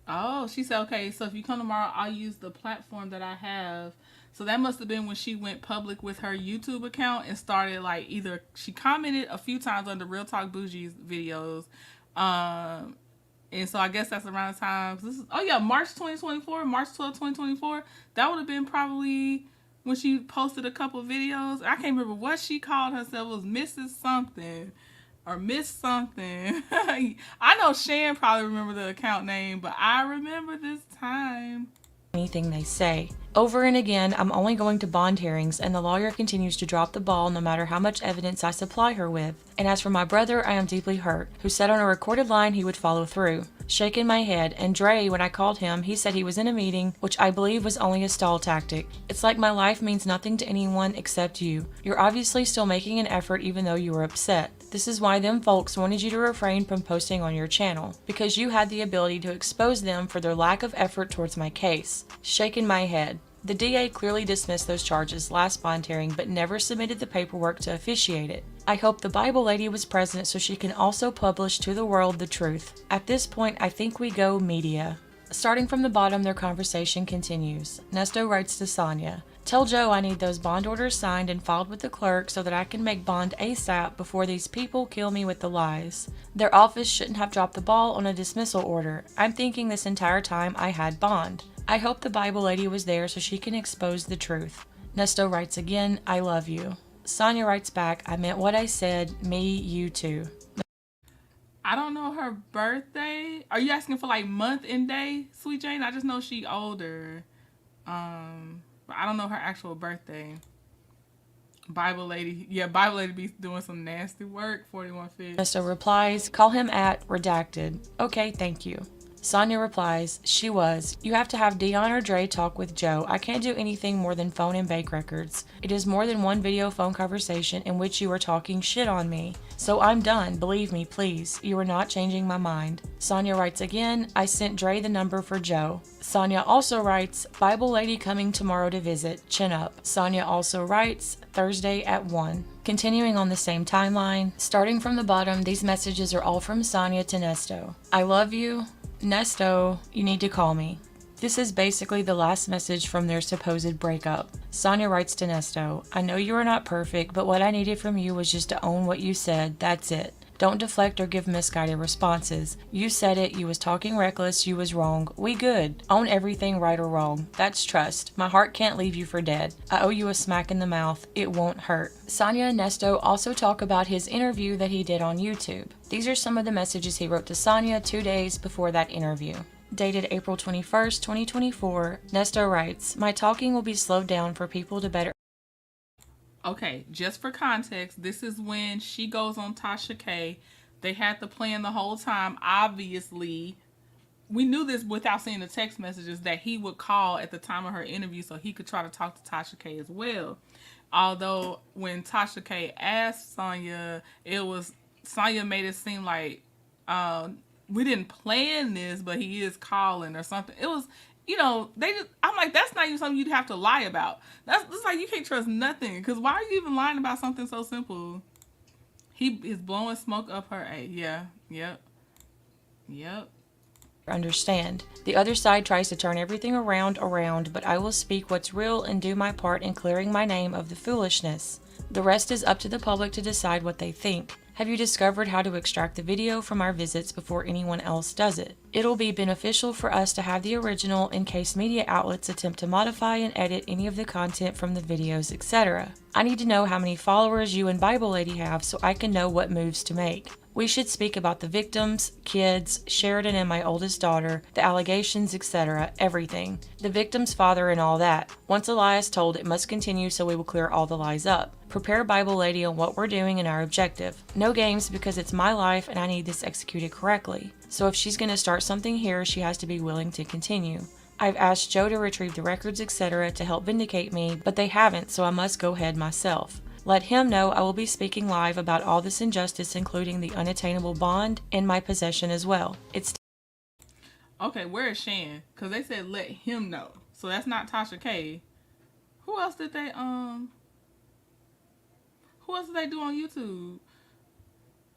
Oh, she said, okay, so if you come tomorrow, I'll use the platform that I have. So that must have been when she went public with her YouTube account and started like either she commented a few times under Real Talk Bougie's videos. And so I guess that's around the time. This is, March 2024, March 12, 2024. That would have been probably when she posted a couple of videos. I can't remember what she called herself. It was Mrs. Something or Miss Something. I know Shan probably remember the account name, but I remember this time. Anything they say. Over and again, I'm only going to bond hearings, and the lawyer continues to drop the ball no matter how much evidence I supply her with. And as for my brother, I am deeply hurt, who said on a recorded line he would follow through. Shaking my head, and Dre, when I called him, he said he was in a meeting, which I believe was only a stall tactic. It's like my life means nothing to anyone except you. You're obviously still making an effort even though you were upset. This is why them folks wanted you to refrain from posting on your channel, because you had the ability to expose them for their lack of effort towards my case. Shaking my head. The DA clearly dismissed those charges last bond hearing but never submitted the paperwork to officiate it. I hope the Bible lady was present so she can also publish to the world the truth. At this point, I think we go media. Starting from the bottom, their conversation continues. Nesto writes to Sonya, "Tell Joe I need those bond orders signed and filed with the clerk so that I can make bond ASAP before these people kill me with the lies. Their office shouldn't have dropped the ball on a dismissal order. I'm thinking this entire time I had bond. I hope the Bible lady was there so she can expose the truth." Nesto writes again, "I love you." Sonya writes back, "I meant what I said, me, you too." I don't know her birthday. Are you asking for like month and day, Sweet Jane? I just know she older. But I don't know her actual birthday. Bible lady. Yeah, Bible lady be doing some nasty work. 41 Fish. Nesto replies, "Call him at redacted." "Okay, thank you." Sonya replies, "She was. You have to have Dion or Dre talk with Joe. I can't do anything more than phone and bank records. It is more than one video phone conversation in which you are talking shit on me. So I'm done. Believe me, please. You are not changing my mind." Sonya writes again, "I sent Dre the number for Joe." Sonya also writes, "Bible lady coming tomorrow to visit. Chin up." Sonya also writes, "Thursday at 1. Continuing on the same timeline, starting from the bottom, these messages are all from Sonya to Nesto. "I love you. Nesto, you need to call me." This is basically the last message from their supposed breakup. Sonya writes to Nesto, "I know you are not perfect, but what I needed from you was just to own what you said. That's it. Don't deflect or give misguided responses. You said it, you was talking reckless, you was wrong. We good. Own everything, right or wrong. That's trust. My heart can't leave you for dead. I owe you a smack in the mouth. It won't hurt." Sonya and Nesto also talk about his interview that he did on YouTube. These are some of the messages he wrote to Sonya 2 days before that interview. Dated April 21st, 2024, Nesto writes, "My talking will be slowed down for people to better..." Okay, just for context, this is when she goes on Tasha K. They had the plan the whole time. Obviously, we knew this without seeing the text messages that he would call at the time of her interview so he could try to talk to Tasha K as well. Although when Tasha K asked Sonya, Sonya made it seem like we didn't plan this, but he is calling or something. It was, I'm like, that's not even something you'd have to lie about. It's like you can't trust nothing, because why are you even lying about something so simple? He is blowing smoke up her. Yep. Understand. The other side tries to turn everything around, but I will speak what's real and do my part in clearing my name of the foolishness. The rest is up to the public to decide what they think. Have you discovered how to extract the video from our visits before anyone else does it? It'll be beneficial for us to have the original in case media outlets attempt to modify and edit any of the content from the videos, etc. I need to know how many followers you and Bible Lady have so I can know what moves to make. We should speak about the victims, kids, Sheridan and my oldest daughter, the allegations, etc., everything. The victim's father and all that. Once a lie is told, it must continue, so we will clear all the lies up. Prepare Bible Lady on what we're doing and our objective. No games, because it's my life and I need this executed correctly. So if she's going to start something here, she has to be willing to continue. I've asked Joe to retrieve the records, etc. to help vindicate me, but they haven't, so I must go ahead myself. Let him know I will be speaking live about all this injustice, including the unattainable bond in my possession as well. Okay, where is Shan? Because they said let him know. So that's not Tasha K. Who else did they do on YouTube?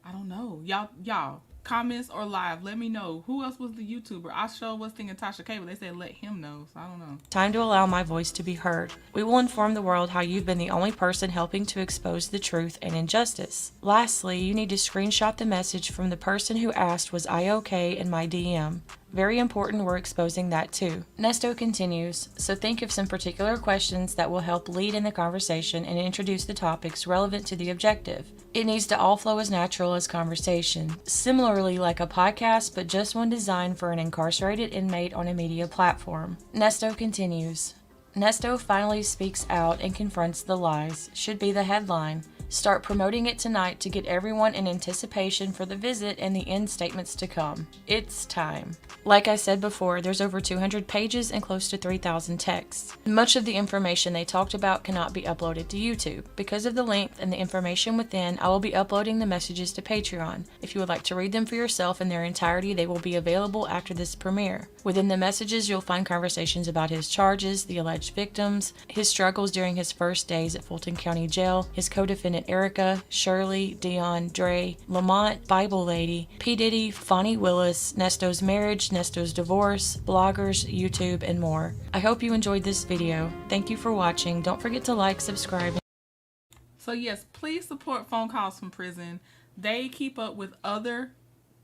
I don't know. Y'all, comments or live, let me know. Who else was the YouTuber? I sure was thinking Tasha K, but they said let him know, so I don't know. Time to allow my voice to be heard. We will inform the world how you've been the only person helping to expose the truth and injustice. Lastly, you need to screenshot the message from the person who asked, "Was I okay?" in my DM. Very important, we're exposing that too. Nesto continues, so think of some particular questions that will help lead in the conversation and introduce the topics relevant to the objective. It needs to all flow as natural as conversation, similarly like a podcast, but just one designed for an incarcerated inmate on a media platform. Nesto continues. Nesto finally speaks out and confronts the lies, should be the headline. Start promoting it tonight to get everyone in anticipation for the visit and the end statements to come. It's time. Like I said before, there's over 200 pages and close to 3,000 texts. Much of the information they talked about cannot be uploaded to YouTube. Because of the length and the information within, I will be uploading the messages to Patreon. If you would like to read them for yourself in their entirety, they will be available after this premiere. Within the messages, you'll find conversations about his charges, the alleged victims, his struggles during his first days at Fulton County Jail, his co-defendant Erica, Shirley, Dion, Dre, Lamont, Bible Lady, P. Diddy, Fonnie Willis, Nesto's marriage, Nesto's divorce, bloggers, YouTube, and more. I hope you enjoyed this video. Thank you for watching. Don't forget to like, subscribe. So yes, please support Phone Calls from Prison. They keep up with other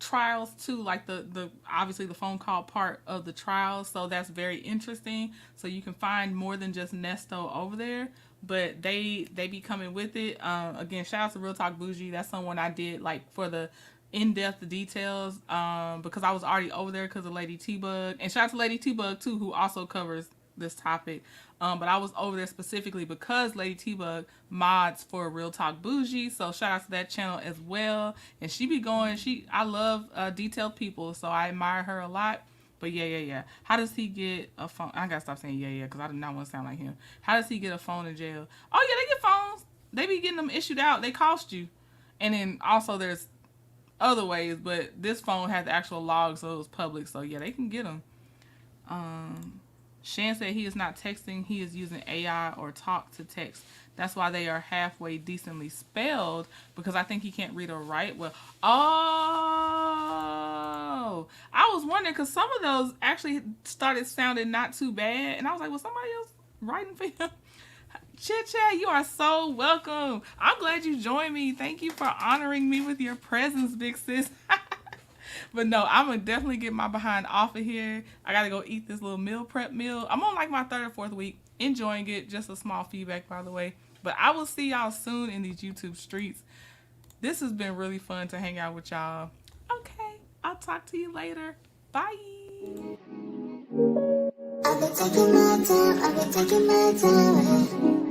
trials too, like the obviously the phone call part of the trial, so that's very interesting. So you can find more than just Nesto over there, but they be coming with it. Again, shout out to Real Talk Bougie. That's someone I did like for the in-depth details because I was already over there because of Lady T-Bug, and shout out to Lady T-Bug too, who also covers this topic. But I was over there specifically because Lady T-Bug mods for Real Talk Bougie, so shout out to that channel as well. And she be going, I love detailed people, so I admire her a lot. But yeah. How does he get a phone? I gotta stop saying yeah, because I do not want to sound like him. How does he get a phone in jail? Oh yeah, they get phones. They be getting them issued out. They cost you. And then also there's other ways, but this phone had the actual log, so it was public. So yeah, they can get them. Shan said he is not texting, he is using AI or talk to text. That's why they are halfway decently spelled, because I think he can't read or write well. Oh, I was wondering, because some of those actually started sounding not too bad, and I was like, was somebody else writing for him? Chit Chat, you are so welcome. I'm glad you joined me. Thank you for honoring me with your presence, big sis. But no, I'm going to definitely get my behind off of here. I got to go eat this little meal prep meal. I'm on like my 3rd or 4th week. Enjoying it. Just a small feedback, by the way. But I will see y'all soon in these YouTube streets. This has been really fun to hang out with y'all. Okay, I'll talk to you later. Bye. I've been taking my time,